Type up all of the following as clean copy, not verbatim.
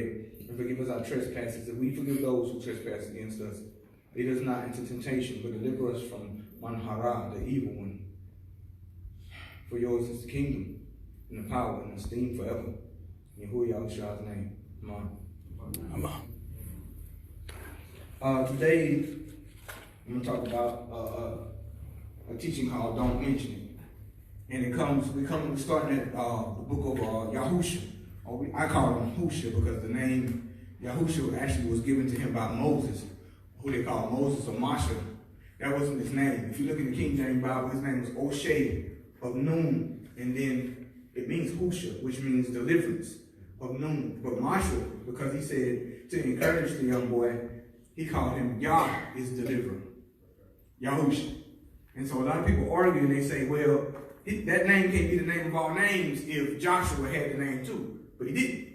read, and forgive us our trespasses, and we forgive those who trespass against us. Lead us not into temptation, but deliver us from Manhara, the evil one. For yours is the kingdom, and the power, and the esteem forever. In Yahuwah Yahshay's name. Amen. Today, I'm going to talk about a teaching called Don't Mention It. And we're starting at the book of Yahusha. I call him Husha because the name Yahusha actually was given to him by Moses, who they call Moses or Masha. That wasn't his name. If you look in the King James Bible, his name was O'Shea of Noon, and then it means Husha, which means deliverance of Noon. But Masha, because he said to encourage the young boy, he called him Yah is deliverer, Yahusha. And so a lot of people argue and they say, well, that name can't be the name of all names if Joshua had the name too. But he didn't.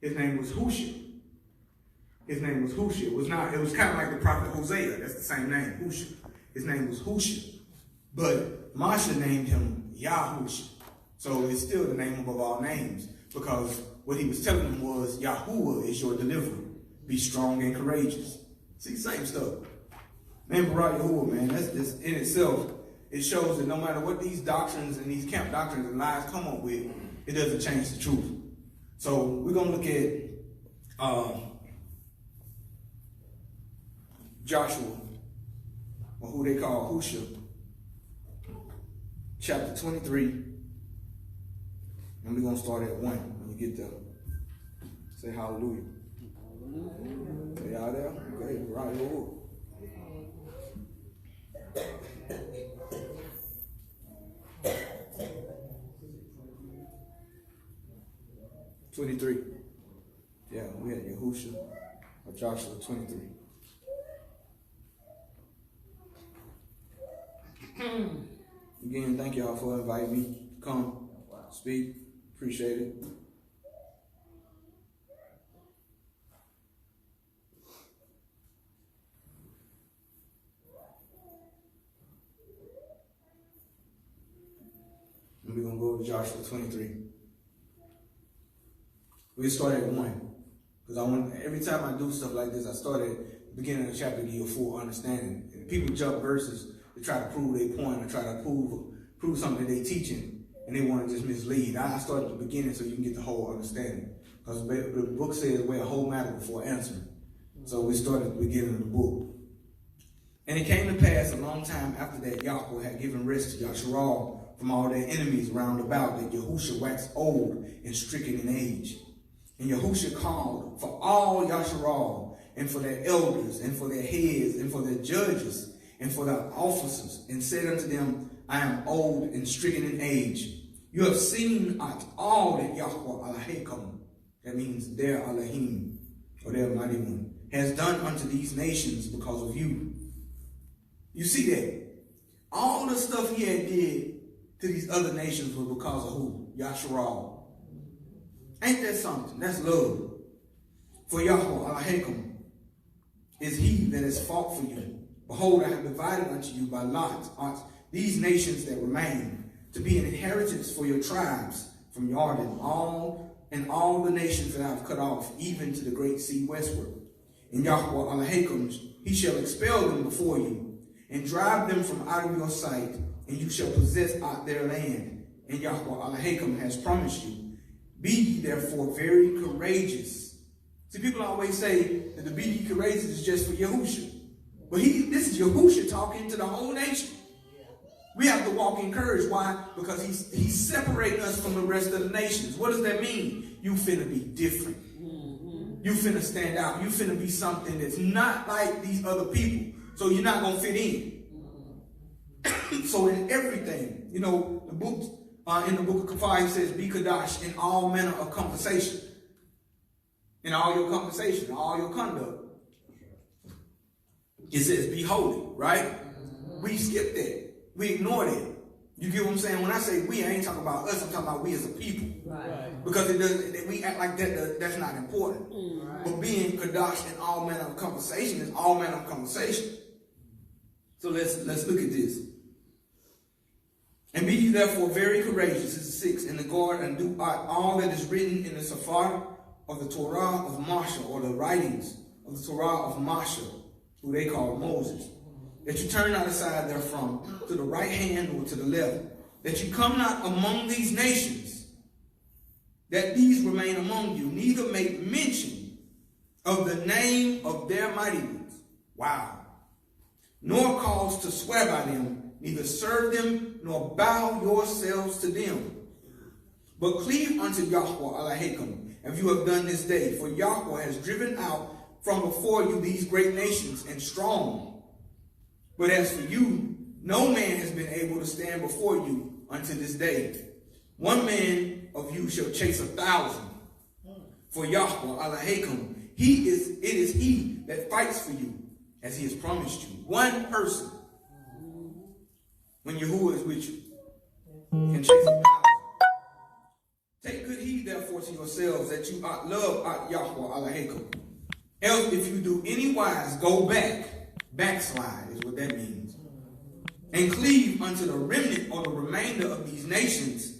His name was Husha. His name was Husha. It was kind of like the prophet Hosea. That's the same name, Husha. His name was Husha. But Masha named him Yahusha. So it's still the name above all names, because what he was telling them was, Yahuwah is your deliverer. Be strong and courageous. See, same stuff. Man, Barak Yahuwah, man, that's in itself, it shows that no matter what these doctrines and these camp doctrines and lies come up with, it doesn't change the truth. So we're going to look at Joshua, or who they call Husha, chapter 23. And we're going to start at 1 when you get there. Say hallelujah. Say y'all there? Okay, right over. '23. Yeah, we had Yahusha or Joshua 23. Again, thank y'all for inviting me to come speak. Appreciate it. And we're going to go to Joshua 23. We start at 1. Because every time I do stuff like this, I start at the beginning of the chapter to give you a full understanding. And people jump verses to try to prove their point or try to prove something that they're teaching, and they want to just mislead. I start at the beginning so you can get the whole understanding. Because the book says weigh a whole matter before answering. So we start at the beginning of the book. And it came to pass a long time after that Yahweh had given rest to Yasharal from all their enemies round about, that Yahusha waxed old and stricken in age. And Yahusha called for all Yasharal, and for their elders, and for their heads, and for their judges, and for their officers, and said unto them, I am old and stricken in age. You have seen all that Yahweh Elohim, that means their Elohim, or their mighty one, has done unto these nations because of you. You see that? All the stuff he had did to these other nations was because of who? Yasharal. Ain't that something? That's love. For Yahweh Elohim is he that has fought for you. Behold, I have divided unto you by lot these nations that remain, to be an inheritance for your tribes from Jordan, all the nations that I have cut off, even to the great sea westward. And Yahweh Elohim, he shall expel them before you, and drive them from out of your sight, and you shall possess out their land. And Yahweh Elohim has promised you. Be ye therefore very courageous. See, people always say that the be ye courageous is just for Yahusha. But this is Yahusha talking to the whole nation. We have to walk in courage. Why? Because he's separating us from the rest of the nations. What does that mean? You finna be different. You finna stand out. You finna be something that's not like these other people. So you're not going to fit in. So in everything, you know, the book, in the book of Kafai, it says, be Kadash in all manner of conversation. In all your conversation, all your conduct. It says, be holy, right? We skip that. We ignore that. You get what I'm saying? When I say we, I ain't talking about us. I'm talking about we as a people. Right. Because we act like that's not important. Right. But being Kadash in all manner of conversation is all manner of conversation. So let's look at this. And be ye therefore very courageous, this is 6, in the guard, and do all that is written in the Sephar of the Torah of Moshe, or the writings of the Torah of Moshe, who they call Moses, that you turn not aside therefrom to the right hand or to the left, that you come not among these nations, that these remain among you, neither make mention of the name of their mighty ones. Wow. Nor cause to swear by them, neither serve them, nor bow yourselves to them. But cleave unto Yahweh Elohim, as you have done this day. For Yahweh has driven out from before you these great nations and strong. But as for you, no man has been able to stand before you unto this day. One man of you shall chase 1,000. For Yahweh Elohim, it is he that fights for you, as he has promised you. One person, when Yahuwah is with you, can chase 1,000. Take good heed therefore to yourselves, that you love Yahweh Elohim. Else if you do any wise, go backslide is what that means, and cleave unto the remnant or the remainder of these nations.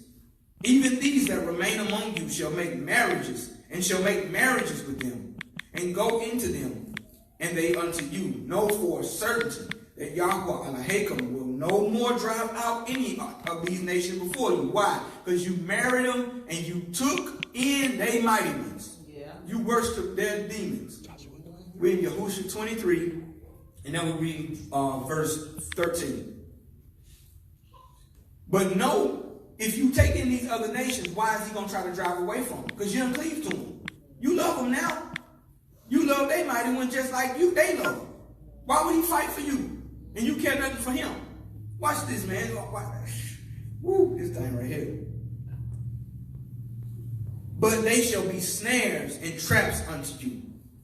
Even these that remain among you shall make marriages, and shall make marriages with them, and go into them, and they unto you. Know for certainty that Yahweh Elohim will no more drive out any of these nations before you. Why? Because you married them and you took in their mighty ones. Yeah. You worship their demons. We're in Yahushua 23, and then we read verse 13. But no, if you take in these other nations, why is he going to try to drive away from them? Because you don't cleave to them. You love them now. You love their mighty ones just like they love them. Why would he fight for you? And you care nothing for him. Watch this, man. Woo, this thing right here. But they shall be snares and traps unto you,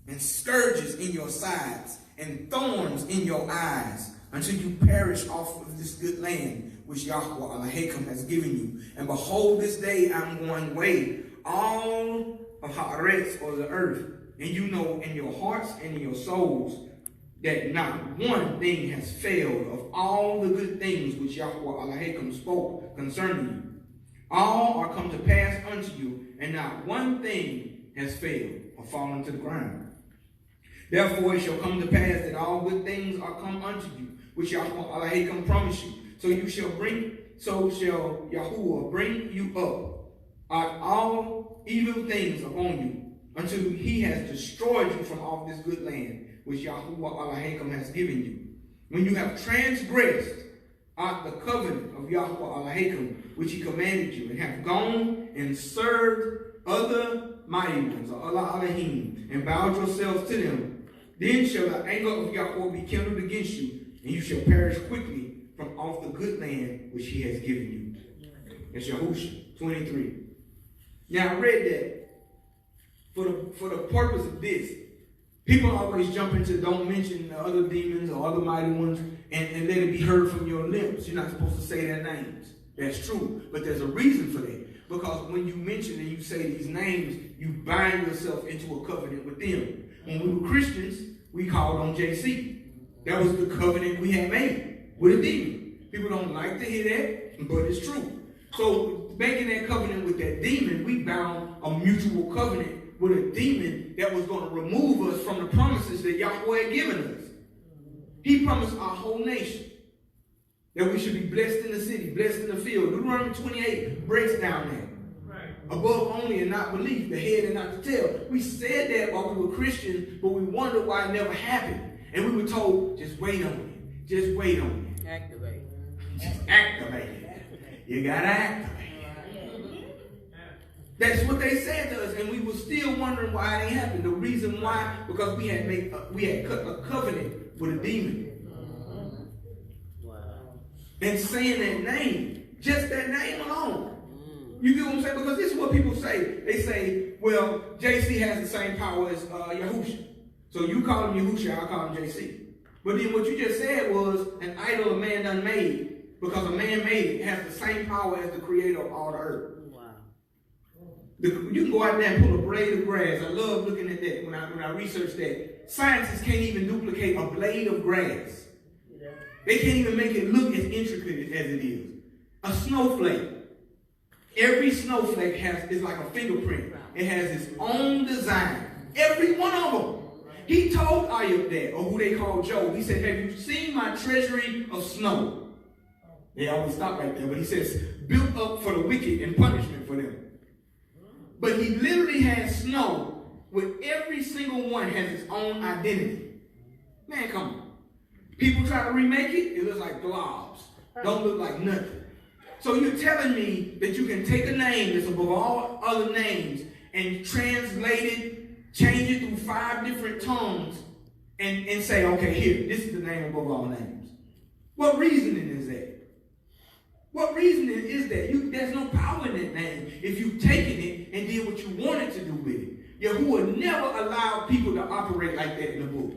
and scourges in your sides, and thorns in your eyes, until you perish off of this good land, which Yahweh Elohim has given you. And behold, this day I'm going to weigh all of Haaretz, or the earth, and you know in your hearts and in your souls, that not one thing has failed of all the good things which Yahweh Elohim spoke concerning you. All are come to pass unto you, and not one thing has failed or fallen to the ground. Therefore it shall come to pass that all good things are come unto you, which Yahweh Elohim promised you. So shall Yahuwah bring you up out all evil things upon you, until he has destroyed you from off this good land, which Yahuwah Elohim has given you. When you have transgressed out the covenant of Yahweh Elohim, which he commanded you, and have gone and served other mighty ones, or Allah Elohim, and bowed yourselves to them, then shall the anger of Yahweh be kindled against you, and you shall perish quickly from off the good land which he has given you. That's Yahushua 23. Now I read that for the purpose of this. People always jump into don't mention the other demons or other mighty ones and let it be heard from your lips. You're not supposed to say their names. That's true. But there's a reason for that. Because when you mention and you say these names, you bind yourself into a covenant with them. When we were Christians, we called on JC. That was the covenant we had made with a demon. People don't like to hear that, but it's true. So making that covenant with that demon, we bound a mutual covenant with a demon that was going to remove us from the promises that Yahweh had given us. He promised our whole nation that we should be blessed in the city, blessed in the field. Deuteronomy 28 breaks down that. Right. Above only and not belief, the head and not the tail. We said that while we were Christians, but we wondered why it never happened. And we were told, just wait on it. Just wait on it. Activate. Just activate it. You got to activate. That's what they said to us, and we were still wondering why it ain't happened. The reason why, because we had cut a covenant with a demon. Wow. And saying that name, just that name alone. You get what I'm saying? Because this is what people say. They say, well, JC has the same power as Yahushua. So you call him Yahushua, I'll call him JC. But then what you just said was an idol a man done made, because a man made it, has the same power as the creator of all the earth. You can go out there and pull a blade of grass. I love looking at that when I research that. Scientists can't even duplicate a blade of grass. They can't even make it look as intricate as it is. A snowflake. Every snowflake is like a fingerprint. It has its own design. Every one of them. He told Ayub that, or who they called Job. He said, have you seen my treasury of snow? They always stop right there, but he says, built up for the wicked and punishment for them. But he literally has snow with every single one has its own identity. Man, come on. People try to remake it, it looks like globs. Don't look like nothing. So you're telling me that you can take a name that's above all other names and translate it, change it through 5 different tongues, and say, okay, here, this is the name above all names. What reasoning is that? What reasoning is that? There's no power in that name if you've taken it and did what you wanted to do with it. Yahuwah never allowed people to operate like that in the book.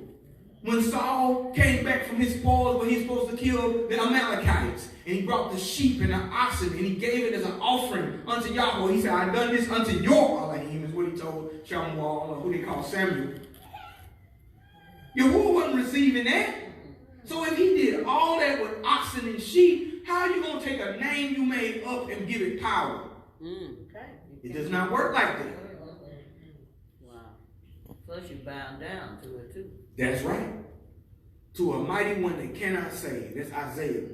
When Saul came back from his spoils where he's supposed to kill the Amalekites, and he brought the sheep and the oxen, and he gave it as an offering unto Yahweh. He said, I've done this unto your Elohim, is what he told Shamuel, or who they call Samuel. Yahuwah wasn't receiving that. So if he did all that with oxen and sheep, how are you going to take a name you made up and give it power? It does not work like that. Wow. Plus you're bound down to it too. That's right. To a mighty one that cannot save. That's Isaiah.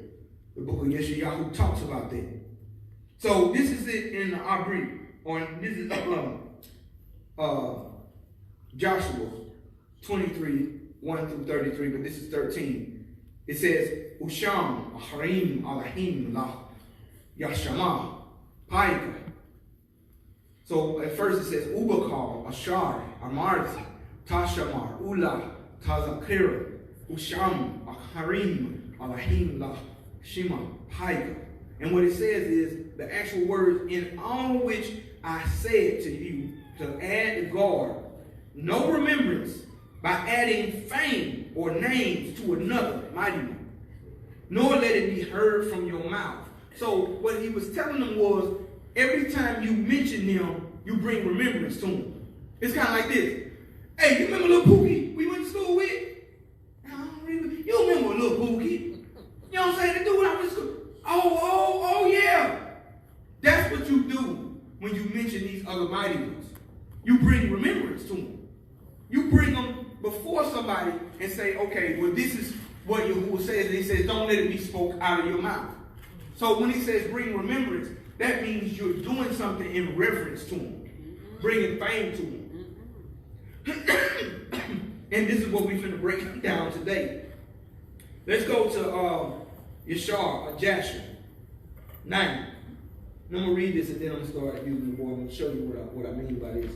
The book of Yeshayahu talks about that. So this is it in the Abri. This is Joshua 23, 1 through 33, but this is 13. It says, Usham, Aharim, Alahim, La, Yashama, Paika. So at first it says, Ubakar, Ashar, Amarti, Tashamar, Ula, Tazakira, Usham, Aharim, Alahim, La, Shima, Paika. And what it says is the actual words, in all which I said to you to add the guard, no remembrance, by adding fame or names to another mighty one, nor let it be heard from your mouth. So what he was telling them was, every time you mention them, you bring remembrance to them. It's kind of like this. Hey, you remember little Pookie we went to school with? I don't remember. You remember little Pookie? You know what I'm saying? The dude I went to school. Oh, yeah. That's what you do when you mention these other mighty ones. You bring remembrance to them. You bring them before somebody and say, okay, well, this is what Yahuwah says. And he says, don't let it be spoke out of your mouth. So when he says bring remembrance, that means you're doing something in reverence to him, bringing fame to him. And this is what we're going to break down today. Let's go to Yahshay 9. And I'm going to read this and then I'm going to start using the board. I'm going to show you what I mean by this.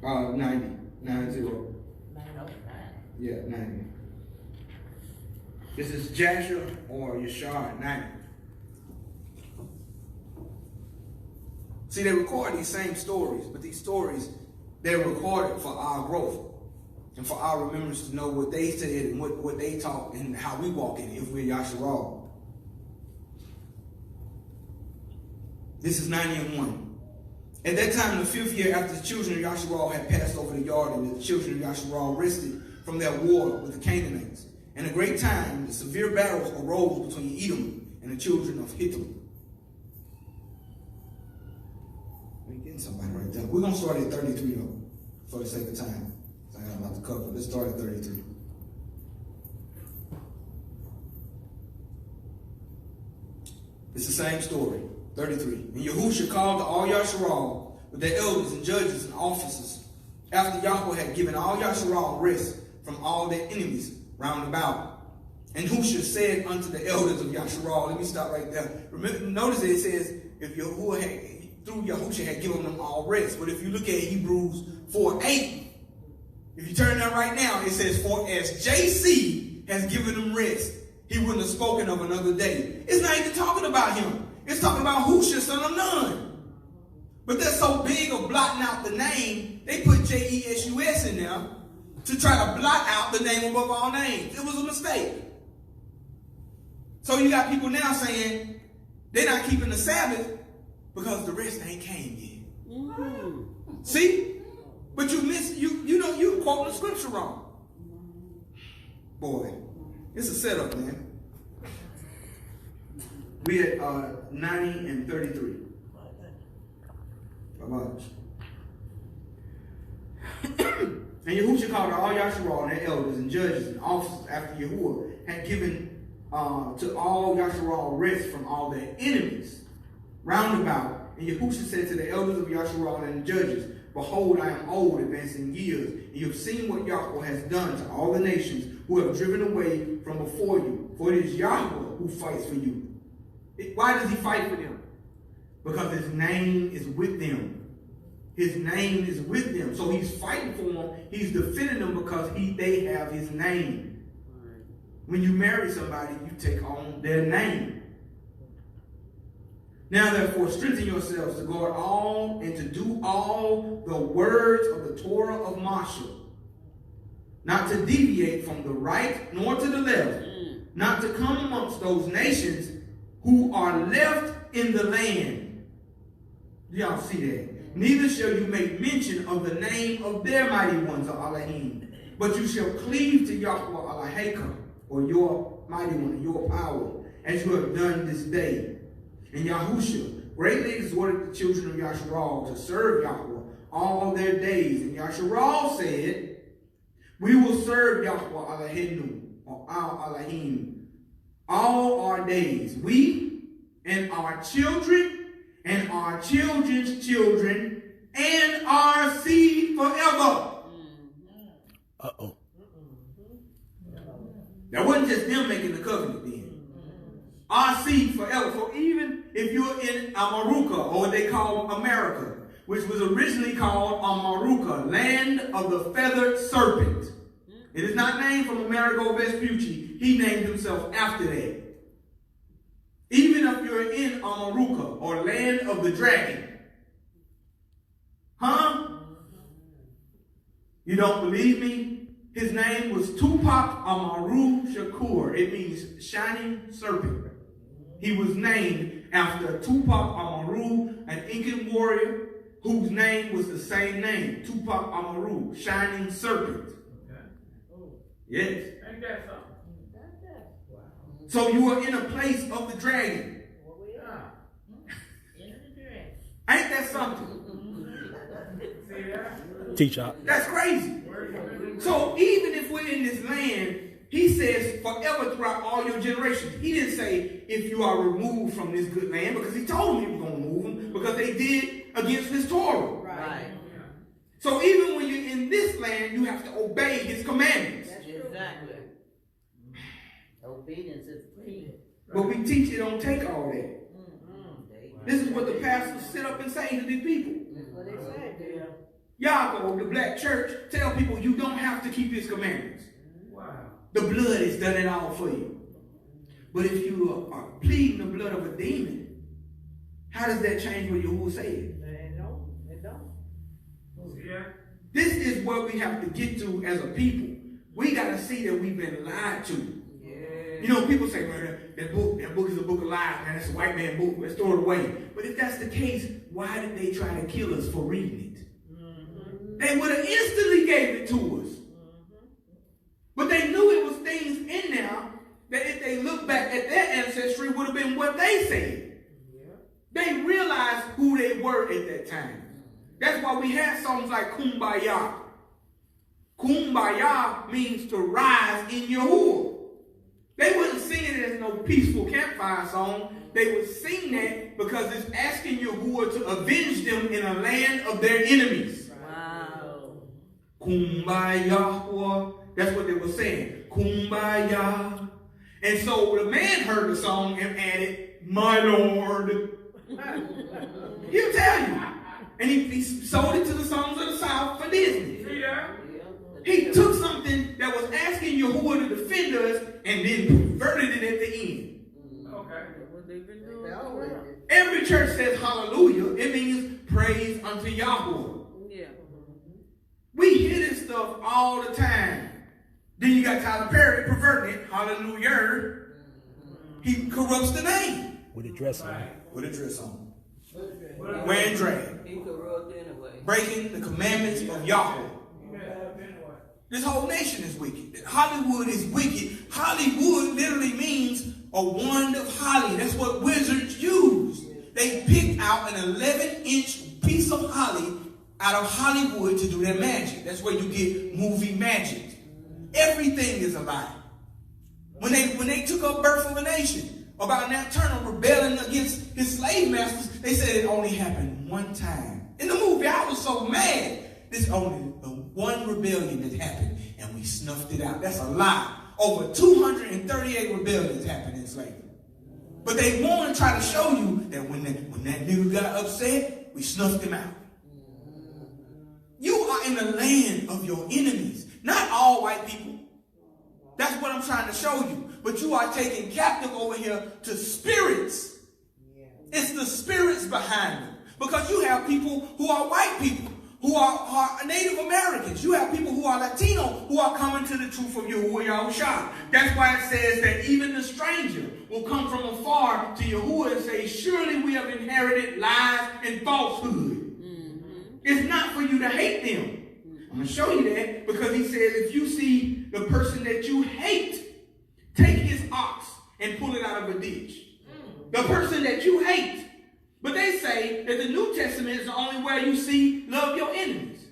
Yahshay 90. 90. 909. Yeah, 90. This is Yahshay or Yahshay 90. See, they record these same stories, but these stories, they're recorded for our growth and for our remembrance to know what they said and what they taught and how we walk in it if we're Yahshay. This is 91. At that time, the 5th year after the children of Yahshay had passed over the Jordan, the children of Yahshay rested from their war with the Canaanites. And a great time, the severe battles arose between Edom and the children of Hittim. We're getting somebody right there. We're going to start at 33, though, for the sake of time. So I got a lot to cover. Let's start at 33. It's the same story. 33. And Yahushua called to all Yahshay with their elders and judges and officers, after Yahweh had given all Yahshay rest from all their enemies round about. And Yahushua said unto the elders of Yahshay, let me stop right there. Remember, notice that it says, if Yahuwah had, through Yahushua had given them all rest. But if you look at Hebrews 4:8, if you turn there right now, it says, for as JC has given them rest, he wouldn't have spoken of another day. It's not even talking about him. It's talking about Yahushua, son of Nun. But they're so big of blotting out the name, they put J-E-S-U-S in there to try to blot out the name above all names. It was a mistake. So you got people now saying they're not keeping the Sabbath because the rest ain't came yet. See? But you quoting the scripture wrong. Boy, it's a setup, man. We at 90 and 33. Bye-bye. And Yahushua called all Yahshay and their elders and judges and officers after Yahuwah had given to all Yahshay rest from all their enemies round about. And Yahushua said to the elders of Yahshay and the judges, behold, I am old, advancing years, and you have seen what Yahweh has done to all the nations who have driven away from before you. For it is Yahweh who fights for you. Why does he fight for them? Because his name is with them. His name is with them. So he's fighting for them. He's defending them because they have his name. When you marry somebody, you take on their name. Now therefore, strengthen yourselves to guard all and to do all the words of the Torah of Moshe, not to deviate from the right nor to the left, not to come amongst those nations who are left in the land. Do y'all see that? Neither shall you make mention of the name of their mighty ones, or Elohim, but you shall cleave to Yahweh Elohim, or your mighty one, your power, as you have done this day. And Yahushua greatly exhorted the children of Yahshay to serve Yahweh all their days. And Yahshay said, we will serve Yahweh Elohim, or our Elohim, all our days, we and our children and our children's children and our seed forever. Uh-oh. That wasn't just them making the covenant then. Our seed forever. So even if you're in Amaruka, or what they call America, which was originally called Amaruka, land of the feathered serpent. It is not named from Amerigo Vespucci. He named himself after that. Even if you're in Amaruka, or land of the dragon. Huh? You don't believe me? His name was Tupac Amaru Shakur. It means shining serpent. He was named after Tupac Amaru, an Incan warrior whose name was the same name, Tupac Amaru, shining serpent. Okay. Yes. Ain't that something? So you are in a place of the dragon. Well, we are. In the dragon. Ain't that something? See that? Teacher. That's crazy. So even if we're in this land, he says forever throughout all your generations. He didn't say if you are removed from this good land, because he told them he was going to remove them because they did against his Torah. Right. So even when you're in this land, you have to obey his commandments. Exactly. Obedience is key. But we teach you don't take all that. This is what the pastors sit up and say to these people. That's what they said, dear. Yaakov, the black church, tell people you don't have to keep his commandments. Wow. The blood has done it all for you. But if you are pleading the blood of a demon, how does that change what Yahuwah said? No, it don't. Yeah. This is what we have to get to as a people. We got to see that we've been lied to. You know, people say, well, that book is a book of lies, man. That's a white man book. Let's throw it away. But if that's the case, why did they try to kill us for reading it? They would have instantly gave it to us. But they knew it was things in there that if they look back at their ancestry would have been what they said. They realized who they were at that time. That's why we have songs like Kumbaya. Kumbaya means to rise in Yahuwah. They wasn't singing it as no peaceful campfire song. They would sing that because it's asking Yahuwah to avenge them in a land of their enemies. Wow. Kumbaya. That's what they were saying. Kumbaya. And so the man heard the song and added, my Lord. He'll tell you. And he sold it to the Songs of the South for Disney. Yeah. He took something that was asking Yahuwah to defend us and then perverted it at the end. Okay. What they've been doing. Every church says hallelujah. It means praise unto Yahweh. Yeah. We hear this stuff all the time. Then you got Tyler Perry perverting it. Hallelujah. He corrupts the name. With a dress on. With a dress on. wearing drag, He corrupt anyway. breaking the commandments of Yahweh. This whole nation is wicked. Hollywood is wicked. Hollywood literally means a wand of holly. That's what wizards use. They picked out an 11-inch piece of holly out of Hollywood to do their magic. That's where you get movie magic. Everything is a lie. When they took up Birth of a Nation about Nat Turner rebelling against his slave masters, they said it only happened one time. In the movie, I was so mad. There's only one rebellion that happened, and we snuffed it out. That's a lie. Over 238 rebellions happened in slavery. But they want to try to show you that when that nigga got upset, we snuffed him out. You are in the land of your enemies. Not all white people. That's what I'm trying to show you. But you are taken captive over here to spirits. It's the spirits behind them. Because you have people who are white people, who are Native Americans. You have people who are Latino, who are coming to the truth of Yahuwah Yahshay. That's why it says that even the stranger will come from afar to Yahuwah and say, surely we have inherited lies and falsehood. It's not for you to hate them. I'm going to show you that because he says if you see the person that you hate, take his ox and pull it out of a ditch. The person that you hate. But they say that the New Testament is the only way you see love your enemies.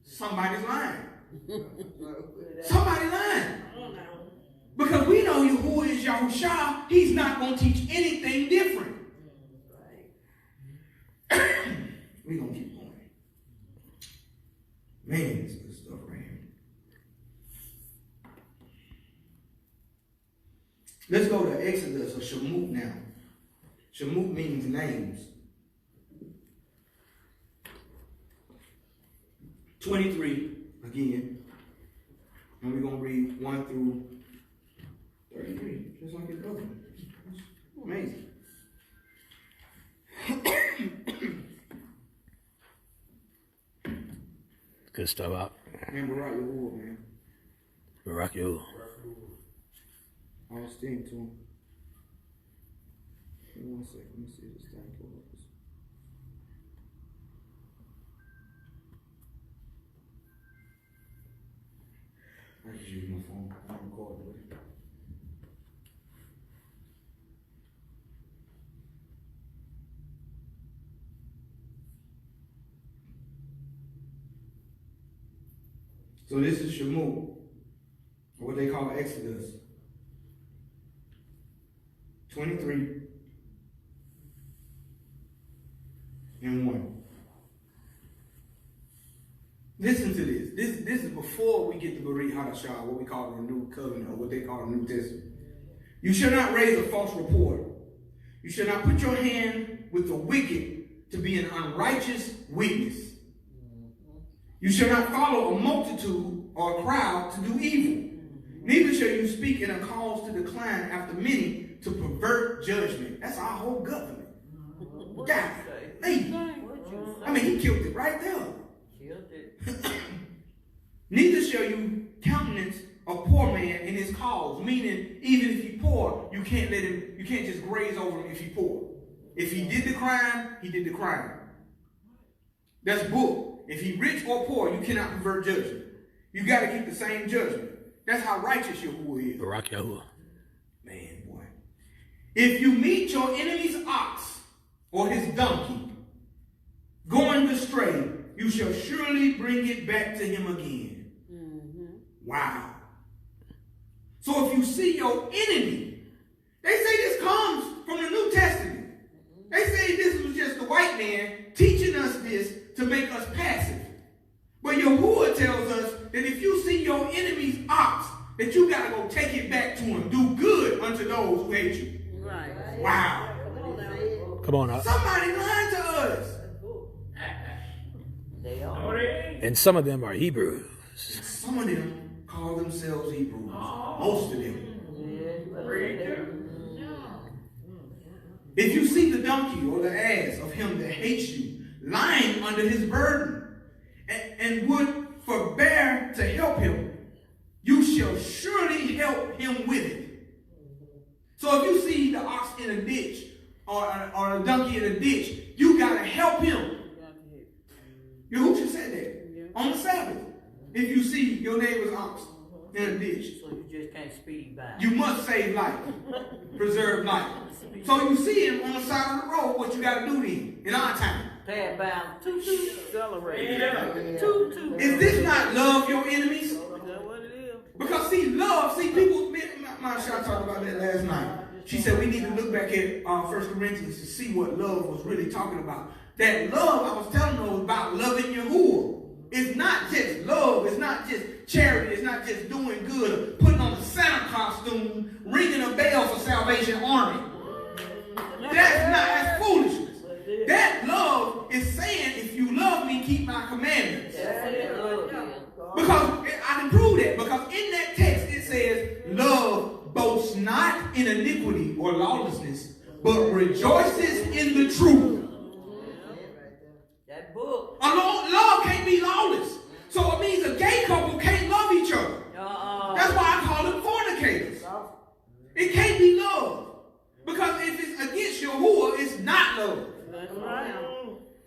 Somebody's lying. Somebody's lying. Because we know Yahuwah is Yahusha. He's not going to teach anything different. We're going to keep going. Man, this good stuff right here. Let's go to Exodus or Shemut now. Shemut means names. 23 again. And we're going to read 1 through 33. Just like it goes. Amazing. Good stuff out. Man, Barak Yahuwah, man. Barak Yahuwah. All esteem to him. Give me 1 second. Let me see this thing pull up. I just use my phone. I don't record with it. So this is Shemut, what they call Exodus. 23 and 1. Listen to this. This is before we get to Brit Hadashah, what we call the renewed covenant, or what they call the New Testament. You shall not raise a false report. You shall not put your hand with the wicked to be an unrighteous witness. You shall not follow a multitude or a crowd to do evil. Neither shall you speak in a cause to decline after many to pervert judgment. That's our whole government. God, I mean, he killed it right there. Neither shall you countenance a poor man in his cause, meaning even if he's poor, you can't let him, you can't just graze over him if he's poor. If he did the crime, he did the crime. That's book. If he rich or poor, you cannot pervert judgment. You got to keep the same judgment. That's how righteous Yahuwah is. Barak Yahuwah. Man, boy. If you meet your enemy's ox or his donkey going astray, you shall surely bring it back to him again. Wow. So if you see your enemy, they say this comes from the New Testament. They say this was just the white man teaching us this to make us passive. But Yahuwah tells us that if you see your enemy's ox, that you got to go take it back to him. Do good unto those who hate you. Right. Wow. Come on up. Somebody lied to us. They are. And some of them are Hebrews. Some of them call themselves Hebrews. Most of them. If you see the donkey or the ass of him that hates you lying under his burden and would forbear to help him, you shall surely help him with it. So if you see the ox in a ditch or a donkey in a ditch, you gotta help him. Yahusha said that on the Sabbath. If you see your neighbor's ox in a ditch, So you just can't speed by. you must save life, preserve life. So you see him on the side of the road, what you gotta do then in our time? Pad bound, toot, accelerate. Yeah. Toot, toot. Is this not love your enemies? Is that what it is? Because see, love, see people, my shot talked about that last night. She said we need to look back at 1 Corinthians to see what love was really talking about. That love, I was telling them, was about loving Yahuwah. It's not just love, it's not just charity, it's not just doing good, putting on a Santa costume, ringing a bell for Salvation Army. That's foolishness. That love is saying, if you love me, keep my commandments. Because I can prove that. Because in that text it says, love boasts not in iniquity or lawlessness, but rejoices in the truth. That book. Love can't be lawless. So it means a gay couple can't love each other. That's why I call them fornicators. It can't be love. Because if it's against Yahuwah, it's not love. That's right.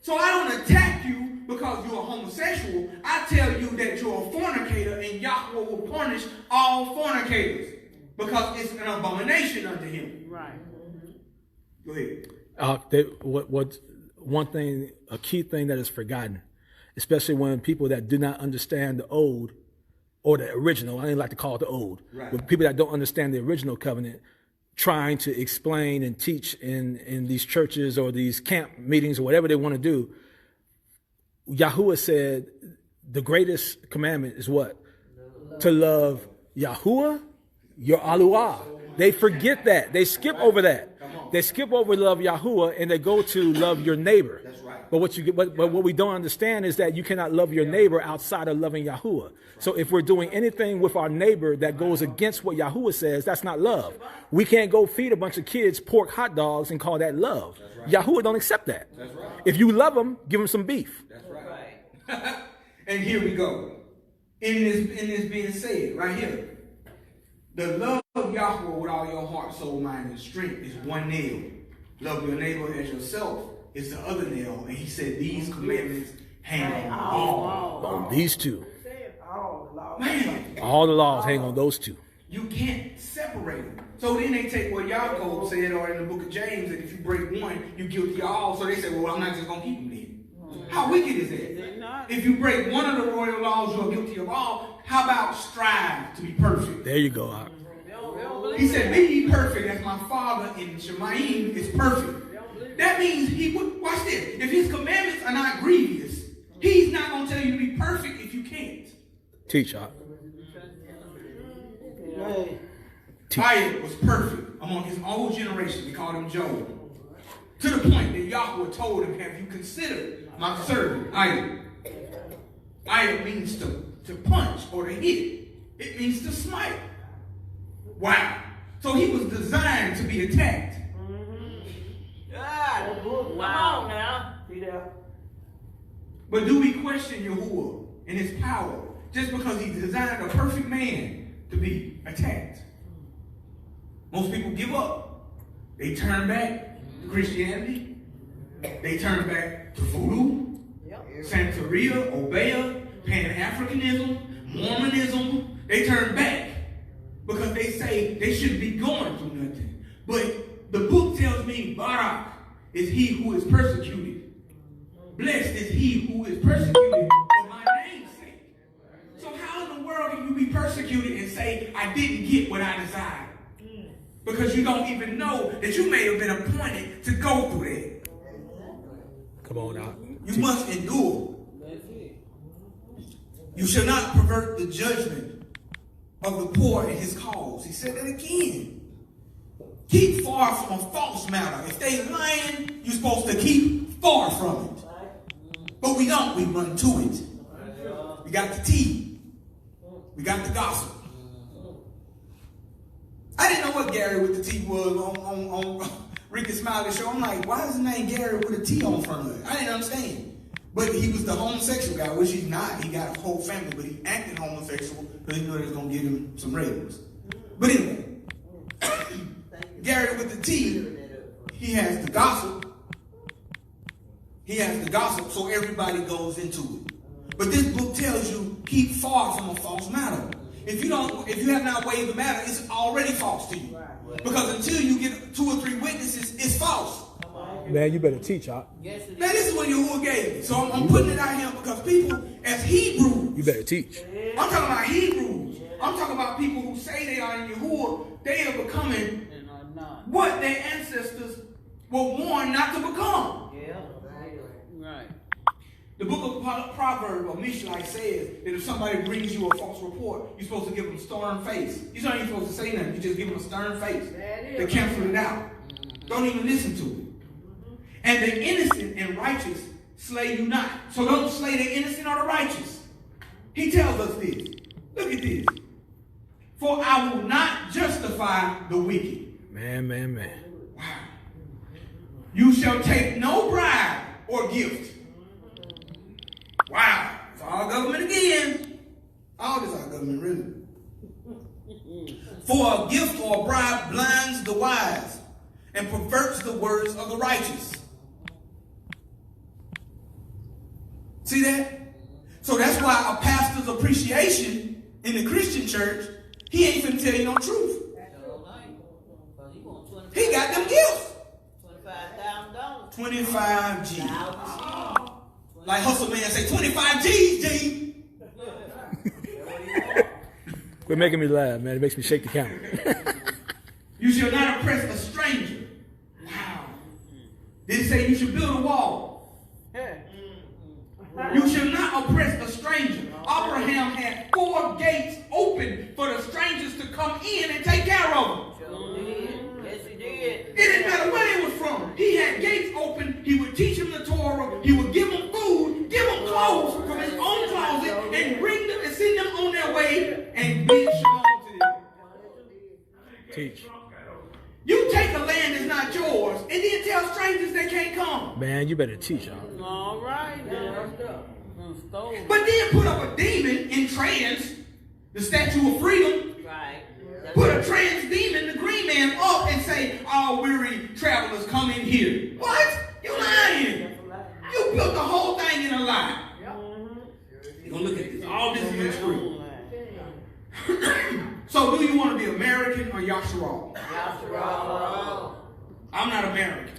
So I don't attack you because you're a homosexual. I tell you that you're a fornicator and Yahweh will punish all fornicators because it's an abomination unto him. Right. Go ahead. One thing, a key thing that is forgotten, especially when people that do not understand the old or the original, I didn't like to call it the old, right. With people that don't understand the original covenant, trying to explain and teach in these churches or these camp meetings or whatever they want to do. Yahuwah said the greatest commandment is what? To love Yahuwah, your Aluah. They forget that. They skip over that. They skip over love Yahuwah and they go to love your neighbor. That's right. But what we don't understand is that you cannot love your neighbor outside of loving Yahuwah. So if we're doing anything with our neighbor that goes against what Yahuwah says, that's not love. We can't go feed a bunch of kids pork hot dogs and call that love. Right. Yahuwah don't accept that. That's right. If you love them, give them some beef. That's right. And here we go. In this being said, right here, the love of Yahweh with all your heart, soul, mind, and strength is one nail. Love your neighbor as yourself is the other nail. And he said these commandments hang on all. On these two. Man. All the laws hang on those two. You can't separate them. So then they take what Yaakov said, or in the book of James, that if you break one, you're guilty of all. So they say, well, I'm not just going to keep them then. How wicked is that? If you break one of the royal laws, you're guilty of all. How about strive to be perfect? There you go. He said, be ye perfect as my Father in Shemaim is perfect. That means he would, watch this, if his commandments are not grievous, he's not going to tell you to be perfect if you can't. Teach, Hawk. Ayah was perfect among his own generation. They called him Job. To the point that Yahweh told him, have you considered my servant, Ayah? Ayah means to punch or to hit. It means to smite. Wow. So he was designed to be attacked. God, wow now. See that? But do we question Yahuwah and his power just because he designed a perfect man to be attacked? Most people give up. They turn back to Christianity. They turn back to voodoo, Santeria, Obeah, Pan-Africanism, Mormonism. They turn back because they say they shouldn't be going through nothing. But the book tells me Barak is he who is persecuted. Blessed is he who is persecuted for my name's sake. So how in the world can you be persecuted and say, I didn't get what I desired? Because you don't even know that you may have been appointed to go through that. Come on out. You must endure. You shall not pervert the judgment of the poor in his cause. He said that again. Keep far from a false matter. If they lying, you're supposed to keep far from it. But we don't. We run to it. We got the tea. We got the gossip. I didn't know what Gary with the T was on Ricky Smiley's show. I'm like, why is his name Gary with a T on front of it? I didn't understand. But he was the homosexual guy, which he's not. He got a whole family, but he acted homosexual because he knew it was going to give him some ratings. But anyway, Gary with the T, He has the gossip. He has the gossip, so everybody goes into it. But this book tells you, keep far from a false matter. If you have not weighed the matter, it's already false to you. Because until you get 2 or 3 witnesses, it's false. Man, you better teach, huh? Yes, it Now this is what Yahuwah gave me. So I'm putting it out here because people, as Hebrews, You better teach. I'm talking about Hebrews. I'm talking about people who say they are in Yahuwah. They are becoming and are not. what their ancestors were warned not to become. Yeah. Right. The book of Proverbs or Yahshay says that if somebody brings you a false report, you're supposed to give them a stern face. You're not even supposed to say nothing. You just give them a stern face. They cancel it out. Don't even listen to it. And the innocent and righteous slay you not. So don't slay the innocent or the righteous. He tells us this. Look at this. For I will not justify the wicked. Man. Wow. You shall take no bribe or gift. Wow. It's our government again. All this our government, really. For a gift or a bribe blinds the wise and perverts the words of the righteous. See that? So that's why a pastor's appreciation in the Christian church, he ain't finna tell you no truth. He got them gifts. $25,000. 25 G. Like Hustle Man say, 25 G's, G. Quit making me laugh, man. It makes me shake the camera. You shall not oppress a stranger. Wow. Did it say you should build a wall? You shall not oppress a stranger. Abraham had 4 gates open for the strangers to come in and take care of them. Sure did. Yes, he did. It didn't matter where they was from. He had gates open. He would teach them the Torah. He would give them food, give them clothes from his own closet, and bring them and send them on their way and bid shalom to them. Teach. You take a land that's not yours and then tell strangers they can't come. Man, you better teach, huh? All right. But then put up a demon in trance, the Statue of Freedom. Right. Put a trans demon, the green man, up and say, all weary travelers come in here. What? You lying. You built the whole thing in a lie. You're going to look at this. All this is true. So do you want to be American or Yahshay? I'm not American.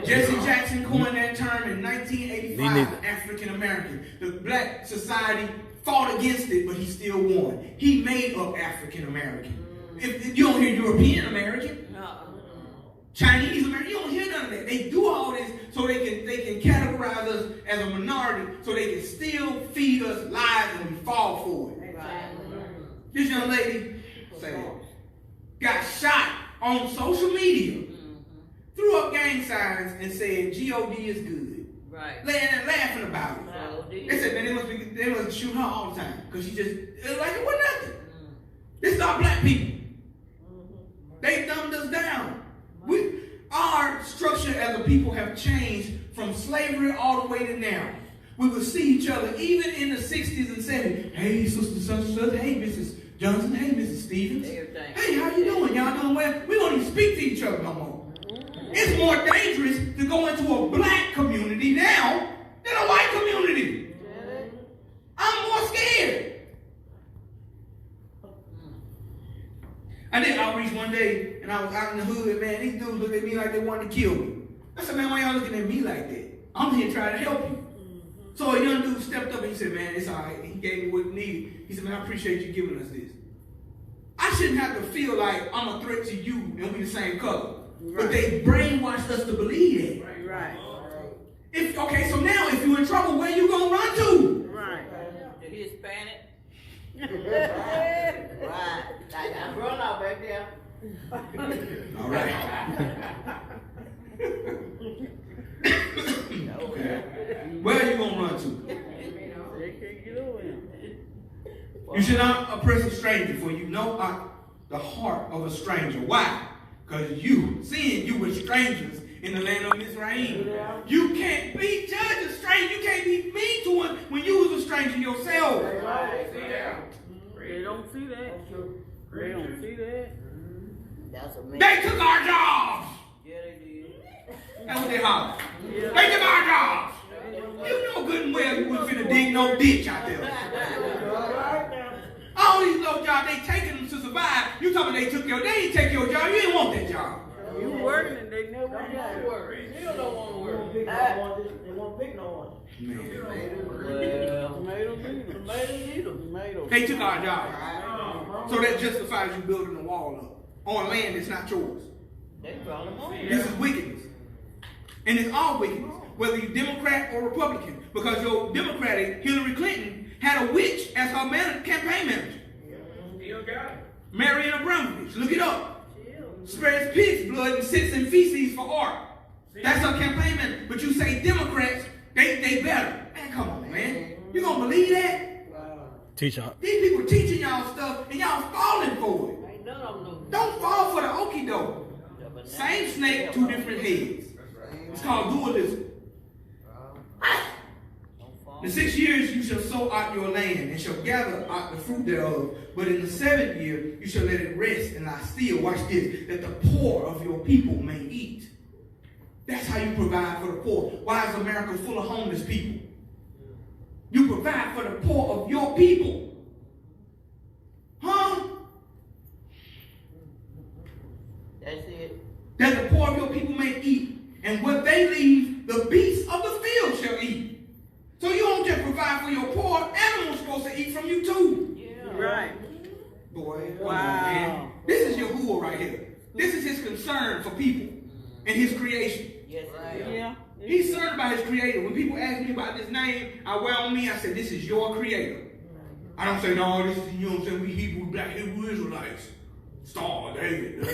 Jesse Jackson coined that term in 1985, African American. The black society fought against it, but he still won. He made up African American. If you don't hear European American, Chinese American, you don't hear none of that. They do all this so they can categorize us as a minority, so they can still feed us lies and we fall for it. This young lady got shot on social media, threw up gang signs and said G.O.D. is good. Right. Laughing about it. They said, man, they must shoot her all the time because she just, like it was nothing. This is our black people. They dumbed us down. Our structure as a people have changed from slavery all the way to now. We would see each other even in the 60s and 70s. Hey, sister, such and such. Hey, Mrs. Johnson. Hey, Mrs. Stevens. Hey, how you doing? Y'all doing well? We don't even speak to each other no more. It's more dangerous to go into a black community now than a white community. I'm more scared. I did outreach one day, and I was out in the hood, man. These dudes looked at me like they wanted to kill me. I said, man, why y'all looking at me like that? I'm here trying to help you. So a young dude stepped up and he said, man, it's all right. He gave me what he needed. He said, man, I appreciate you giving us this. I shouldn't have to feel like I'm a threat to you and we the same color. Right. But they brainwashed us to believe that. Right. Okay, so now if you're in trouble, where you going to run to? Right. The Hispanic. Right. Like that grown up back there. All right. Okay. Where are you going to run to? You should not oppress a stranger, for you know the heart of a stranger. Why? Because seeing you were strangers in the land of Israel. You can't be judged a stranger. You can't be mean to him when you was a stranger yourself. They don't see that. They don't see that. That's amazing. They took our jobs. Yeah, they did. they holler. They took our jobs. You know good and well you wasn't finna dig no ditch out there. All these little jobs, they taking them to survive. You talking they took your, they didn't take your job. You didn't want that job. You working and they never want to work. Still don't want to work. They won't pick no one. They took our job. So that justifies you building a wall up on land that's not yours. This is wickedness. And it's all wickedness, whether you're Democrat or Republican. Because your Democratic, Hillary Clinton, had a witch as her campaign manager. Marion Abramovich. Look it up. Spreads pig's blood and sits in feces for art. That's her campaign manager. But you say Democrats, they better. Man, come on, man. You gonna believe that? Teach y'all. These people teaching y'all stuff and y'all falling for it. Don't fall for the okie doke. Same snake, two different heads. It's called dualism. In 6 years you shall sow out your land and shall gather out the fruit thereof. But in the 7th year you shall let it rest and lie still. Watch this. That the poor of your people may eat. That's how you provide for the poor. Why is America full of homeless people? You provide for the poor of your people. Huh? That's it. That the poor of your people may eat. And what they leave, the beasts of the field shall eat. So you don't just provide for your poor, animals supposed to eat from you too. Yeah. Right. Boy, Wow. Man. This is Yahuwah right here. This is his concern for people and his creation. Yes, right. Yeah. He's concerned about his creator. When people ask me about this name, I wear on me, I say, this is your creator. I don't say, no, this is, you know what I'm saying, we Hebrew, black Hebrew Israelites. Star David.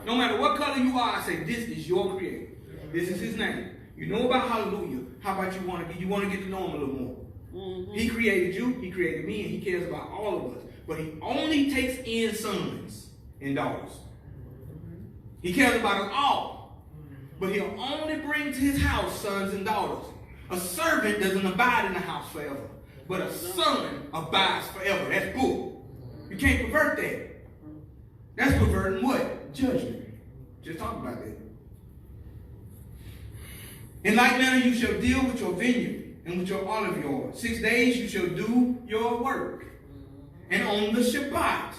No matter what color you are, I say, this is your creator. This is his name. You know about hallelujah. How about you want to get to know him a little more? Mm-hmm. He created you, he created me, and he cares about all of us. But he only takes in sons and daughters. He cares about us all. But he'll only bring to his house sons and daughters. A servant doesn't abide in the house forever. But a son abides forever. That's bull. You can't pervert that. That's perverting what? Judgment. Just talk about that. In like manner you shall deal with your vineyard and with your olive yard. 6 days you shall do your work. And on the Shabbat,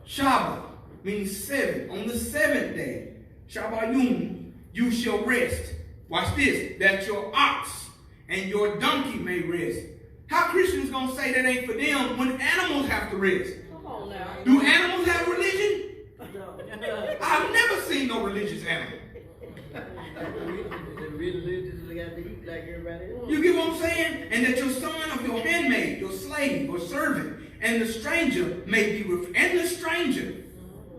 Shabbat means 7. On the 7th day, Shabbayum, you shall rest. Watch this. That your ox and your donkey may rest. How Christians gonna say that ain't for them when animals have to rest? Come on now. Do animals have religion? I've never seen no religious animal. You get what I'm saying? And that your son of your handmaid, your slave or servant, and the stranger may be, and the stranger,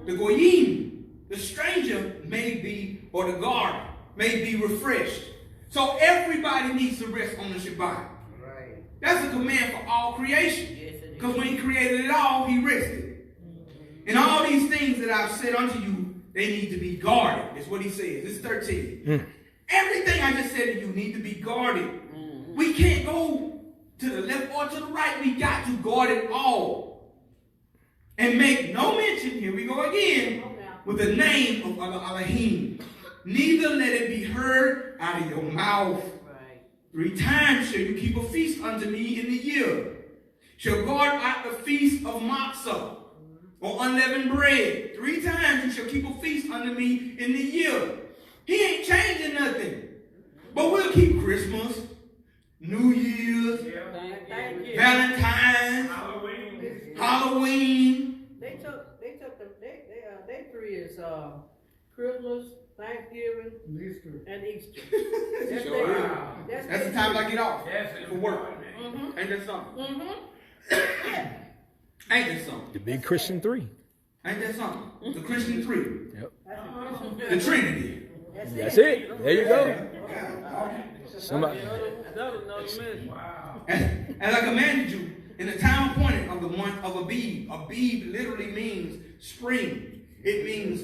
the goyim, the stranger may be, or the guard, may be refreshed. So everybody needs to rest on the Shabbat. Right. That's a command for all creation. Yes, because when he created it all, he rested. And all these things that I've said unto you, they need to be guarded. That's what he says. This is 13. Everything I just said to you need to be guarded. We can't go to the left or to the right. We got to guard it all. And make no mention, here we go again, with the name of Elohim. Neither let it be heard out of your mouth. 3 times shall you keep a feast unto me in the year. Shall guard out the feast of matzah, or unleavened bread. 3 times you shall keep a feast unto me in the year. He ain't changing nothing. But we'll keep Christmas, New Year's, Valentine's, Halloween. They 3 is Christmas, Thanksgiving, and Easter. That's the time I get off for work. Ain't that something? Ain't that something? The big Christian 3. Ain't that something? The Christian 3. Yep. The Trinity. That's it. There you go. Somebody. And I commanded you in the time appointed of the month of Abib. Abib literally means spring. It means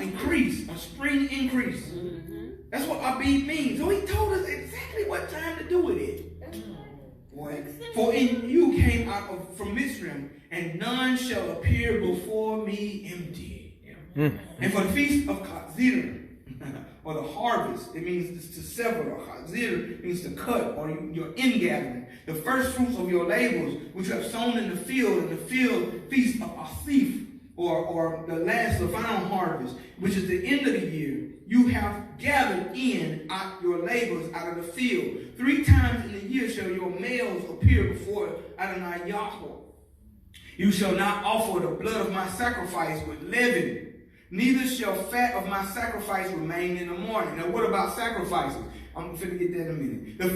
increase, a spring increase. That's what Abib means. So he told us exactly what time to do it in. For in you came out from Mizraim, and none shall appear before me empty. And for the feast of Zidon, or the harvest. It means to sever. Zir means to cut, or your ingathering. The first fruits of your labors, which you have sown in the field, and the field feast of a thief, or the final harvest, which is the end of the year. You have gathered in out your labors out of the field. 3 times in the year shall your males appear before Adonai Yahweh. You shall not offer the blood of my sacrifice with leaven, neither shall fat of my sacrifice remain in the morning. Now, what about sacrifices? I'm going to get that in a minute. The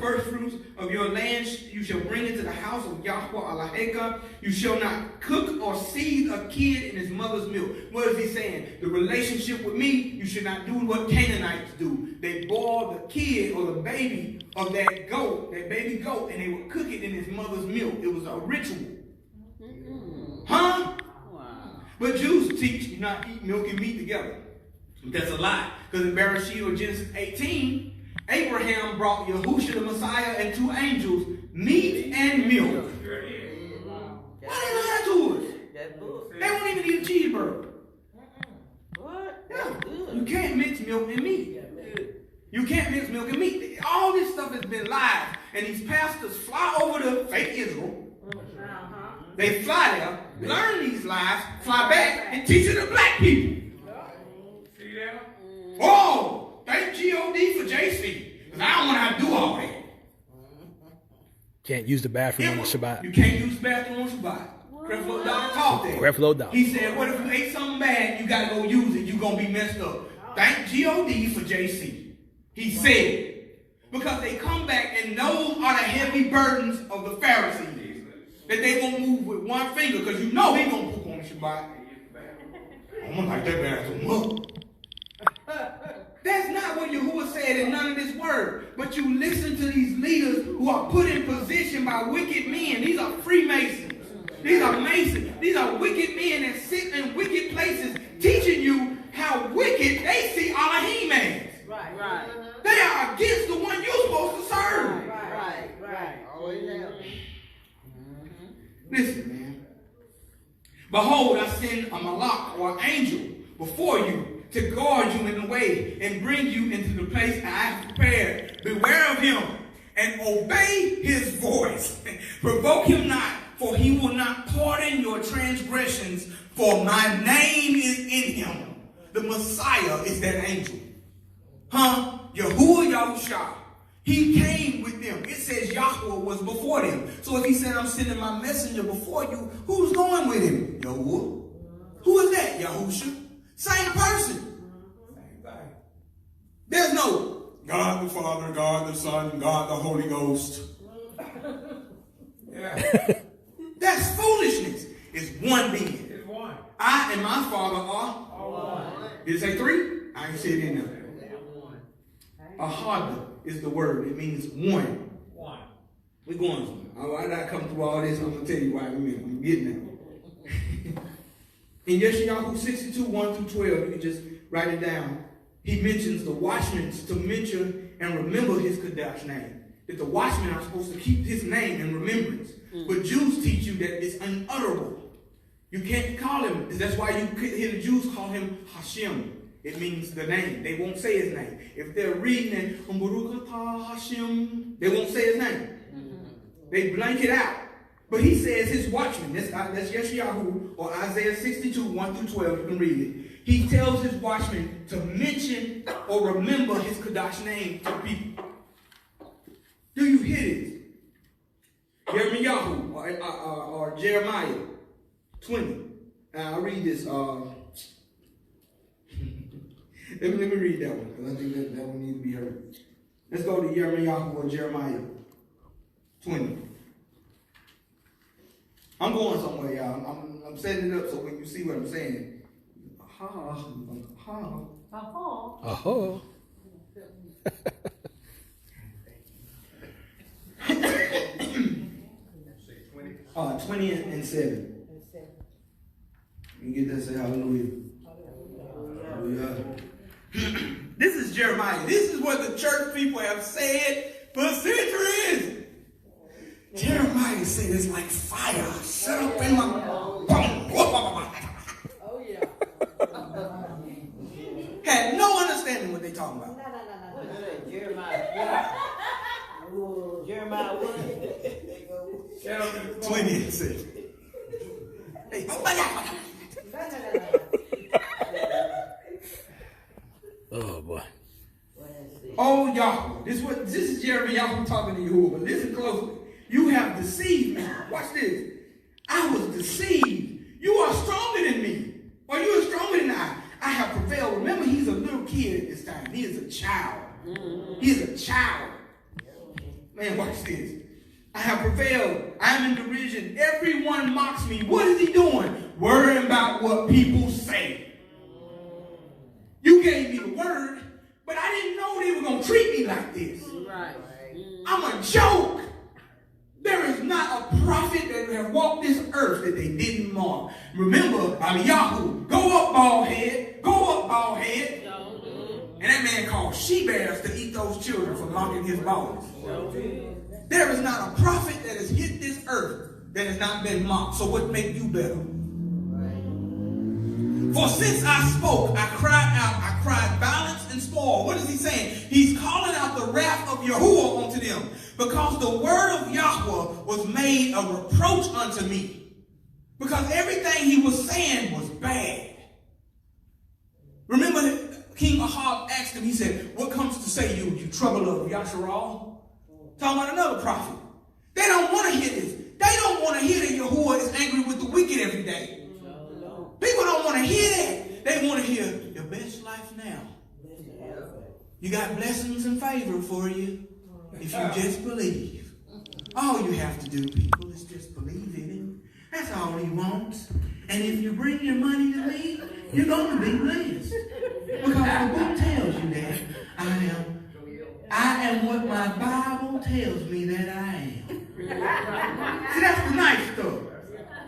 first fruits of your land you shall bring into the house of Yahweh Alaheka. You shall not cook or seethe a kid in his mother's milk. What is he saying? The relationship with me, you should not do what Canaanites do. They boil the kid or the baby of that goat, that baby goat, and they would cook it in his mother's milk. It was a ritual. Huh? Wow. But Jews teach you not eat milk and meat together. That's a lie. Because in Bereshit or Genesis 18, Abraham brought Yahushua the Messiah and 2 angels, meat and milk. Why they lie to us? That book. They won't even eat a cheeseburger. What? Yeah. That's good. You can't mix milk and meat. You can't mix milk and meat. All this stuff has been lies. And these pastors fly over to fake Israel. They fly there, learn these lies, fly back, and teach it to black people. See that? Oh, thank God for JC. Because I don't want to have to do all that. Can't use the bathroom on the Shabbat. You can't use the bathroom on Shabbat. Creflo Dollar taught that. Creflo Dollar. He said, what if you ate something bad, you got to go use it, you're going to be messed up. Thank God for JC. He said, because they come back and those are the heavy burdens of the Pharisees. That they won't move with one finger, because you know he's going to poop on the Shabbat. I'm going to light that bathroom up. That's not what Yahuwah said in none of this word. But you listen to these leaders who are put in position by wicked men. These are Freemasons. These are Masons. These are wicked men that sit in wicked places teaching you how wicked they see Elohim as. Right. They are against the one you're supposed to serve. Right. Always have. Listen, man. Behold, I send a malach or angel before you to guard you in the way and bring you into the place I have prepared. Beware of him and obey his voice. Provoke him not, for he will not pardon your transgressions, for my name is in him. The Messiah is that angel. Yahuwah Yahshay. He came with them. It says Yahweh was before them. So if he said, I'm sending my messenger before you, who's going with him? Yahuwah. Who is that? Yahusha. Same person. Same thing. There's no God the Father, God the Son, God the Holy Ghost. Yeah. That's foolishness. It's one being. It's one. I and my Father are One. Did it say 3? I ain't said it in there. Ahad is the word. It means one. One. We're going somewhere. I gotta come through all this. I'm gonna tell you why in a minute. I'm getting there. In Yeshayahu 62, 1 through 12, you can just write it down. He mentions the watchmen to mention and remember his Kadash name. That the watchmen are supposed to keep his name in remembrance. But Jews teach you that it's unutterable. You can't call him. That's why you hear the Jews call him Hashem. It means the name. They won't say his name. If they're reading it, Hashem, they won't say his name. They blank it out. But he says his watchman. That's Yeshayahu or Isaiah 62, 1 through 12. You can read it. He tells his watchman to mention or remember his Kadash name to people. Do you hear this? Yirmiyahu or Jeremiah 20. Now I'll read this. Let me read that one, because I think that one needs to be heard. Let's go to Yirmiyahu or Jeremiah 20. I'm going somewhere, y'all. I'm setting it up so when you see what I'm saying. Oh. 20 and 7. You get that, say hallelujah. Hallelujah. This is Jeremiah. This is what the church people have said for centuries. Jeremiah said it's like fire set up in my Oh, yeah. had no understanding they talking about? What is that, Jeremiah? Jeremiah what? 20 and 6. Hey, oh my God. Oh boy. Oh Yahweh. This is Jeremiah talking to you, but listen closely. You have deceived me. Watch this. I was deceived. You are stronger than me. Or you are stronger than I. I have prevailed. Remember, he's a little kid at this time. He is a child. He is a child. Man, watch this. I have prevailed. I am in derision. Everyone mocks me. What is he doing? Worrying about what people say. You gave me the word, but I didn't know they were going to treat me like this. Right. I'm a joke. There is not a prophet that have walked this earth that they didn't mark. Remember, I'm Yahoo. Go up, bald head. Go up, bald head. And that man called she-bears to eat those children for mocking his bones. There is not a prophet that has hit this earth that has not been mocked. So what make you better? For since I spoke, I cried out. I cried violence and spoil. What is he saying? He's calling out the wrath of Yahuwah onto them. Because the word of Yahweh was made a reproach unto me. Because everything he was saying was bad. Remember King Ahab asked him, he said, what comes to say you trouble of Yahshay? Talking about another prophet. They don't want to hear this. They don't want to hear that Yahuwah is angry with the wicked every day. People don't want to hear that. They want to hear your best life now. You got blessings and favor for you if you just believe. All you have to do, people, is just believe in him. That's all he wants. And if you bring your money to me, you're going to be blessed. Because the book tells you that I am what my Bible tells me that I am. See, that's the nice stuff.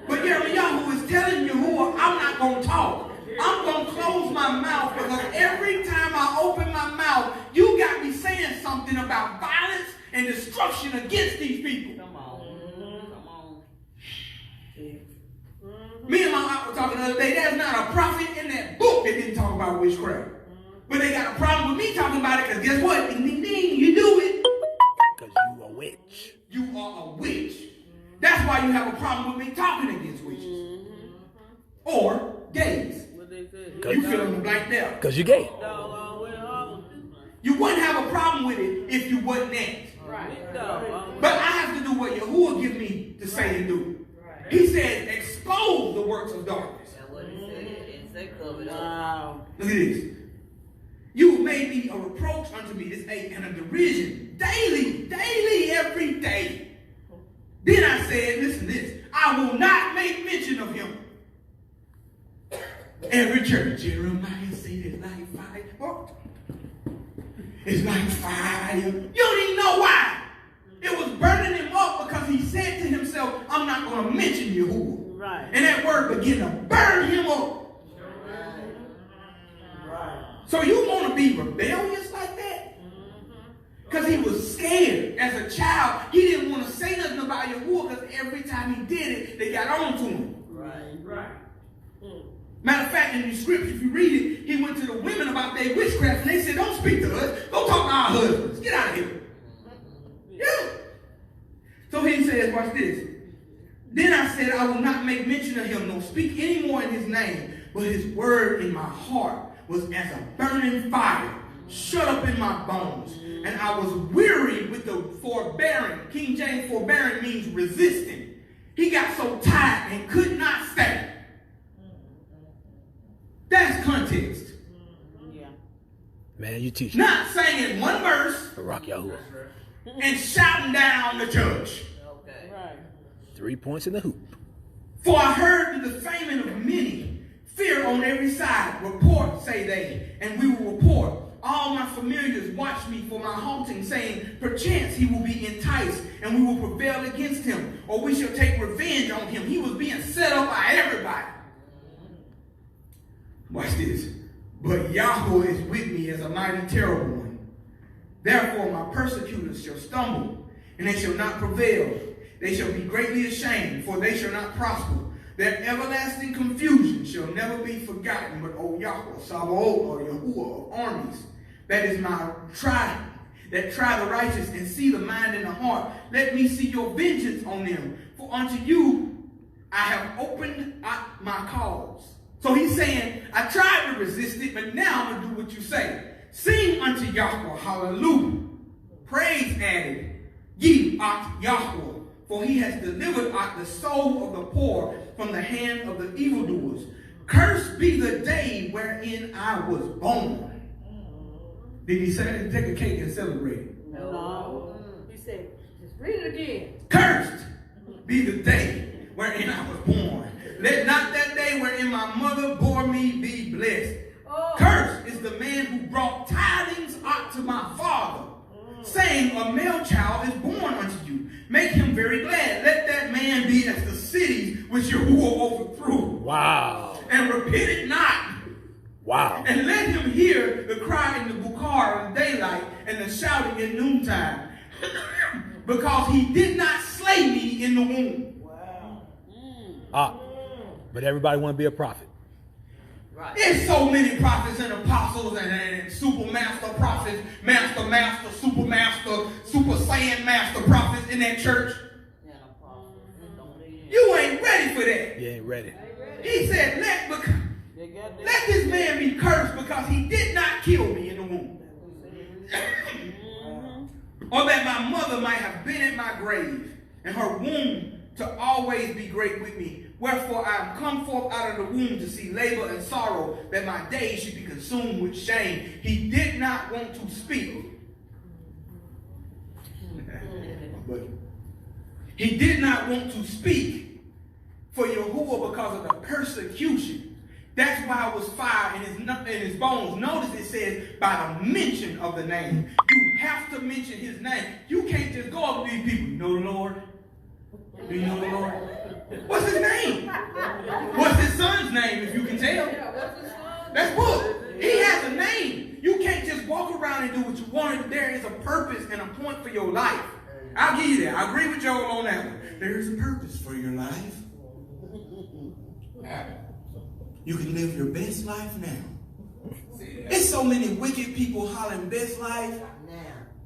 But Yahweh is telling Yahuwah, I'm not going to talk. I'm going to close my mouth because every time I open my mouth, you got me saying something about violence and destruction against these people. Come on. Come on. Me and my aunt were talking the other day. There's not a prophet in that book that didn't talk about witchcraft. But they got a problem with me talking about it because guess what? Ding, ding, ding, you do it. Because you a witch. You are a witch. That's why you have a problem with me talking against witches. Or gays. What they say? You fill in the blank there. Because you gay. You wouldn't have a problem with it if you wasn't that. Right. But I have to do what Yahuwah give me to say and do. He said, expose the works of darkness. That's what he said. He didn't say cover it up. Look at this. You made me a reproach unto me, this 8, and a derision. Daily, every day. Then I said, listen to this. I will not make mention of him. Every church, Jeremiah said it's like fire. It's like fire. You don't even know why. It was burning him up because he said to himself, I'm not going to mention Yahuwah. Right. And that word began to burn him up. Right. So you want to be rebellious like that? Because he was scared. As a child, he didn't want to say nothing about Yahuwah because every time he did it, they got on to him. Right. Matter of fact, in the scripture, if you read it, he went to the women about their witchcraft and they said, don't speak to us. Go talk to our husbands. Get out of here. Yeah. So he says, watch this. Then I said, I will not make mention of him, nor speak any more in his name, but his word in my heart was as a burning fire, shut up in my bones. And I was weary with the forbearing. King James forbearing means resisting. He got so tired and could not stay. That's context. Yeah. Man, you teach. Not saying one verse Rock Yahuwah. and shouting down the church. Okay. Right. 3 points in the hoop. For I heard the defaming of many, fear on every side. Report, say they, and we will report. All my familiars watch me for my halting, saying, perchance he will be enticed, and we will prevail against him, or we shall take revenge on him. He was being set up by everybody. Watch this. But Yahweh is with me as a mighty terrible one. Therefore my persecutors shall stumble, and they shall not prevail. They shall be greatly ashamed, for they shall not prosper. Their everlasting confusion shall never be forgotten. But O Yahweh, Sabaoth, or Yahuwah of armies, that is my tribe, that try the righteous and see the mind and the heart. Let me see your vengeance on them. For unto you I have opened my cause. So he's saying, I tried to resist it, but now I'm going to do what you say. Sing unto Yahweh, hallelujah. Praise added, ye unto Yahweh, for he has delivered the soul of the poor from the hand of the evildoers. Cursed be the day wherein I was born. Did he say take a cake and celebrate it? No. He said, just read it again. Cursed be the day wherein I was born. Let not that day wherein my mother bore me be blessed. Oh. Cursed is the man who brought tidings unto my father, saying, a male child is born unto you. Make him very glad. Let that man be as the cities which Yahuwah overthrew. Wow. And repent it not. Wow. And let him hear the cry in the bukar in daylight and the shouting in noontime. Because he did not slay me in the womb. Wow. But everybody want to be a prophet. Right. There's so many prophets and apostles and super master prophets, master, super master, super saiyan master prophets in that church. Yeah, no problem. Don't need it. You ain't ready for that. You ain't ready. He said, let this man be cursed because he did not kill me in the womb. Or that my mother might have been at my grave, and her womb to always be great with me. Wherefore I am come forth out of the womb to see labor and sorrow, that my days should be consumed with shame. He did not want to speak. He did not want to speak for Yahuwah because of the persecution. That's why it was fire in his bones. Notice it says by the mention of the name. You have to mention his name. You can't just go up to these people. You know the Lord? Do you know the Lord? What's his name? What's his son's name, if you can tell? That's book. He has a name. You can't just walk around and do what you want. There is a purpose and a point for your life. I'll give you that. I agree with Joel on that one. There is a purpose for your life. You can live your best life now. There's so many wicked people hollering best life.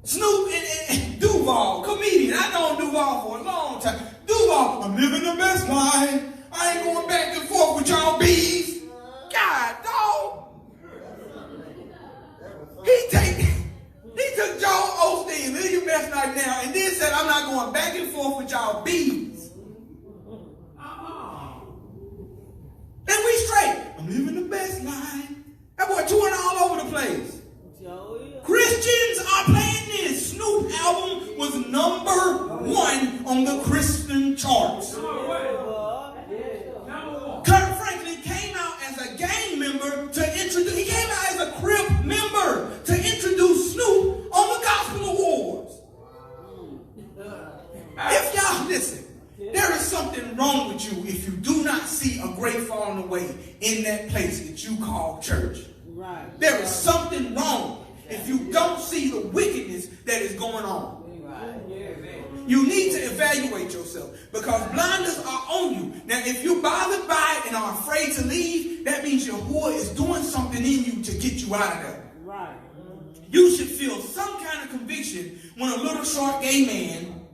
Snoop and Duval, comedian. I known Duval for a long time. Duval, I'm living the best life. I ain't going back and forth with y'all bees. God, dog. He took Joel Osteen, live your best life now, and then said, I'm not going back and forth with y'all bees. And we straight. I'm living the best life. That boy touring all over the place. Christians are playing this. Snoop album was #1 on the Christian charts. Kurt Franklin came out as a gang member to introduce, he came out as a Crip member to introduce Snoop on the Gospel Awards. If y'all listen, there is something wrong with you if you do not see a great falling away in that place that you call church. Right. There is something wrong if you don't see the wickedness that is going on. You need to evaluate yourself because blinders are on you. Now, if you're bothered by it and are afraid to leave, that means Yahuwah is doing something in you to get you out of there. Right. You should feel some kind of conviction when a little short gay man,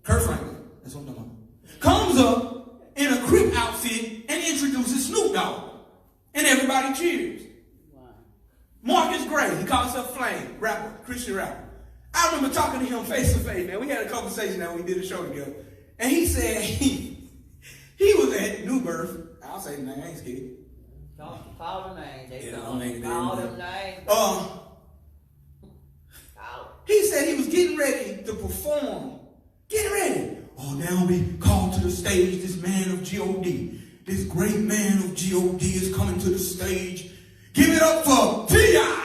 Kurt Franklin, that's what I'm talking about, comes up in a Crip outfit and introduces Snoop Dogg. And everybody cheers. Marcus Gray, he calls himself Flame, rapper, Christian rapper. I remember talking to him face to face, man. We had a conversation now when we did a show together. And he said he was at New Birth. I'll say the name, I ain't scared. Don't call the name. They Yeah, don't name. call the name. He said he was getting ready to perform. Getting ready. Oh, now we call to the stage this man of G.O.D. This great man of G.O.D. is coming to the stage. Give it up for T.I.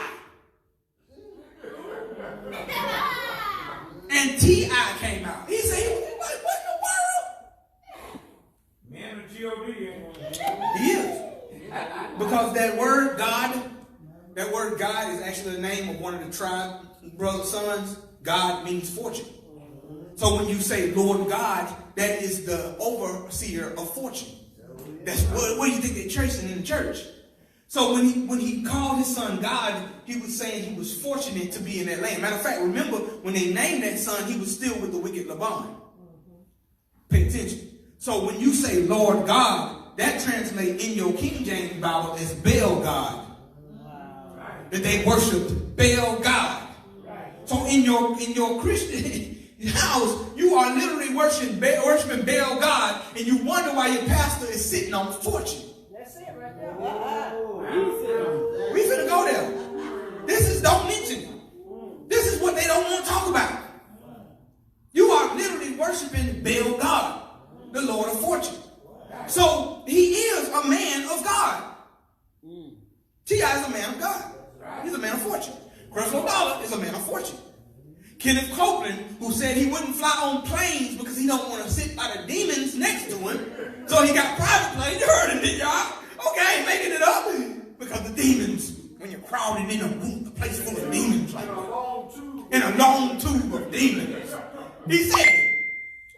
And T.I. came out. He said, what in the world? Man of G.O.D. He is. Because that word God is actually the name of one of the tribe brothers' sons. God means fortune. So when you say Lord God, that is the overseer of fortune. That's what do you think they're tracing in the church? So when he called his son God, he was saying he was fortunate to be in that land. Matter of fact, remember when they named that son, he was still with the wicked Laban. Pay attention. So when you say Lord God, that translates in your King James Bible as Baal God. That they worshiped Baal God. So in your Christian house, you are literally worshiping Baal God, and you wonder why your pastor is sitting on fortune. That's it right there. We finna go there. This is, don't mention. This is what they don't want to talk about. You are literally worshiping Baal God, the Lord of fortune. So he is a man of God. T.I. is a man of God. He's a man of fortune. Creflo Dollar is a man of fortune. Kenneth Copeland, who said he wouldn't fly on planes because he don't want to sit by the demons next to him, so he got private planes. You heard him, did y'all? Okay, making it up. Because the demons, when you're crowded in a room, a place full of demons, like in a long tube of demons, he said,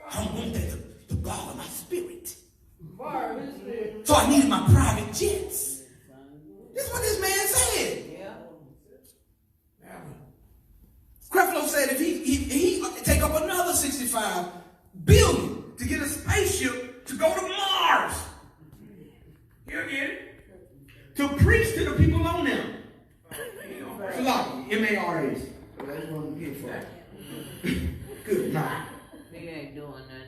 I don't want that to bother my spirit. So I needed my private jets. This is what this man said. Creflo said if he take up another $65 billion to get a spaceship to go to Mars, he'll get it. To preach to the people on them. Salami, M-A-R-S. That's what I'm here for. Good night. They ain't doing nothing.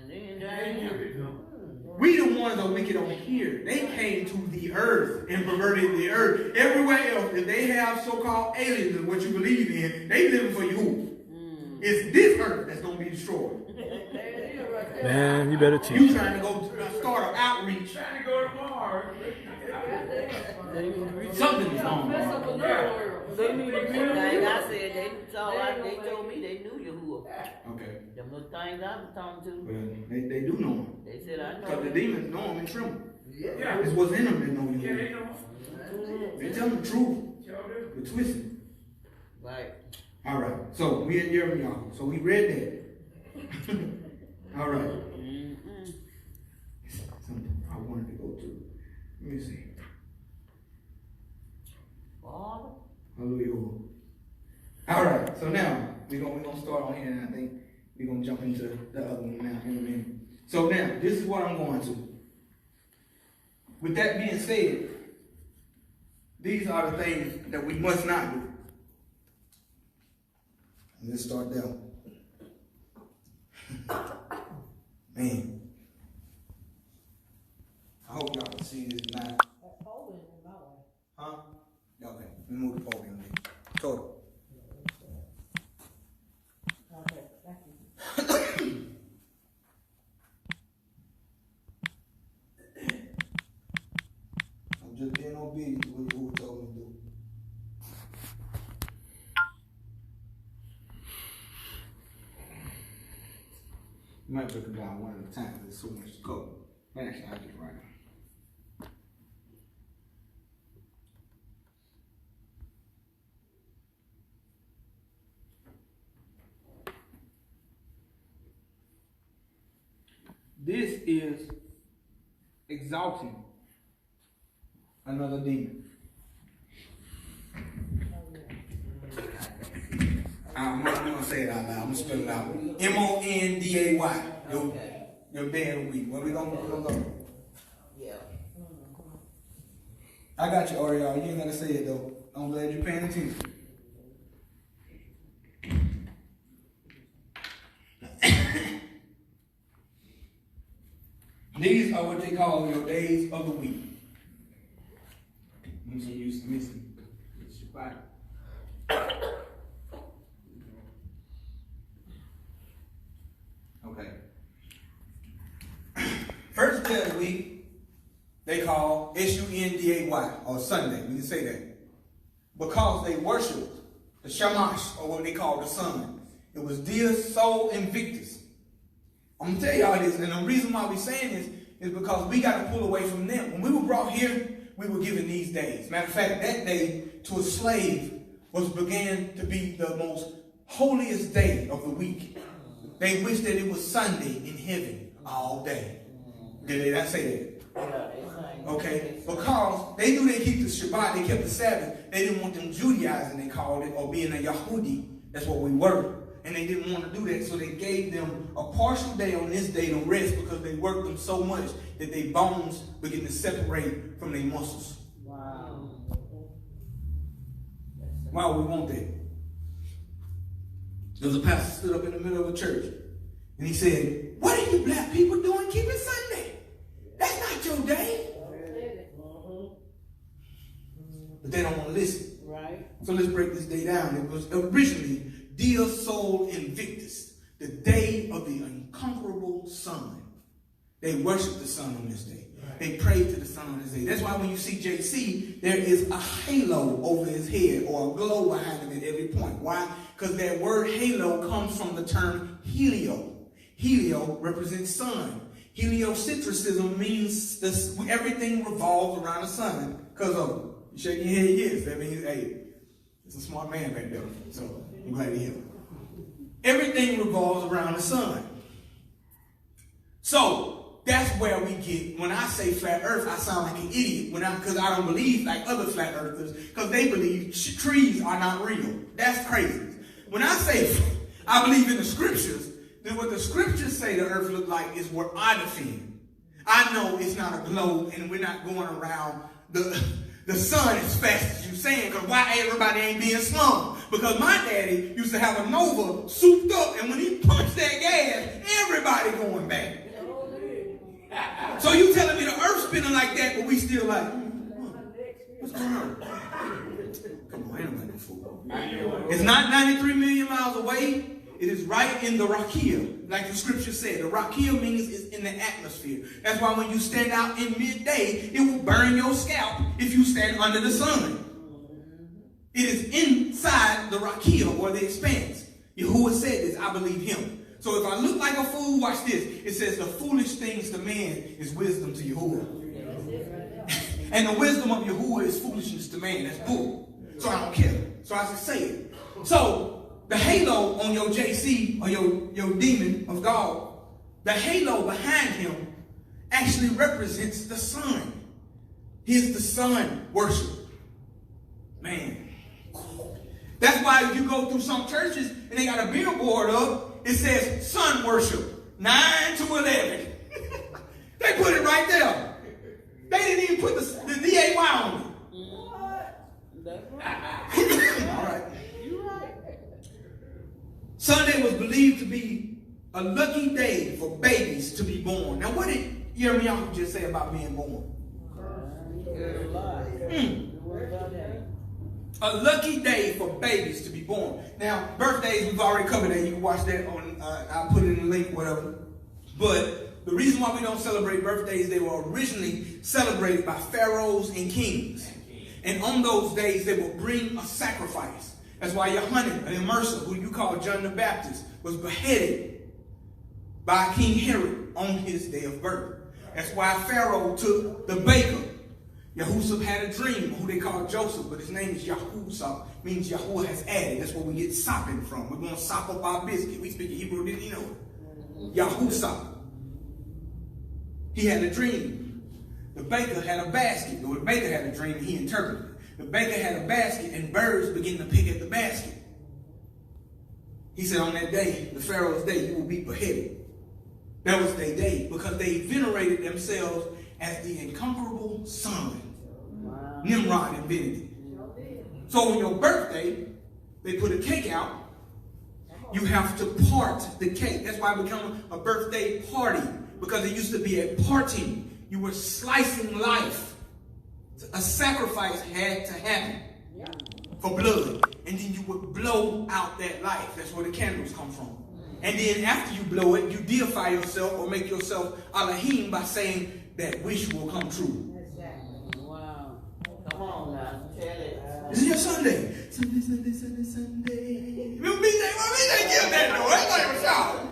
We the ones that are wicked over here. They came to the earth and perverted the earth. Everywhere else, if they have so-called aliens and what you believe in, they living for you. It's this earth that's going to be destroyed. Man, you better teach. You trying to go start an outreach. Trying to go to Mars. Something is wrong. They knew the good. Like I said, they told me they knew Yahuwah. Okay. Them little things I was talking to. Well, they do know him. They said I know. Because the him. demons know him and tremble. Yeah. It's what's in them that know Yeah, they you. know. They tell them the truth. Sure do. But twisted. Right. All right. So we in Jeremiah. So we read that. All right. Something I wanted to go to. Let me see. Father. Hallelujah. All right. So now we're gonna start on here, and I think we're gonna jump into the other one now in a minute. So now this is what I'm going to. With that being said, these are the things that we must not do. Let's start there. Man. I hope y'all can see this now. That pole is in my way. Huh? Okay. Let me move the podium there. Total. Okay, thank you. I'm just being obedient to what you told me to do. You might break it down one at a time because there's so much to go. But actually, I'll get right now. This is exalting another demon. I'm not going to say it out loud. I'm going to spell it out. Monday. Your day of the week. Where we going to go? Yeah. I got you, Oriel. You ain't got to say it, though. I'm glad you're paying attention. These are what they call your days of the week. I'm so used to missing. It's your Bible. Okay. First day of the week, they call Sunday or Sunday. We can say that. Because they worshiped the Shamash, or what they call the sun. It was Dies Sol Invictus. I'm going to tell y'all this, and the reason why we're saying this is because we got to pull away from them. When we were brought here, we were given these days. Matter of fact, that day to a slave began to be the most holiest day of the week. They wished that it was Sunday in heaven all day. Did they not say that? Okay, because they knew they keep the Shabbat, they kept the Sabbath. They didn't want them Judaizing, they called it, or being a Yahudi. That's what we were. And they didn't want to do that, so they gave them a partial day on this day to rest because they worked them so much that their bones begin to separate from their muscles. Wow. Why would we want that? There was a pastor stood up in the middle of a church and he said, "What are you black people doing keeping Sunday? That's not your day." But they don't want to listen. Right. So let's break this day down. It was originally Dia Sol Invictus, the day of the unconquerable sun. They worship the sun on this day. They pray to the sun on this day. That's why when you see JC, there is a halo over his head or a glow behind him at every point. Why? Because that word halo comes from the term helio. Helio represents sun. Heliocentrism means everything revolves around the sun because of it. You shaking your head, yes. That means, hey, it's a smart man back there. So I'm glad to hear it. Everything revolves around the sun. So that's where we get, when I say flat earth, I sound like an idiot because I don't believe like other flat earthers because they believe trees are not real. That's crazy. When I say I believe in the scriptures, then what the scriptures say the earth look like is what I defend. I know it's not a globe and we're not going around the sun as fast as you saying, because why everybody ain't being slung? Because my daddy used to have a Nova souped up, and when he punched that gas, everybody going back. So you telling me the earth spinning like that, but we still like, what's going on? Come on, ain't nobody no fool. It's not 93 million miles away. It is right in the Rakia, like the scripture said. The Rakia means it's in the atmosphere. That's why when you stand out in midday, it will burn your scalp if you stand under the sun. It is inside the Rakia, or the expanse. Yahuwah said this, I believe him. So if I look like a fool, watch this. It says the foolish things to man is wisdom to Yahuwah. And the wisdom of Yahuwah is foolishness to man. That's bull. So I don't care. So I just say it. So the halo on your JC, or your demon of God, the halo behind him actually represents the sun. He's the sun worship. Man. That's why if you go through some churches and they got a billboard up, it says sun worship, 9 to 11. They put it right there. They didn't even put the DAY on it. That's right. All right. Sunday was believed to be a lucky day for babies to be born. Now, what did Yirmiyahu just say about being born? A lucky day for babies to be born. Now, birthdays, we've already covered that. You can watch that on, I'll put it in the link, whatever. But the reason why we don't celebrate birthdays, they were originally celebrated by pharaohs and kings. And on those days, they will bring a sacrifice. That's why Yohanan, an immerser, who you call John the Baptist, was beheaded by King Herod on his day of birth. That's why Pharaoh took the baker. Yahusha had a dream, who they call Joseph, but his name is Yahusha, means Yahuwah has added. That's where we get sopping from. We're going to sop up our biscuit. We speak Hebrew, didn't you know? Yahusha. He had a dream. The baker had a basket. Or the baker had a dream and he interpreted it. The baker had a basket and birds began to pick at the basket. He said on that day, the Pharaoh's day, you will be beheaded. That was their day because they venerated themselves as the incomparable sun. Wow. Nimrod invented it. So on your birthday, they put a cake out. You have to part the cake. That's why it became a birthday party, because it used to be a party. You were slicing life. A sacrifice had to happen for blood. And then you would blow out that life. That's where the candles come from. And then after you blow it, you deify yourself or make yourself Elohim by saying that wish will come true. Wow. Come on now. Tell it. This is your Sunday. Sunday, Sunday, Sunday, Sunday. Remember me? They give that though. That thing was shouting.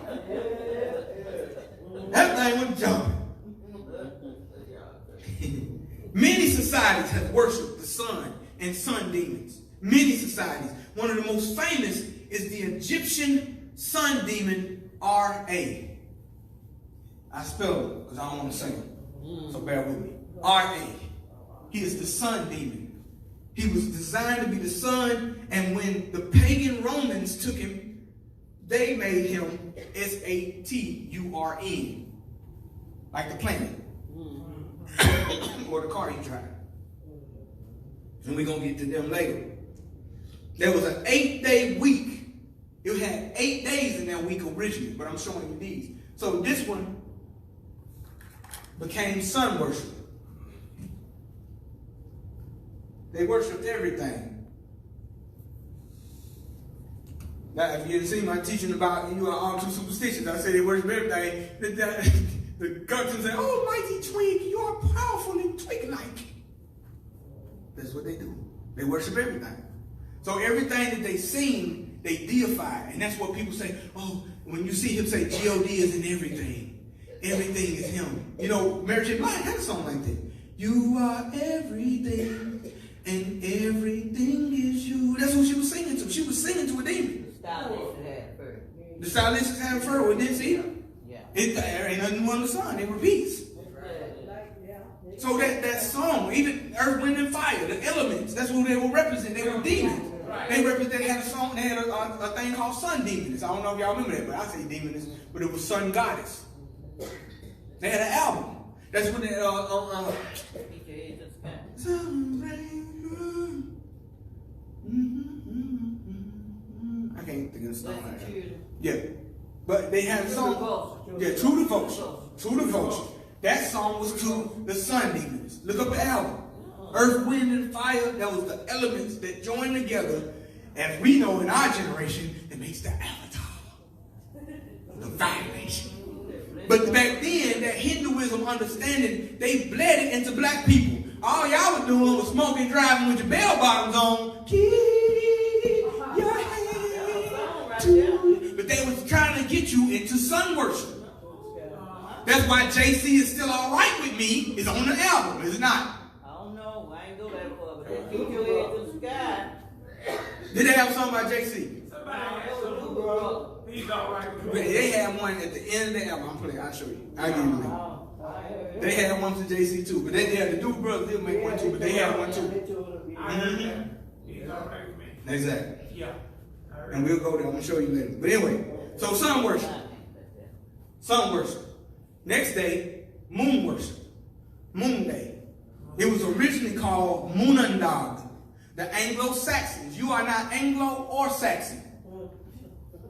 That thing was jumping. Many societies have worshipped the sun and sun demons. Many societies. One of the most famous is the Egyptian sun demon Ra. I spell it because I don't want to say it. So bear with me. R.A. He is the sun demon. He was designed to be the sun, and when the pagan Romans took him, they made him Saturn, like the planet. Or the car he drive. And we're going to get to them later. There was an 8-day week. It had 8 days in that week originally, but I'm showing you these. So this one became sun worship. They worshiped everything. Now, if you didn't see my teaching about you are all too superstitious, I say they worship everything. The guns say, "Oh, mighty twig, you are powerful and twig-like." That's what they do. They worship everything. So everything that they sing, they deify. And that's what people say, oh, when you see him say, G-O-D is in everything. Everything is him. You know, Mary J. Blige had a song like that. You are everything, and everything is you. That's what she was singing to. She was singing to a demon. The stylist had first. The stylists had it first. We didn't see them. Yeah. There ain't nothing new under the sun. It repeats. So that song, even Earth, Wind, and Fire, the elements, that's who they will represent. They were demons. They had a song, they had a thing called sun demons. I don't know if y'all remember that, but I say demons, but it was sun goddess. They had an album. That's when they I can't think of the song right now. Yeah. But they had a song. Yeah, True Devotion. True Devotion. That song was to the sun demons. Look up the album. Earth, Wind, and Fire, that was the elements that joined together, as we know in our generation, that makes the avatar. The vibration. But back then, that Hinduism understanding, they bled it into black people. All y'all were doing was smoking, driving with your bell bottoms on. Keep your head to. But they was trying to get you into sun worship. That's why JC is still all right with me. It's on the album, is it not? I don't know. I ain't go that far, but that keep your head to the sky. Did they have a song by JC? He's all right with me. They had one at the end of the album. I'm playing. I'll show you. I'll give you the link. They had one for JC too, but they had the Duke Brothers did make one too, but they had one too. He's all right with me. Exactly. Yeah. And we'll go there. I'm gonna show you later. But anyway, so sun worship. Sun worship. Next day, moon worship. Moon day. It was originally called Moonandag. The Anglo-Saxons. You are not Anglo or Saxon.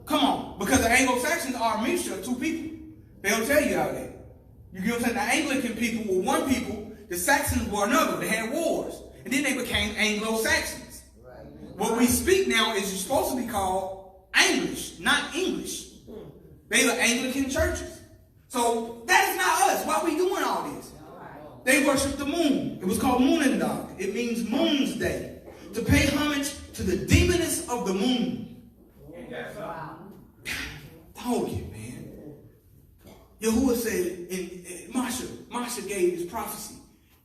Come on. Because the Anglo-Saxons are a mixture of two people. They don't tell you how that. You get what I'm saying? The Anglican people were one people. The Saxons were another. They had wars. And then they became Anglo-Saxons. What we speak now is supposed to be called English, not English. They are Anglican churches. So that is not us. Why are we doing all this? They worship the moon. It was called Moonandag. It means Moon's Day. To pay homage to the demoness of the moon. Told you, man. Yahuwah said, in Masha gave his prophecy.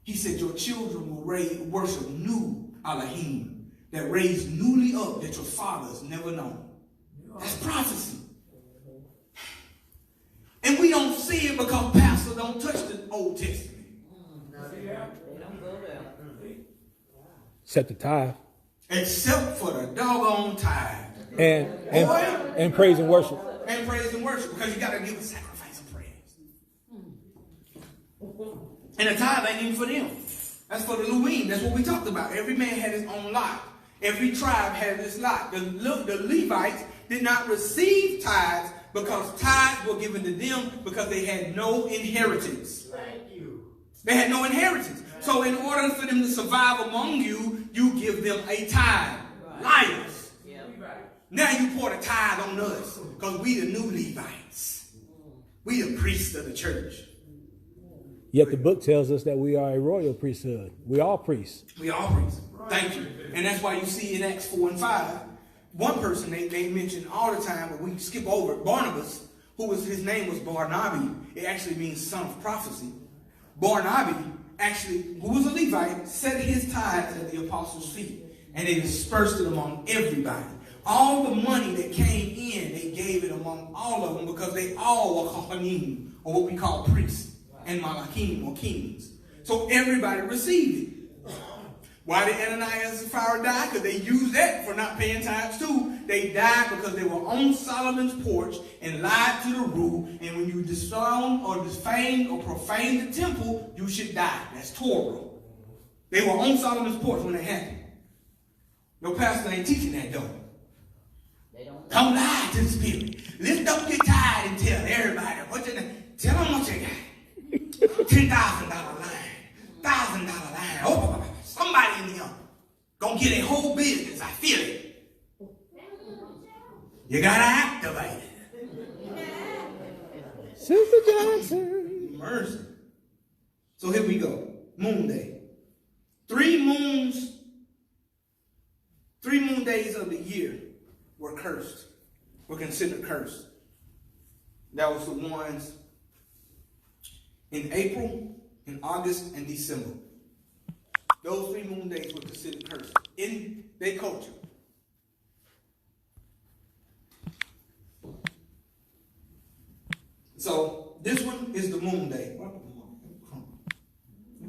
He said, your children will worship new Elohim, that raised newly up that your fathers never known. That's prophecy. And we don't see it because pastors don't touch the Old Testament. They don't go there. Except the tithe. Except for the doggone tithe. And praise and worship. And praise and worship, because you got to give a sacrifice of praise. And the tithe ain't even for them. That's for the Levim. That's what we talked about. Every man had his own lot. Every tribe had its lot. The Levites did not receive tithes because tithes were given to them because they had no inheritance. Thank you. They had no inheritance. So in order for them to survive among you, you give them a tithe. Liars. Yeah. Now you pour the tithe on us because we the new Levites. We the priests of the church. Yet the book tells us that we are a royal priesthood. We all priests. We all priests. Thank you. And that's why you see in Acts 4 and 5, one person they mention all the time, but we skip over it, Barnabas, his name was Barnaby. It actually means son of prophecy. Barnaby, actually, who was a Levite, set his tithes at the apostles' feet. And they dispersed it among everybody. All the money that came in, they gave it among all of them because they all were kohanim, or what we call priests. and Malakim, or kings. So everybody received it. Why did Ananias and Sapphira die? Because they used that for not paying tithes too. They died because they were on Solomon's porch and lied to the rule. And when you disown or defame or profane the temple, you should die. That's Torah. They were on Solomon's porch when it happened. Your pastor ain't teaching that though. Don't lie to the spirit. Lift up your tithe and tell everybody what you tell them what you got. $10,000 line, $1,000 line. Oh, somebody in here gonna get a whole business. I feel it. You gotta activate it. Sister Johnson. Mercy. So here we go. Moon Day. 3 moon days of the year were cursed. Were considered cursed. That was the ones in April, in August, and December. Those 3 moon days were considered cursed in their culture. So this one is the moon day. Let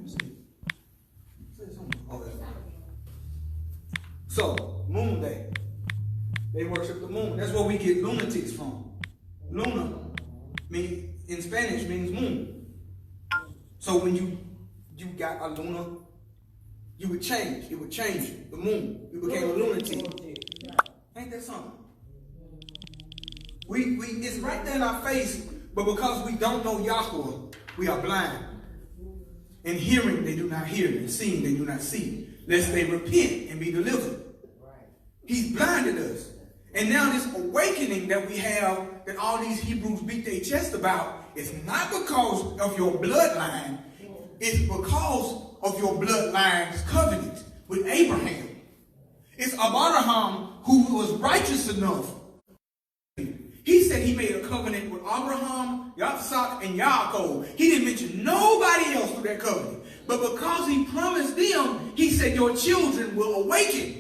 me see. So moon day. They worship the moon. That's where we get lunatics from. Luna in Spanish means moon. So when you got a luna, you would change. It would change the moon. You became a lunatic. Ain't that something? It's right there in our face, but because we don't know Yahweh, we are blind. And hearing, they do not hear. And seeing, they do not see. Lest they repent and be delivered. He's blinded us. And now this awakening that we have, that all these Hebrews beat their chest about, is not because of your bloodline. It's because of your bloodline's covenant with Abraham. It's Abraham who was righteous enough. He said he made a covenant with Abraham, Yitzhak, and Yaakov. He didn't mention nobody else through that covenant. But because he promised them, he said your children will awaken.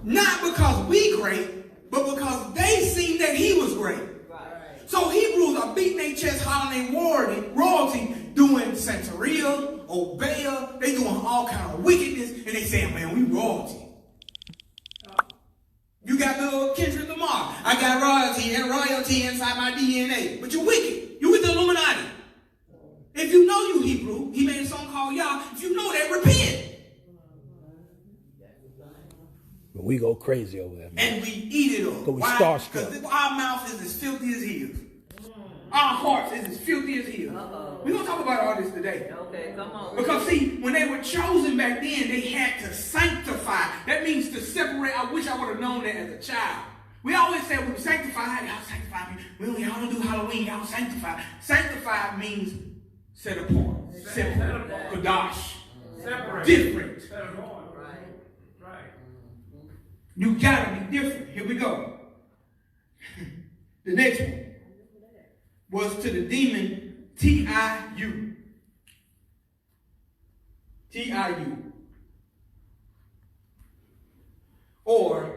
Not because we great, but because they seen that he was great. Right. So Hebrews are beating their chest, hollering their royalty, doing Santeria, Obeah, they doing all kind of wickedness, and they saying, man, we royalty. You got little Kendrick Lamar. I got royalty inside my DNA. But you're wicked. You with the Illuminati. If you know you Hebrew, he made a song called Yah. If you know that, repent. But we go crazy over that, man. And we eat it up. But we why? starstruck. Because our mouth is as filthy as his. Our hearts is as filthy as his. We're going to talk about all this today. Okay, come on. Because see, when they were chosen back then, they had to sanctify. That means to separate. I wish I would have known that as a child. We always say we sanctify. Y'all sanctify me. Y'all don't do Halloween. Y'all sanctify. Sanctify means set apart. Separate. Kadash. Separate. Different. Separate. Right. You gotta be different. Here we go. The next one was to the demon T-I-U. T-I-U. Or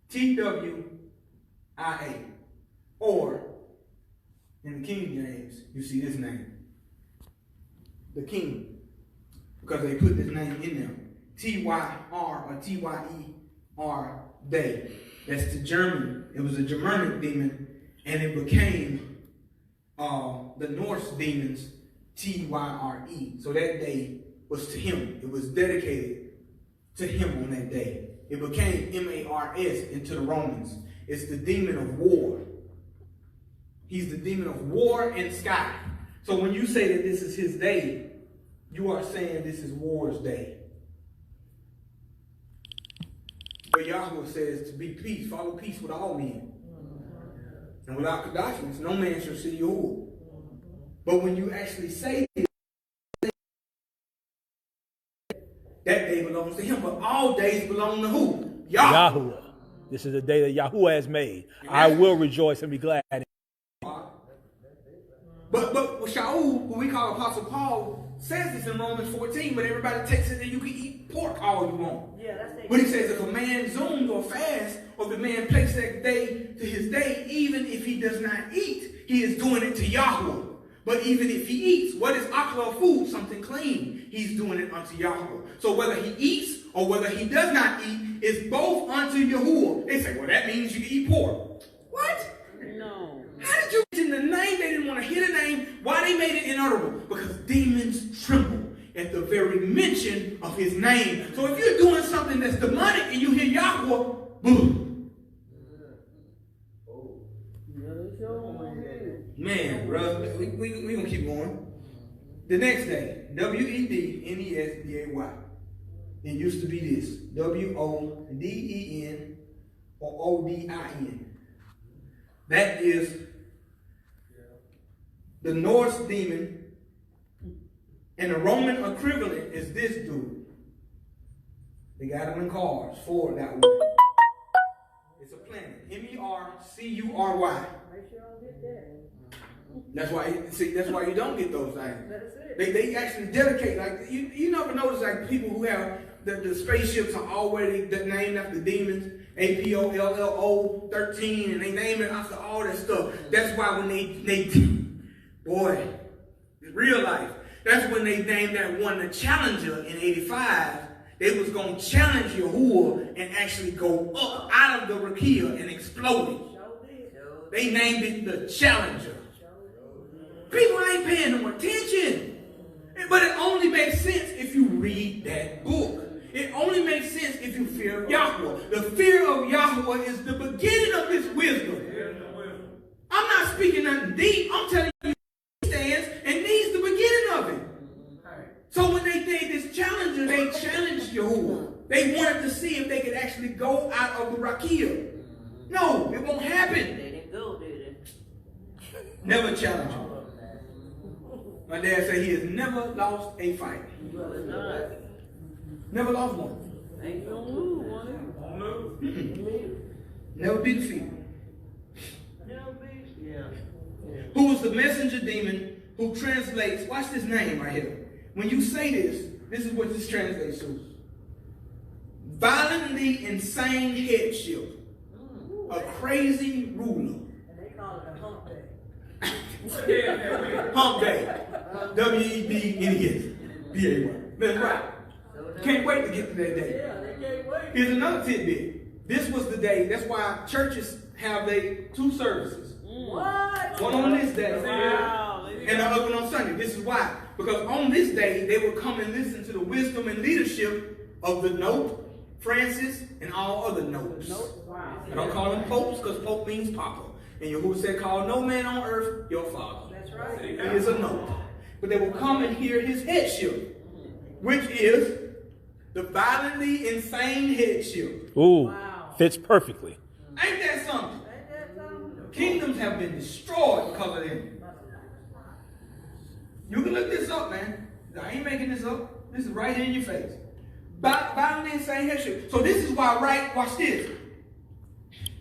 T-W-I-A. Or, in the King James, you see this name. The King. Because they put this name in there. T-Y-R or T-Y-E-R, they. That's the German. It was a Germanic demon, and it became the Norse demons, T-Y-R-E. So that day was to him. It was dedicated to him on that day. It became M-A-R-S into the Romans. It's the demon of war. He's the demon of war and sky. So when you say that this is his day, you are saying this is war's day. But Yahweh says to be peace, follow peace with all men. And without Kadashimans, no man shall see Yahuwah. But when you actually say it, that day belongs to him. But all days belong to who? Yahweh. This is the day that Yahuwah has made. I will rejoice and be glad. But Shaul, who we call Apostle Paul, says this in Romans 14, but everybody takes it that you can eat pork all you want. Yeah, that's it. But he says if a man zooms or fasts, or if a man places that day to his day, even if he does not eat, he is doing it to Yahweh. But even if he eats, what is akla food? Something clean. He's doing it unto Yahweh. So whether he eats or whether he does not eat, is both unto Yahuwah. They say, well, that means you can eat pork. What? No. How did you mention the name? They didn't want to hear the name. Why they made it inaudible? Because demons tremble at the very mention of his name. So if you're doing something that's demonic and you hear Yahweh, boom. Man, bro, we gonna keep going. The next day, Wednesday. It used to be this, Woden or Odin. That is the Norse demon, and the Roman equivalent is this dude. They got them in cars, Ford that way. It's a planet, Mercury. Make sure I don't get that. That's why you don't get those things. That's it. They actually dedicate, like you never notice like people who have the spaceships are already named after demons, APOLLO 13, and they name it after all that stuff. That's why when they boy, real life. That's when they named that one the Challenger in '85. They was gonna challenge Yahuwah and actually go up out of the Rakia and explode it. They named it the Challenger. People ain't paying no attention. But it only makes sense if you read that book. It only makes sense if you fear Yahweh. The fear of Yahweh is the beginning of his wisdom. I'm not speaking nothing deep. I'm telling you he stands and needs the beginning of it. So when they did this Challenger, they challenged Yahuwah. They wanted to see if they could actually go out of the Rakia. No, it won't happen. They didn't go, did they? Never challenge him. My dad said he has never lost a fight. Never lost one. Ain't gonna lose one. Never be defeated. Yeah. Who was the messenger demon who translates, watch this name right here. When you say this is what this translates to. Violently insane headship. A crazy ruler. And they call it a hump day. Hump day. WEDNES. That's right. Can't wait to get to that day. Yeah, they can't wait. Here's another tidbit. This was the day, that's why churches have two services. What? One on this day Wow. and the other one on Sunday. This is why. Because on this day, they would come and listen to the wisdom and leadership of the Nope, Francis, and all other Nopes. Wow. I don't call them popes because pope means papa. And Yahuwah said, call no man on earth your father. That's right. He is a Nope. But they will come and hear his headship, which is the violently insane headship. Ooh, Wow. fits perfectly. Ain't that something? Ain't that something? Kingdoms have been destroyed because of them. You can look this up, man. I ain't making this up. This is right here in your face. Violently insane headship. So this is why, right? Watch this.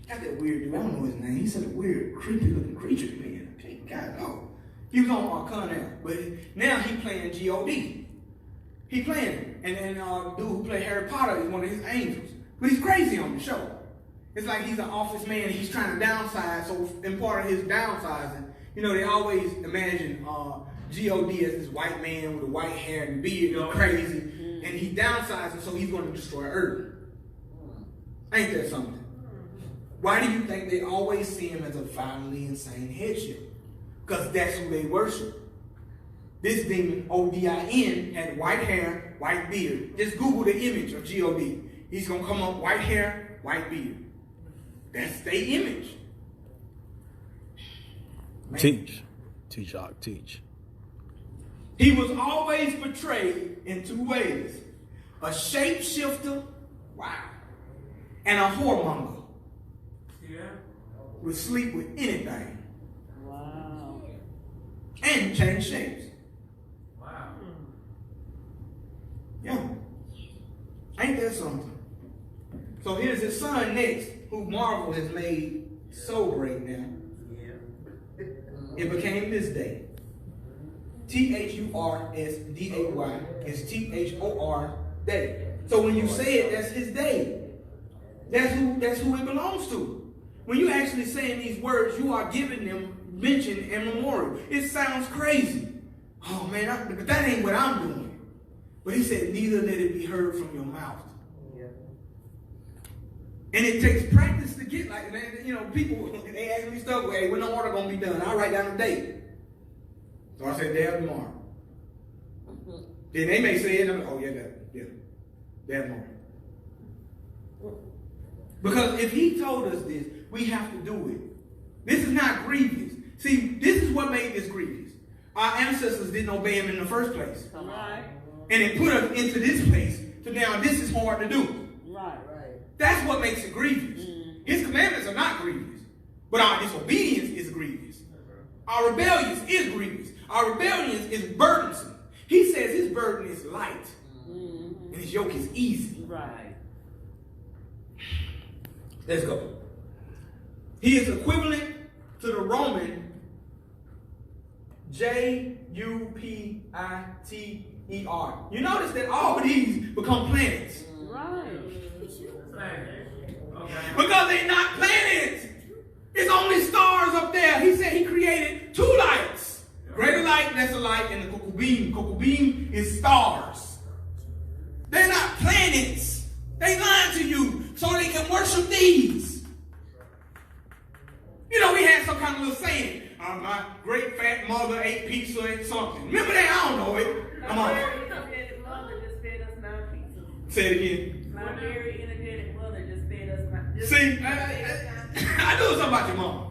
Got that weird dude. I don't know his name. He's such a weird, creepy looking creature, man. Okay, God, no. He was on Con now, but now he playing God. He playing it. And dude who played Harry Potter is one of his angels. But he's crazy on the show. It's like he's an office man and he's trying to downsize. So in part of his downsizing, they always imagine God as this white man with a white hair and beard and crazy. And he's downsizing, so he's going to destroy Earth. Ain't that something? Why do you think they always see him as a violently insane headship? Because that's who they worship. This demon, Odin, had white hair, white beard. Just Google the image of God. He's going to come up white hair, white beard. That's their image. Man. Teach, Ak, teach. He was always portrayed in two ways. A shapeshifter, wow, and a whoremonger. Yeah. Would sleep with anything. Wow. And change shapes. Wow. Yeah. Ain't that something? So here's his son next, who Marvel has made so great now. Yeah. It became this day. THURSDAY is THOR day. So when you say it, that's his day. That's who it belongs to. When you actually saying these words, you are giving them mention and memorial. It sounds crazy. Oh man, but that ain't what I'm doing. But he said, neither let it be heard from your mouth. And it takes practice to get like, you know, people, they ask me stuff, hey, when the order going to be done? I write down a date. So I said, day of tomorrow. Then they may say it, and I'm like, oh yeah, day of tomorrow. Because if he told us this, we have to do it. This is not grievous. See, this is what made this grievous. Our ancestors didn't obey him in the first place. Right. And it put us into this place. So now this is hard to do. Right. That's what makes it grievous. His commandments are not grievous. But our disobedience is grievous. Our rebellion is grievous. Our rebellion is burdensome. He says his burden is light. And his yoke is easy. Right. Let's go. He is equivalent to the Roman Jupiter. You notice that all of these become planets. Right. Because they're not planets. It's only stars up there. He said he created two lights. Greater light, lesser light, and the Kokubim. Kokubim is stars. They're not planets. They lying to you so they can worship these. You know, we had some kind of little saying. My great fat mother ate pizza and something. Remember that? I don't know it. Come on. Mother just fed us 9 pizzas. Say it again. My very energetic mother just fed us 9. See, I knew something about your mom.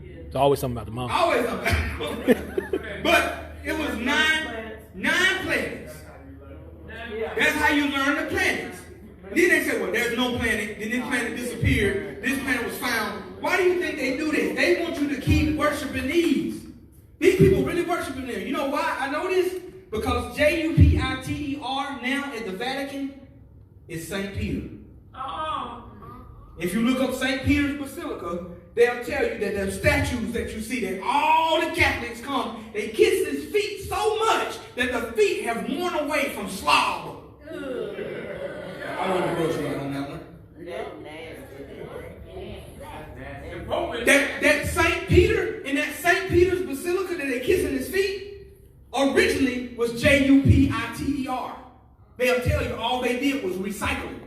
It's always something about the mom. Always something. But it was nine planets. That's how you learn the planets. Then they said, well, there's no planet. Then this planet disappeared. This planet was found. Why do you think they do this? They want you to keep worshiping these. These people really worshiping them. You know why I know this? Because Jupiter now at the Vatican is St. Peter. If you look up St. Peter's Basilica, they'll tell you that there's statues that you see that all the Catholics come, they kiss his feet so much that the feet have worn away from slob. I want to grocery on that one. That St. Peter, in that St. Peter's Basilica that they kissing his feet, originally was Jupiter. They'll tell you all they did was recycle it.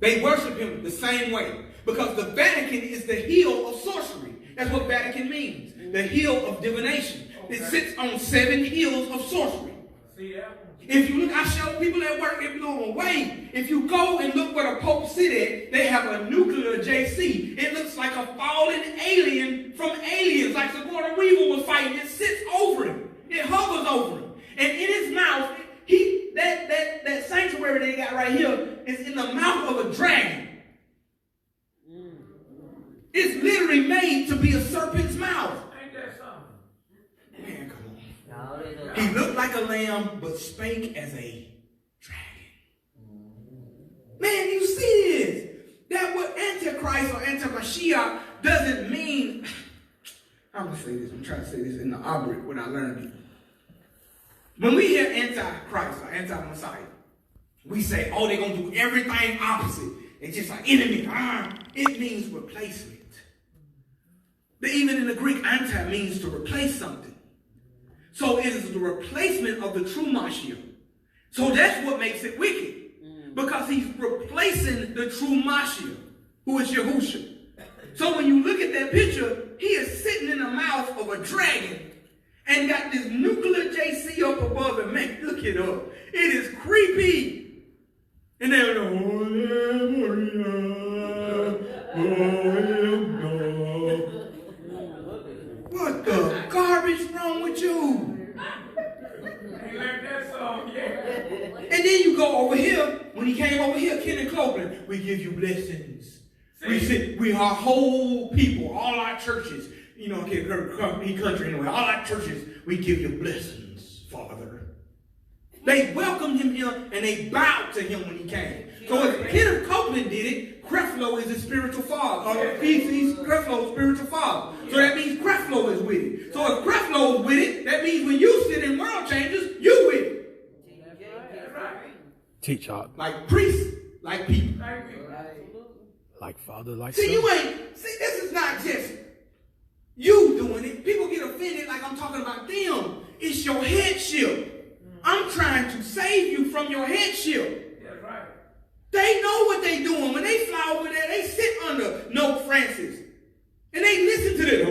They worship him the same way. Because the Vatican is the hill of sorcery. That's what Vatican means. The hill of divination. It sits on 7 hills of sorcery. If you look, I show people that work in no way. If you go and look where the Pope sit at, they have a nuclear JC. It looks like a fallen alien from Aliens, like Sigourney Weaver was fighting. It sits over him. It hovers over him. And in his mouth, that sanctuary they got right here is in the mouth of a dragon. It's literally made to be a serpent's mouth. Ain't that something? Man, come on. He looked like a lamb, but spake as a dragon. Man, you see this? That what Antichrist or Anti-Mashiach doesn't mean. I'm going to say this. I'm trying to say this in the Albert when I learned it. When we hear Antichrist or Anti-Messiah, we say, oh, they're going to do everything opposite. It's just like enemy. It means replacement. But even in the Greek, anti means to replace something. So it is the replacement of the true Mashiach. So that's what makes it wicked. Because he's replacing the true Mashiach, who is Yahusha. So when you look at that picture, he is sitting in the mouth of a dragon and got this nuclear JC up above him. Man, look it up. It is creepy. And they're what the garbage wrong with you? Ain't learned that song yet. And then you go over here. When he came over here, Kenneth Copeland, we give you blessings. We our whole people, all our churches, you know, country anyway, all our churches, we give you blessings, Father. They welcomed him here and they bowed to him when he came. So if Kenneth Copeland did it, Creflo is his spiritual father. He's Creflo's spiritual father. So that means Creflo is with it. So if Creflo is with it, that means when you sit in World Changers, you with it. Teach out. Like priests, like people. Like father, like See, son. you ain't, see, this is not just You doing it. People get offended like I'm talking about them. It's your headship. I'm trying to save you from your headship. That's right. They know what they doing. When they fly over there, they sit under No Francis. And they listen to that.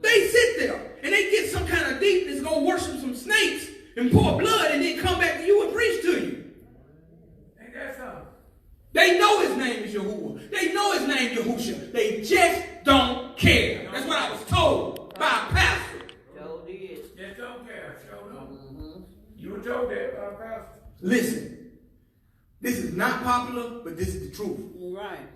They sit there. And they get some kind of deepness, go worship some snakes and pour blood and then come back to you and preach to you. Ain't that something? They know his name is Yahuwah. They know his name Yahusha. They just don't care. That's what I was told by a pastor. Joe did. Just don't care. Show them. You were told that by a pastor. Listen, this is not popular, but this is the truth. Right.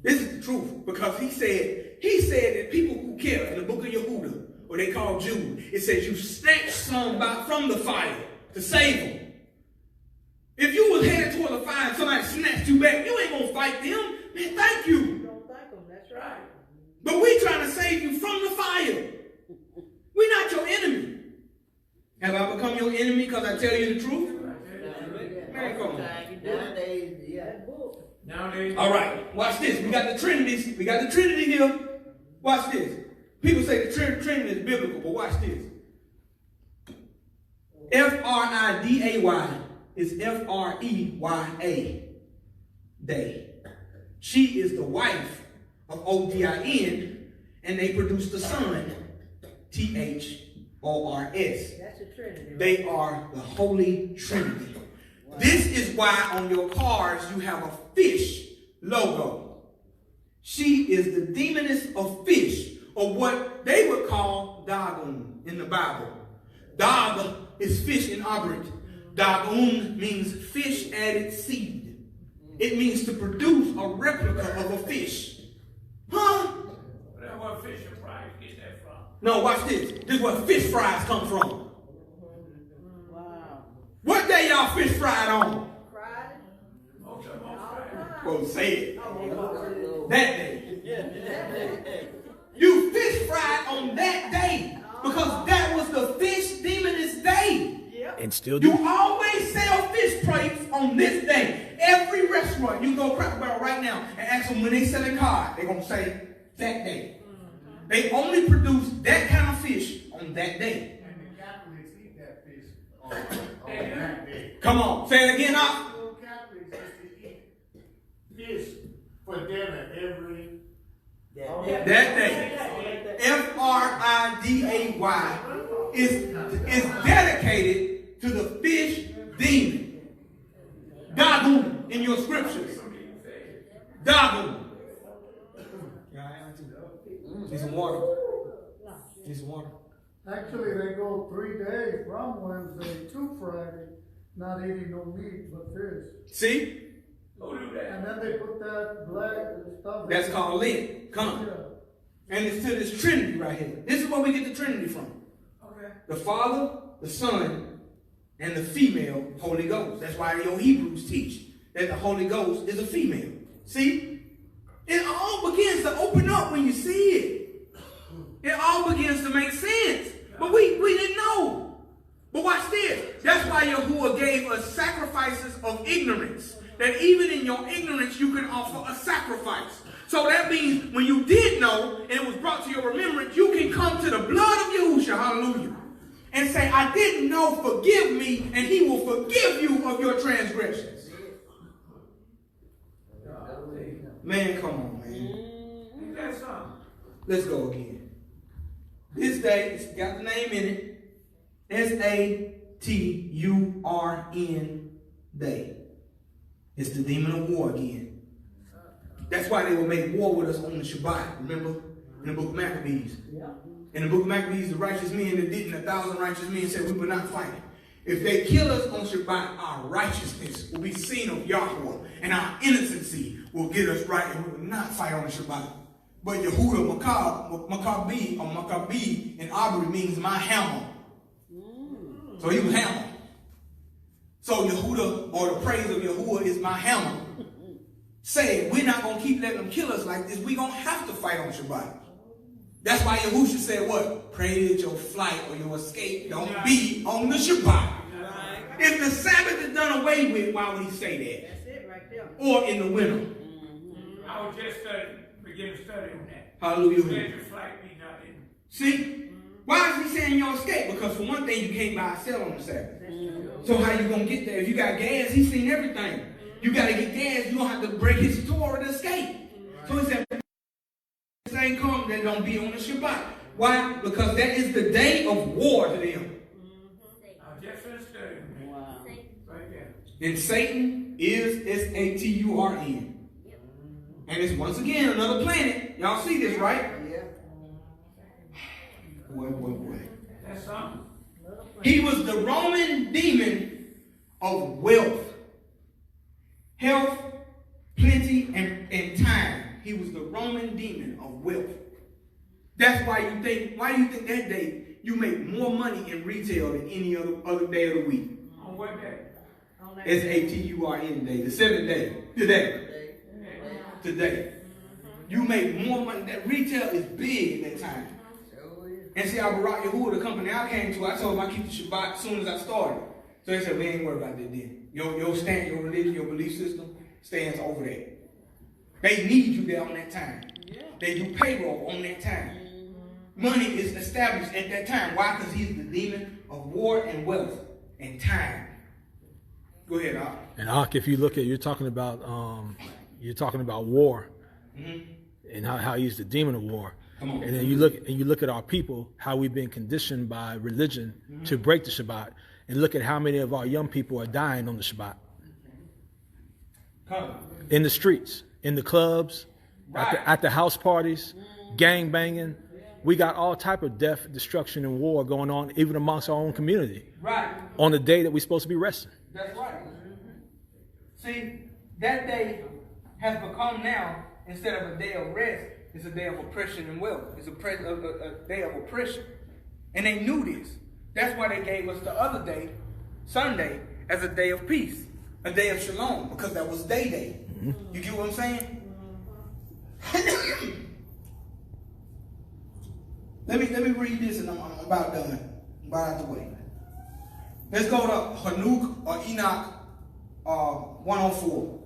This is the truth, because he said that people who care in the book of Yehuda, or they call Jude, it says you snatch some from the fire to save them. If you was headed toward the fire and somebody snatched you back, you ain't gonna fight them. Man, thank you. Don't thank them, that's right. But we trying to save you from the fire. We're not your enemy. Have I become your enemy because I tell you the truth? Man, come on. Nowadays, yeah. Nowadays. All right, watch this. We got the Trinity. We got the Trinity here. Watch this. People say the Trinity is biblical, but watch this. Friday is Freya. Day. She is the wife of Odin, and they produce the son, Thors. That's the Trinity. They are the Holy Trinity. Wow. This is why on your cars you have a fish logo. She is the demoness of fish, or what they would call Dagon in the Bible. Dag is fish in aberrant. Dagon means fish added seed. It means to produce a replica of a fish. Huh? That's what fish and fries get that from. No, watch this. This is where fish fries come from. Wow. What day y'all fish fried on? Friday. Most of them on Friday. Well, say it. Oh, That day. You fish fried on that day because that was the fish demoness day. And still You do. always sell fish plates on this day. Every restaurant, you go Cracker Barrel right now and ask them when they sell a card, they're going to say that day. They only produce that kind of fish on that day. And the Catholics eat that fish on that day. Come on, say it again, Op. All Catholics used to eat fish for dinner every That day. Friday is dedicated to the fish demon. Dagon in your scriptures. Dagon. Need some water. Need some water. Actually, they go 3 days from Wednesday to Friday, not eating no meat but fish. See? Who do that? And then they put that black stuff. That's called Lent. Come. And it's to this Trinity right here. This is where we get the Trinity from. Okay. The Father, the Son, and the female Holy Ghost. That's why your Hebrews teach that the Holy Ghost is a female. See? It all begins to open up when you see it. It all begins to make sense. But we didn't know. But watch this. That's why Yahuwah gave us sacrifices of ignorance. That even in your ignorance, you can offer a sacrifice. So that means when you did know, and it was brought to your remembrance, you can come to the blood of Yahushua, hallelujah, and say, I didn't know, forgive me, and he will forgive you of your transgressions. Man, come on, man. That's something. Let's go again. This day, it's got the name in it. Saturn Day. It's the demon of war again. That's why they will make war with us on the Shabbat. Remember? In the book of Maccabees. In the book of Maccabees, the righteous men that didn't, 1,000 righteous men said we will not fight. If they kill us on Shabbat, our righteousness will be seen of Yahweh, and our innocency will get us right, and we will not fight on the Shabbat. But Yehuda Maccabee, or Maccabee in Abri means my hammer. So he was hammer. So Yehuda, or the praise of Yahuwah, is my hammer. Say, we're not going to keep letting them kill us like this. We're going to have to fight on Shabbat. That's why Yahushua said what? Pray that your flight or your escape don't be on the Shabbat. If the Sabbath is done away with, why would he say that? That's it right there. Or in the winter. I was just studying begin to study on that. Hallelujah. Let your flight be not in. See? Why is he saying you escape? Because for one thing, you can't buy or sell on the Sabbath. So how you going to get there? If you got gas, he's seen everything. You got to get gas. You don't have to break his Torah to escape. So he said, this ain't come, they don't be on the Shabbat. Why? Because that is the day of war to them. I just finished studying. Wow. Right there. And Satan is S-A-T-U-R-N. And it's once again another planet. Y'all see this, right? Yeah. Boy. That's something. He was the Roman demon of wealth, health, plenty, and time. He was the Roman demon of wealth. That's why do you think that day you make more money in retail than any other day of the week? On what day? S-A-T-U-R-N day, the seventh day, today. You make more money. That retail is big at that time. And see, Barak Yahuwah, the company I came to, I told them I keep the Shabbat as soon as I started. So they said, we ain't worried about that then. Your religion, your belief system stands over that. They need you there on that time. Yeah. They do payroll on that time. Money is established at that time. Why? Because he's the demon of war and wealth and time. Go ahead, Ak. And Ak, if you look at, you're talking about war, and how he's the demon of war. And then you look at our people, how we've been conditioned by religion to break the Shabbat, and look at how many of our young people are dying on the Shabbat. In the streets, in the clubs, at the house parties, gang banging. We got all type of death, destruction, and war going on, even amongst our own community. Right. On the day that we're supposed to be resting. That's right. See, that day has become now, instead of a day of rest, it's a day of oppression and wealth. It's a day of oppression. And they knew this. That's why they gave us the other day, Sunday, as a day of peace. A day of shalom, because that was day. You get what I'm saying? Let me read this and I'm about done. I'm about out the way. Let's go to Hanuk or Enoch 104.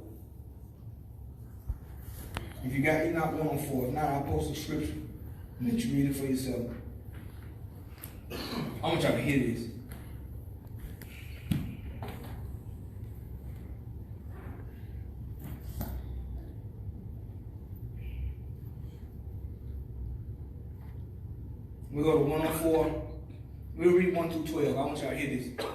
If you got Enoch 104, if not, I'll post the scripture and let you read it for yourself. I want y'all to hear this. We go to 104. We'll read 1 through 12. I want y'all to hear this.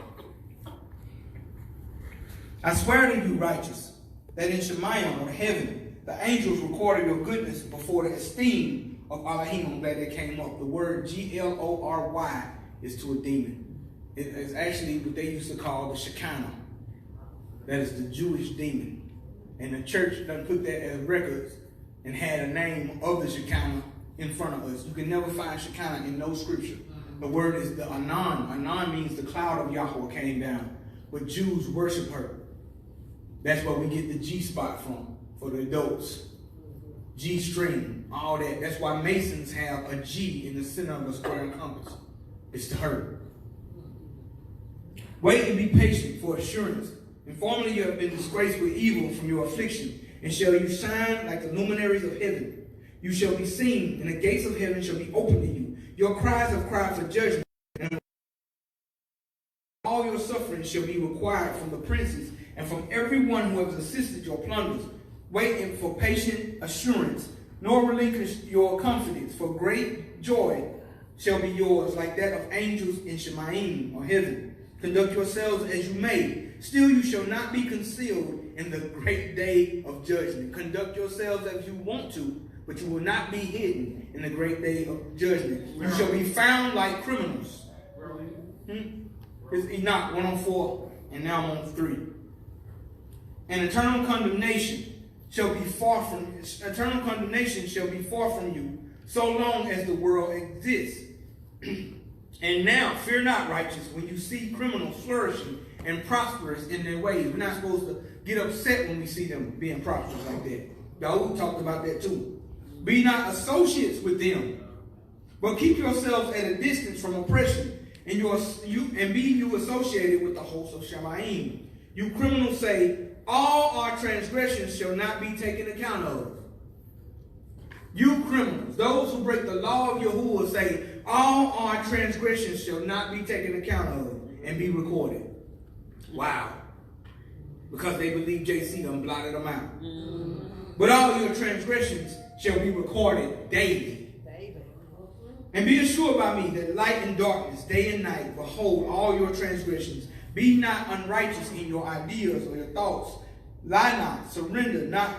I swear to you, righteous, that in Shemayim or heaven, the angels recorded your goodness before the esteem of Elohim. I'm glad that came up. The word Glory is to a demon. It is actually what they used to call the Shekinah. That is the Jewish demon. And the church done put that as records and had a name of the Shekinah in front of us. You can never find Shekinah in no scripture. The word is the Anan. Anan means the cloud of Yahweh came down. But Jews worship her. That's where we get the G spot from for the adults. G string, all that. That's why Masons have a G in the center of a square and compass. It's to her. Wait and be patient for assurance. And formerly you have been disgraced with evil from your affliction, and shall you shine like the luminaries of heaven. You shall be seen, and the gates of heaven shall be opened to you. Your cries have cried for judgment, and all your sufferings shall be required from the princes and from everyone who has assisted your plunders. Wait for patient assurance, nor relinquish your confidence, for great joy shall be yours, like that of angels in Shemayim or heaven. Conduct yourselves as you may. Still you shall not be concealed in the great day of judgment. Conduct yourselves as you want to, but you will not be hidden in the great day of judgment. You shall be found like criminals. It's Enoch 104, and now I'm on 3. And eternal condemnation shall be far from you, so long as the world exists. And now, fear not, righteous, when you see criminals flourishing and prosperous in their ways. We're not supposed to get upset when we see them being prosperous like that. Dawood talked about that too. Be not associates with them, but keep yourselves at a distance from oppression, and be you associated with the host of Shemayim. You criminals say, all our transgressions shall not be taken account of. You criminals, those who break the law of Yahuwah, say, all our transgressions shall not be taken account of and be recorded. Wow. Because they believe JC done blotted them out. But all your transgressions shall be recorded daily. And be assured by me that light and darkness, day and night, behold all your transgressions. Be not unrighteous in your ideas or your thoughts. Lie not, surrender not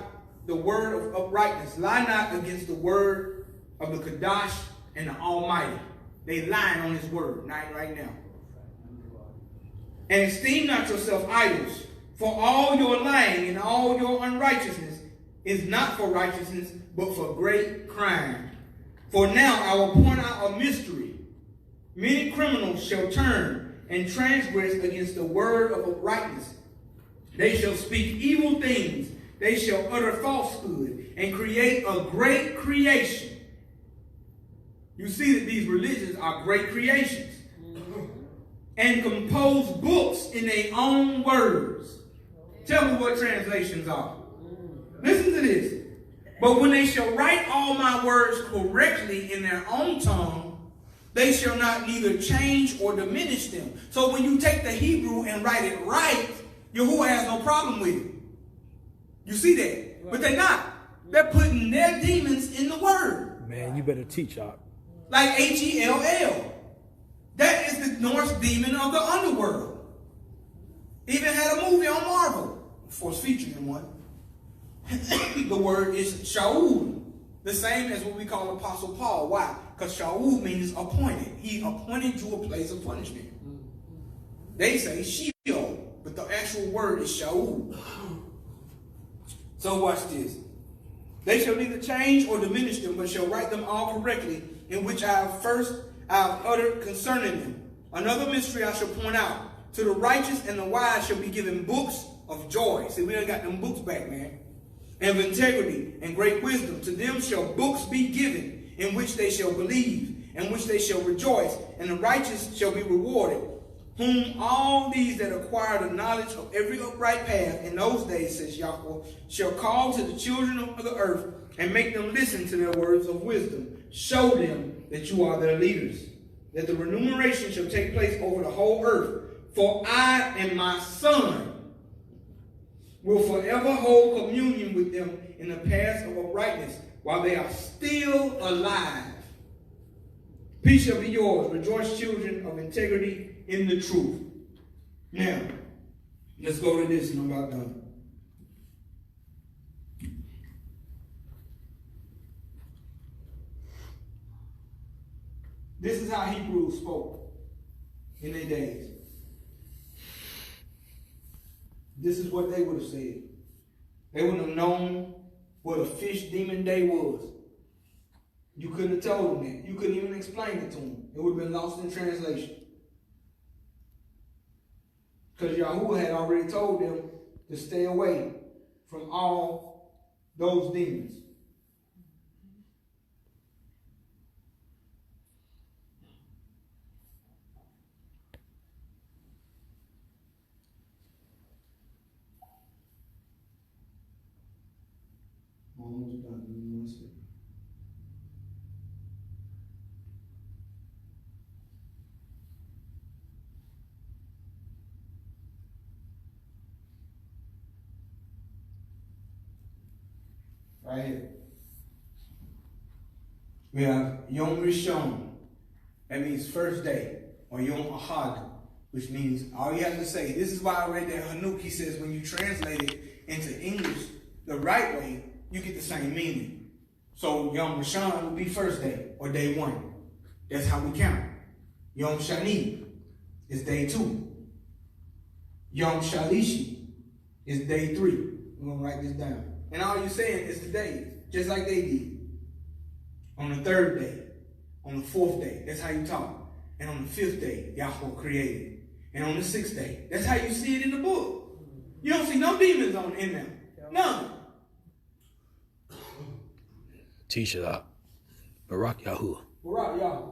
the word of uprightness. Lie not against the word of the Kadash and the Almighty. They lying on his word, not right now. And esteem not yourself idols, for all your lying and all your unrighteousness is not for righteousness, but for great crime. For now I will point out a mystery. Many criminals shall turn and transgress against the word of uprightness. They shall speak evil things. They shall utter falsehood and create a great creation. You see that these religions are great creations. And compose books in their own words. Tell me what translations are. Listen to this. But when they shall write all my words correctly in their own tongue, they shall not neither change or diminish them. So when you take the Hebrew and write it right, Yahuwah has no problem with it. You see that? But they're not. They're putting their demons in the word. Man, you better teach, Op. Like Hell. That is the Norse demon of the underworld. Even had a movie on Marvel. Of course, featured in one. The word is Shaul. The same as what we call Apostle Paul. Why? Because Shaul means appointed. He appointed you a place of punishment. They say Sheol, but the actual word is Shaul. So watch this. They shall neither change or diminish them, but shall write them all correctly, in which I have uttered concerning them. Another mystery I shall point out. To the righteous and the wise shall be given books of joy. See, we done got them books back, man. And of integrity and great wisdom. To them shall books be given, in which they shall believe, and which they shall rejoice, and the righteous shall be rewarded. Whom all these that acquire the knowledge of every upright path in those days, says Yahweh, shall call to the children of the earth, and make them listen to their words of wisdom. Show them that you are their leaders, that the remuneration shall take place over the whole earth. For I and my son will forever hold communion with them in the paths of uprightness while they are still alive. Peace shall be yours. Rejoice, children of integrity in the truth. Now, let's go to this and I'm about done. This is how Hebrews spoke in their days. This is what they would have said. They wouldn't have known what a fish demon day was. You couldn't have told them that. You couldn't even explain it to them. It would have been lost in translation. Because Yahuwah had already told them to stay away from all those demons. Almost done. Give me 1 second. Right here. We have Yom Rishon. That means first day. Or Yom Ahad, which means all you have to say. This is why I read that Hanuk. He says when you translate it into English the right way, you get the same meaning. So Yom Rishon would be first day or day 1. That's how we count. Yom Shani is day 2. Yom Shalishi is day 3. We're going to write this down. And all you're saying is the days, just like they did. On the 3rd day, on the 4th day, that's how you talk. And on the 5th day, Yahweh created. And on the 6th day, that's how you see it in the book. You don't see no demons in them. None. Teach it up. Barak Yahuwah. Barak Yahweh.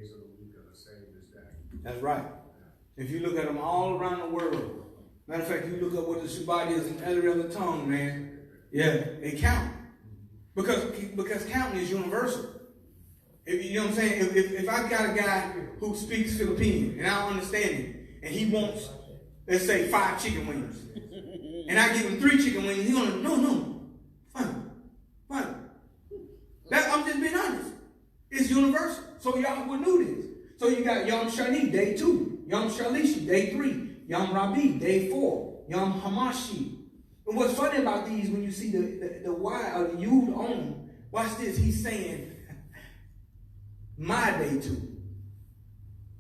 days of the week are the same as that. That's right. If you look at them all around the world, matter of fact, you look up what the Shabbat is in every other tongue, man. Yeah, they count. Because counting is universal. You know what I'm saying? If I got a guy who speaks Filipino and I don't understand him, and he wants, let's say, 5 chicken wings, and I give him 3 chicken wings, he's gonna, no, fine. I'm just being honest. It's universal. So y'all would knew this. So you got Yom Shani, day 2. Yom Shalishi, day 3. Yom Rabi, day 4. Yom Hamashi. And what's funny about these, when you see the Y or the Yud on them, watch this, he's saying, my day 2.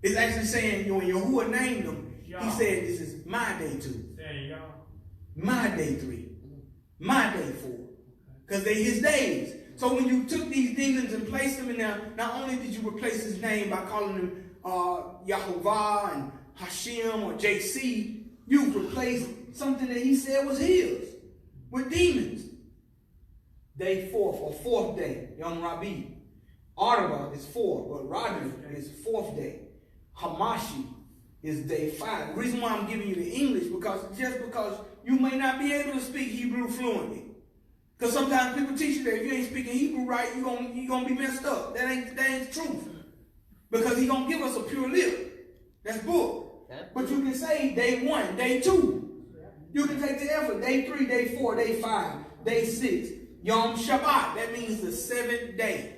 It's actually saying, when Yahuwah named them, he said, this is my day 2. My day 3. My day 4. Because they his days. So when you took these demons and placed them in there, not only did you replace his name by calling him Yahovah and Hashem or JC, you replaced something that he said was his with demons. Day 4 or 4th day, Yom Rabi. Arba is 4, but Rabi is 4th day. Hamashi is day 5. The reason why I'm giving you the English, because you may not be able to speak Hebrew fluently. Because sometimes people teach you that if you ain't speaking Hebrew right, you're gonna be messed up. That ain't the truth. Because he's gonna give us a pure lip. That's book. But you can say day 1, day 2. You can take the effort. Day 3, day 4, day 5, day 6. Yom Shabbat. That means the 7th day.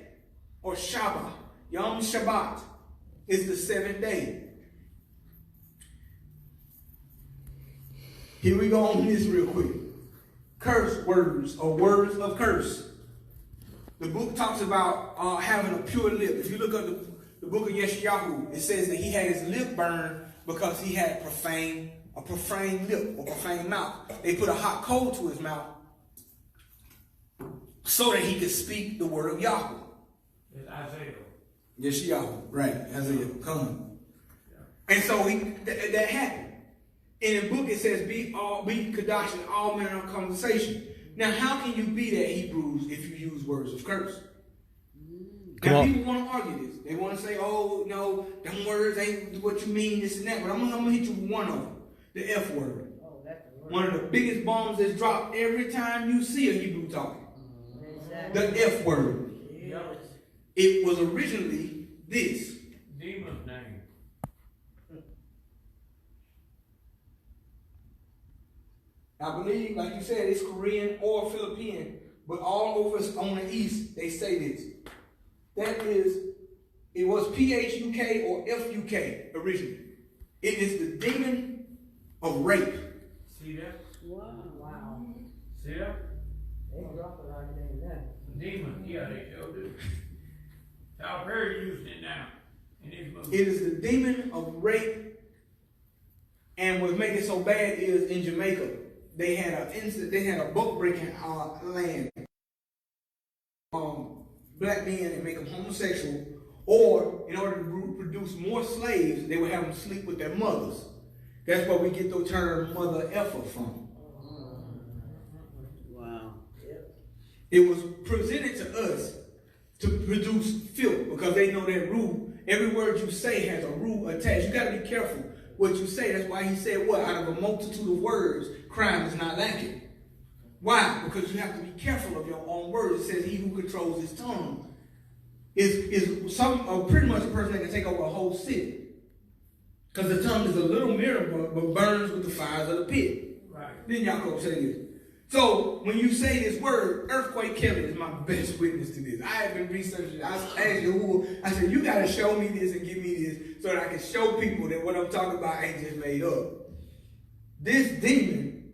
Or Shabbat. Yom Shabbat is the 7th day. Here we go on this real quick. Curse words or words of curse. The book talks about having a pure lip. If you look at the book of Yeshayahu, it says that he had his lip burned because he had a profane lip or profane mouth. They put a hot coal to his mouth so that he could speak the word of Yahweh. It's Isaiah. Yeshayahu, right? Isaiah, come on. And so that happened. In the book it says, be Kadash in all manner of conversation. Now, how can you be that, Hebrews, if you use words of curse? Now, people want to argue this. They want to say, oh, no, them words ain't what you mean, this and that. But I'm going to hit you with one of them, the F word. Oh, that's the word. One of the biggest bombs that's dropped every time you see a Hebrew talking. Exactly. The F word. Yes. It was originally this. Demon's name. I believe, like you said, it's Korean or Philippine, but all over on the East, they say this. That is, it was P-H-U-K or F-U-K originally. It is the demon of rape. See that? Wow. See that? They drop it like they know. Demon, yeah, they sure do. South Perry using it now in his movie. It is the demon of rape. And what makes it so bad is in Jamaica, they had a boat breaking land. Black men and make them homosexual, or in order to produce more slaves, they would have them sleep with their mothers. That's where we get the term mother effer from. Wow. It was presented to us to produce filth because they know that root. Every word you say has a root attached. You got to be careful what you say. That's why he said, what? Out of a multitude of words, crime is not lacking. Why? Because you have to be careful of your own words. It says he who controls his tongue is pretty much a person that can take over a whole city. Because the tongue is a little mirror, but burns with the fires of the pit. Right. Then Yaakov say this. So when you say this word, Earthquake Kelly is my best witness to this. I have been researching. I asked Yahuwah, I said, you got to show me this and give me this so that I can show people that what I'm talking about ain't just made up. This demon,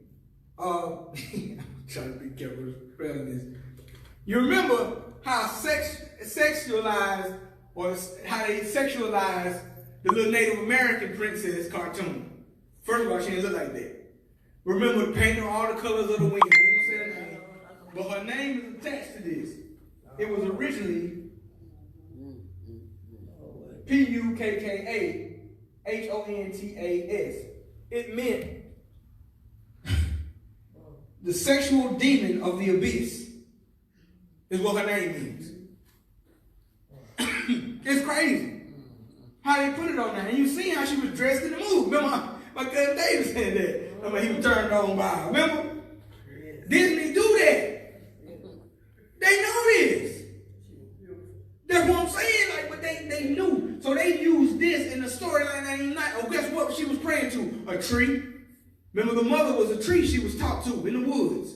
I'm trying to be careful spelling this. You remember how sexualized or how they sexualized the little Native American princess cartoon? First of all, she didn't look like that. Remember painting all the colors of the wind. I didn't say her name. But her name is attached to this. It was originally P-U-K-K-A-H-O-N-T-A-S. It meant the sexual demon of the abyss is what her name means. It's crazy. how they put it on there. And you see how she was dressed in the movie. Remember, my cousin David said that. I mean, he was turned on by her. Remember? Disney do that. They know this. That's what I'm saying. Like, but they knew. So they used this in the storyline that ain't not. Oh, guess what she was praying to? A tree. Remember, the mother was a tree she was talked to in the woods.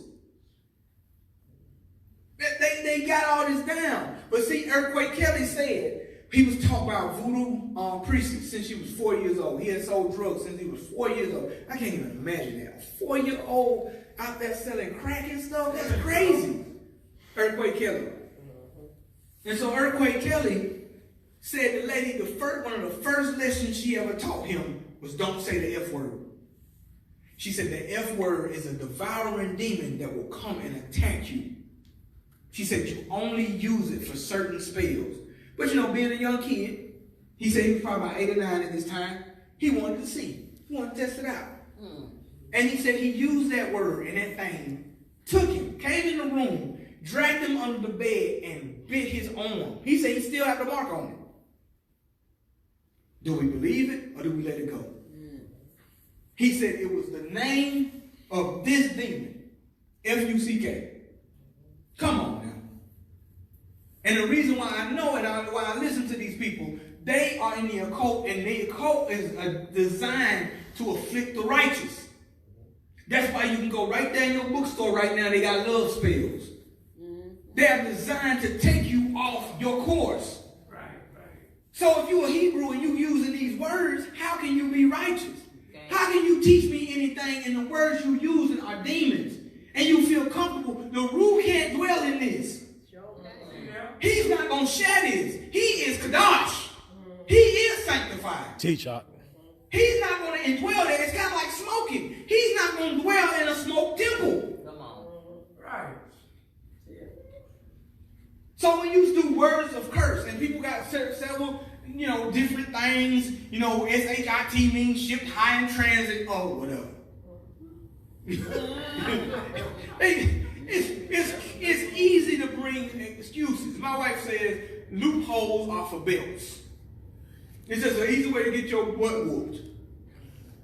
They got all this down. But see, Earthquake Kelly said he was talking about voodoo priestess since she was 4 years old. He had sold drugs since he was 4 years old. I can't even imagine that. A 4-year-old out there selling crack and stuff? That's crazy. Earthquake Kelly. And so Earthquake Kelly said the lady, one of the first lessons she ever taught him was don't say the F word. She said the F word is a devouring demon that will come and attack you. She said you only use it for certain spells. But you know, being a young kid, he said he was probably about 8 or 9 at this time, he wanted to see. He wanted to test it out. And he said he used that word and that thing took him, came in the room, dragged him under the bed and bit his arm. He said he still had the mark on it. Do we believe it or do we let it go? He said it was the name of this demon, F-U-C-K. Come on now. And the reason why I know it, why I listen to these people, they are in the occult, and the occult is designed to afflict the righteous. That's why you can go right there in your bookstore right now, they got love spells. They're designed to take you off your course. Right. So if you're a Hebrew and you using these words, how can you be righteous? How can you teach me anything and the words you using are demons? And you feel comfortable. The Ruh can't dwell in this. He's not going to share this. He is Kadash. He is sanctified. Teach up. He's not going to indwell there. It's kind of like smoking. He's not going to dwell in a smoke temple. Come on. Right. So when you do words of curse, and people got several, different things, SHIT means shipped high in transit, whatever. It's easy to bring excuses. My wife says loopholes are for belts. It's just an easy way to get your butt whooped.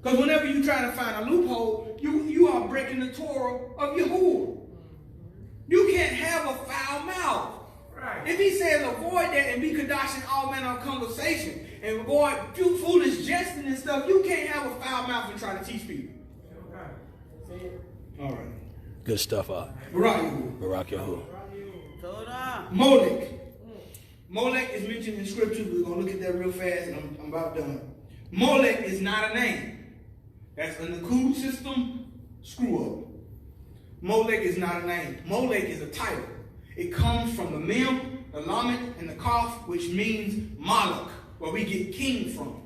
Because whenever you try to find a loophole, you are breaking the Torah of Yahuwah. You can't have a foul mouth. Right. If he says avoid that and be kadashing all manner of conversation and avoid foolish jesting and stuff, you can't have a foul mouth and try to teach people. All right. Good stuff, Barak Yahuwah. Hold on. Molech. Molech is mentioned in scripture. We're going to look at that real fast and I'm about done. Molech is not a name. That's in the Nakud system. Screw up. Molech is not a name. Molech is a title. It comes from the Mem, the Lamed, and the Kaf, which means Moloch, where we get king from.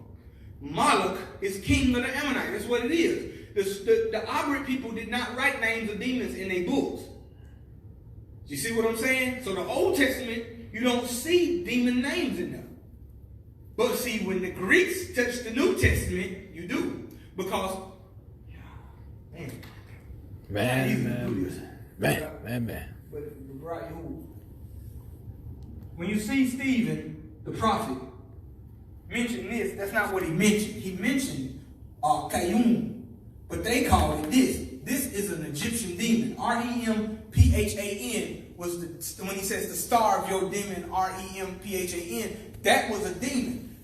Moloch is king of the Ammonite. That's what it is. The Abrit people did not write names of demons in their books. You see what I'm saying? So the Old Testament, you don't see demon names in them. But see, when the Greeks touch the New Testament, you do. Because, Man. But when you see Stephen, the prophet, mention this, that's not what he mentioned. He mentioned Kayum, but they call it this. This is an Egyptian demon. R-E-M-P-H-A-N was when he says the star of your demon, R-E-M-P-H-A-N, that was a demon.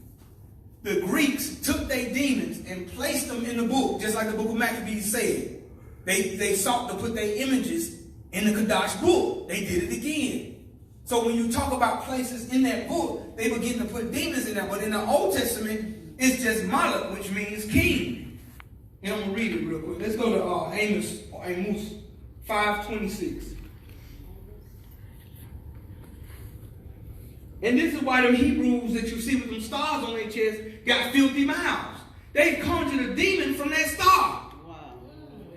The Greeks took their demons and placed them in the book, just like the book of Maccabees said. They sought to put their images in the Kadash book. They did it again. So when you talk about places in that book, they begin to put demons in there. But in the Old Testament, it's just Moloch, which means king. And I'm going to read it real quick. Let's go to Amos 5:26. And this is why them Hebrews that you see with them stars on their chest got filthy mouths. They conjured a demon from that star.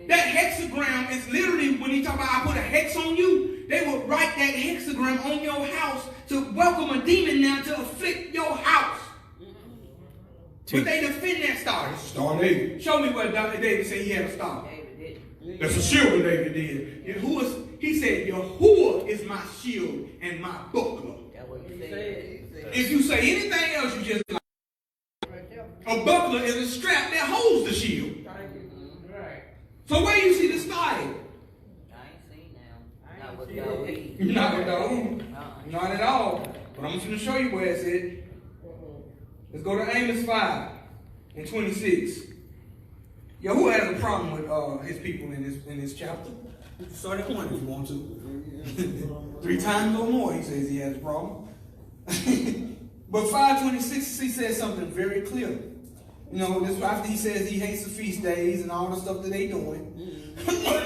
That hexagram is literally, when he talk about I put a hex on you, they will write that hexagram on your house to welcome a demon now to afflict your house. But they defend that star. It's a star David. Show me where David said he had a star. That's a shield what David did. He said, Yahuwah is my shield and my buckler. That's what he said. If you say anything else, you just A buckler is a strap that holds the shield. Right. So where you see the star? I ain't seen them. Not with David. Not at all. Not at all. But I'm just going to show you where it's at. Let's go to Amos 5 and 26. Who has a problem with his people in this chapter? Start at 1 if you want to. 3 times or more, he says he has a problem. But 5:26, he says something very clear. This after he says he hates the feast days and all the stuff that they doing.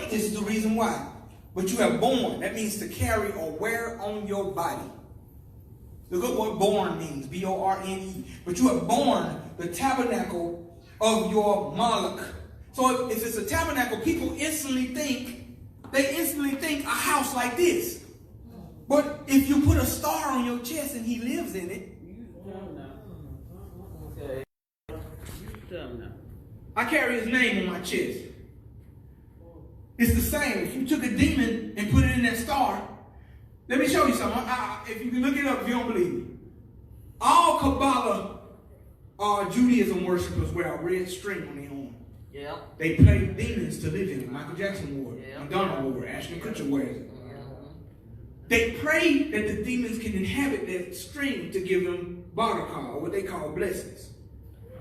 This is the reason why. But you have borne. That means to carry or wear on your body. Look at what born means. B-O-R-N-E. But you have borne the tabernacle of your Moloch. So if it's a tabernacle, people instantly think a house like this. But if you put a star on your chest and he lives in it. Okay. I carry his name on my chest. It's the same. If you took a demon and put it in that star, let me show you something. If you can look it up if you don't believe me. All Kabbalah Judaism worshippers wear a red string on their arm. Yeah. They pray demons to live in it. Michael Jackson wore it. Yeah. Madonna wore it. Ashton Kutcher wears it. They pray that the demons can inhabit that string to give them barakah, or what they call blessings.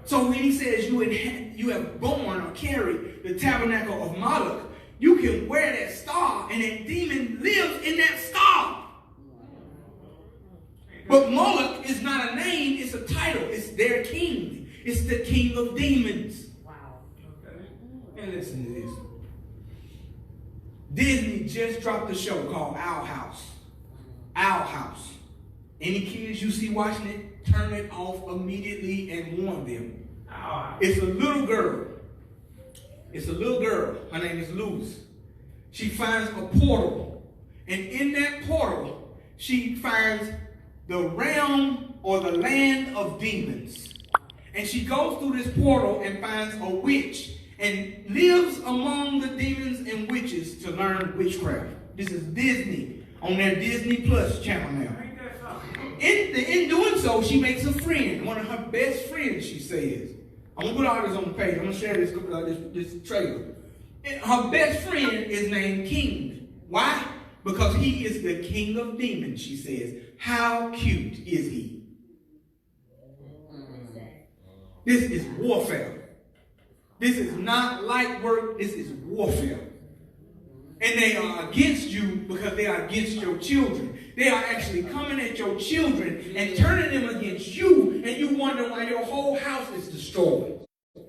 So when he says you have borne or carried the tabernacle of Moloch, you can wear that star and that demon lives in that star. But Moloch is not a name, it's a title. It's their king. It's the king of demons. Wow. Okay. And listen to this. Disney just dropped a show called Owl House. Owl House. Any kids you see watching it, turn it off immediately and warn them. It's a little girl. It's a little girl. Her name is Luz. She finds a portal. And in that portal, she finds the realm or the land of demons. And she goes through this portal and finds a witch and lives among the demons and witches to learn witchcraft. This is Disney on their Disney Plus channel now. In doing so, she makes a friend, one of her best friends, she says. I'm going to put all this on the page. I'm going to share this trailer. Her best friend is named King. Why? Because he is the king of demons, she says. How cute is he? This is warfare. This is not light work. This is warfare. And they are against you because they are against your children. They are actually coming at your children and turning them against you, and you wonder why your whole house is destroyed.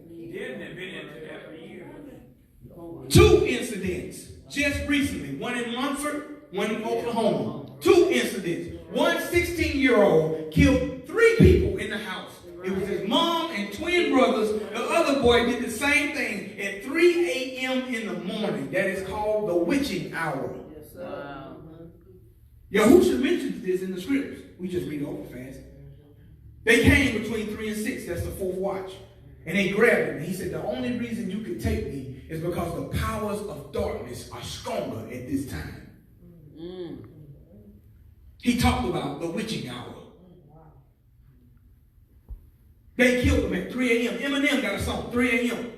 He didn't have been into that for years. 2 incidents just recently. One in Munford, one in Oklahoma. 2 incidents. One 16-year-old killed 3 people in the house. It was his mom and twin brothers. The other boy did the same thing at 3 a.m. in the morning. That is called the witching hour. Yahusha mentions this in the scriptures. We just read over fast. They came between 3 and 6. That's the 4th watch. And they grabbed him. And he said, the only reason you could take me is because the powers of darkness are stronger at this time. He talked about the witching hour. They killed him at 3 a.m. Eminem got a song, 3 a.m.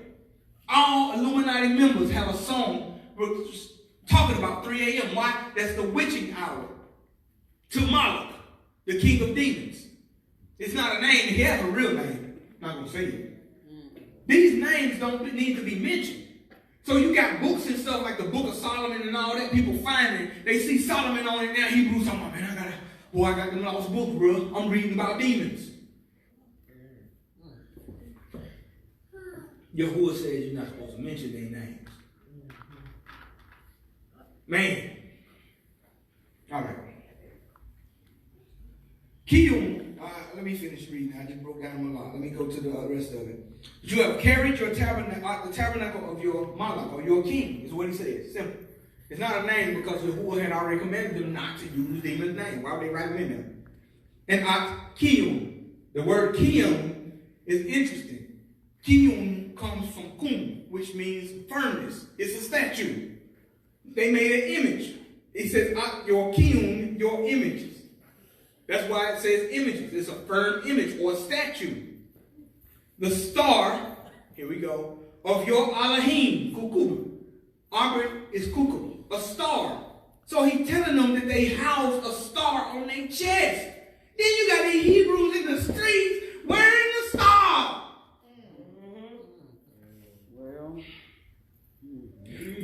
All Illuminati members have a song talking about 3 a.m. Why? That's the witching hour. To Moloch, the king of demons. It's not a name. He has a real name. I'm not going to say it. These names don't need to be mentioned. So you got books and stuff like the Book of Solomon and all that. People find it. They see Solomon on it now. Hebrews talking about, man, I got them lost books, bro. I'm reading about demons. Yahuwah says you're not supposed to mention their names. Man. All right. Kiyum, let me finish reading. I just broke down a lot. Let me go to the rest of it. You have carried your tabernacle, the tabernacle of your Moloch, or your king, is what he says. Simple. It's not a name because Yahuwah had already commanded them not to use demon's name. Why would they write them in there? And Kiyum, the word Kiyum is interesting. Kiyum comes from kum, which means firmness. It's a statue. They made an image. It says, your Kiyum, your images. That's why it says images. It's a firm image or a statue. the star, here we go, of your Elohim, Kukuba. Arbit is Kukuba, a star. So he's telling them that they house a star on their chest. Then you got these Hebrews in the streets wearing the star. Well,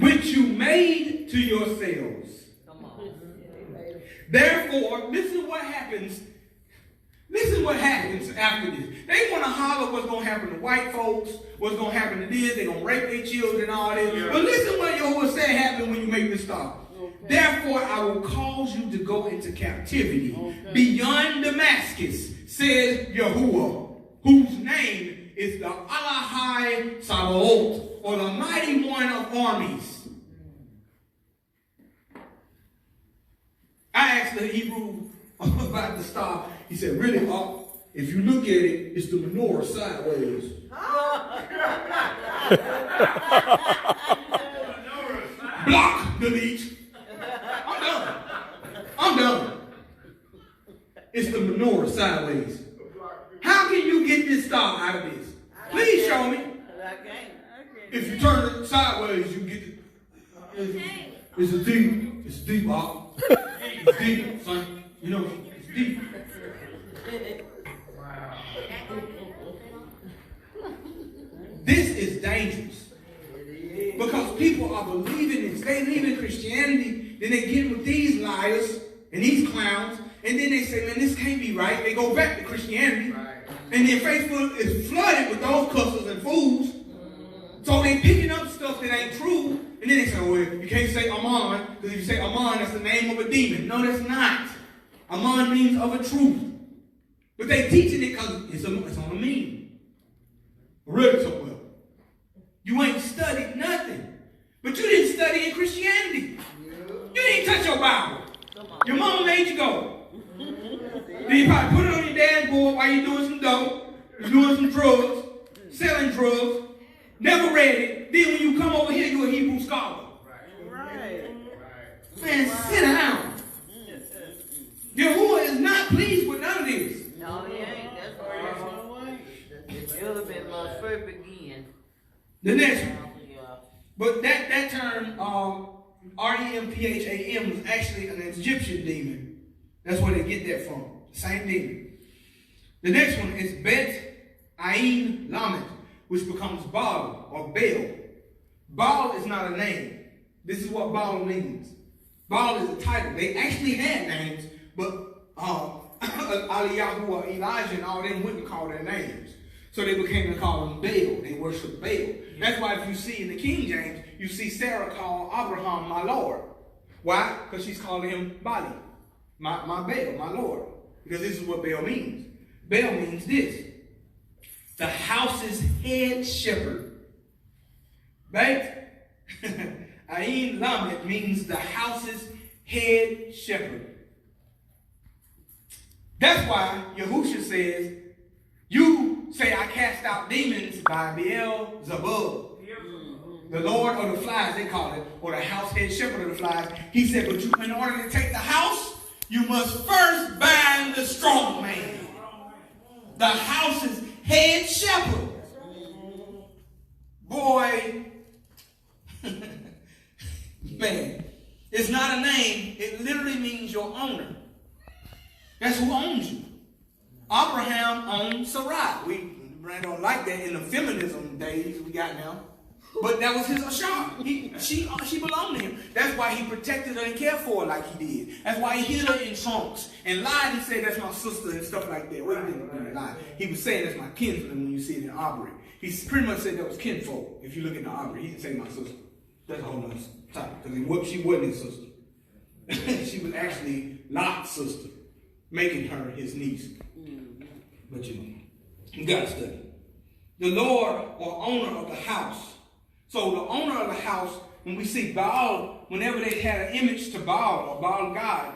Which you made to yourselves. come on. Therefore, listen what happens. Listen what happens after this. They want to holler what's going to happen to white folks, what's going to happen to this, they're going to rape their children and all this. But listen what Yahuwah said happened when you make this stop. Therefore, I will cause you to go into captivity beyond Damascus, says Yahuwah, whose name is the Alahai Sabaoth, or the mighty one of armies. I asked the Hebrew about the star. He said, really, if you look at it, it's the menorah sideways. Block, delete. I'm done. It's the menorah sideways. How can you get this star out of this? Please show me. I can't. If you turn it sideways, you get it. It's a deep, Bob. It's deep, son. You know, it's deep. This is dangerous. Because people are believing this. They believe in Christianity. Then they get with these liars and these clowns. And then they say, man, this can't be right. They go back to Christianity. And then Facebook is flooded with those cussers and fools. So they picking up stuff that ain't true. And then they say, oh, well, you can't say Ammon. Because if you say Ammon, that's the name of a demon. No, that's not. Ammon means of a truth. But they teaching it because it's on a meme. Really so well. You ain't studied nothing. But you didn't study in Christianity. You didn't touch your Bible. Your mama made you go. Then you probably put it on your dashboard while you're doing some dope, you're doing some drugs, selling drugs, never read it. Then when you come over here, you're a Hebrew scholar. Right. Man, sit down. Yahuwah is not pleased with none of this. No, he ain't. That's why it would have been my first begin. The next one. Yeah. But that term, R-E-M-P-H-A-M, was actually an Egyptian demon. That's where they get that from. Same demon. The next one is Bet Ain Lamed, which becomes Baal or Baal. Baal is not a name. This is what Baal means. Baal is a title. They actually had names, but Eliyahu or Elijah and all them wouldn't call their names. So they became to call them Baal. They worship Baal. That's why if you see in the King James, you see Sarah call Abraham my Lord. Why? Because she's calling him Bali. My Baal, my Lord. Because this is what Baal means. Baal means this. The house's head shepherd. Right? Ain Lamed means the house's head shepherd. That's why Yahusha says, you say I cast out demons by Beelzebub. The Lord of the flies, they call it, or the house head shepherd of the flies. He said, but you, in order to take the house, you must first bind the strong man. The house's head shepherd. Boy, man, it's not a name. It literally means your owner. That's who owns you. Abraham owned Sarai. We don't like that in the feminism days we got now. But that was his Ashar. She belonged to him. That's why he protected her and cared for her like he did. That's why he hid her in trunks and lied and said that's my sister and stuff like that. Well, he didn't really lie. He was saying that's my kinsman when you see it in Aubrey. He pretty much said that was kinfolk. If you look in the Aubrey, he didn't say my sister. That's a whole other topic. Because she wasn't his sister. She was actually Lot's sister, making her his niece. But you got to study. The Lord or owner of the house. So the owner of the house, when we see Baal, whenever they had an image to Baal or Baal God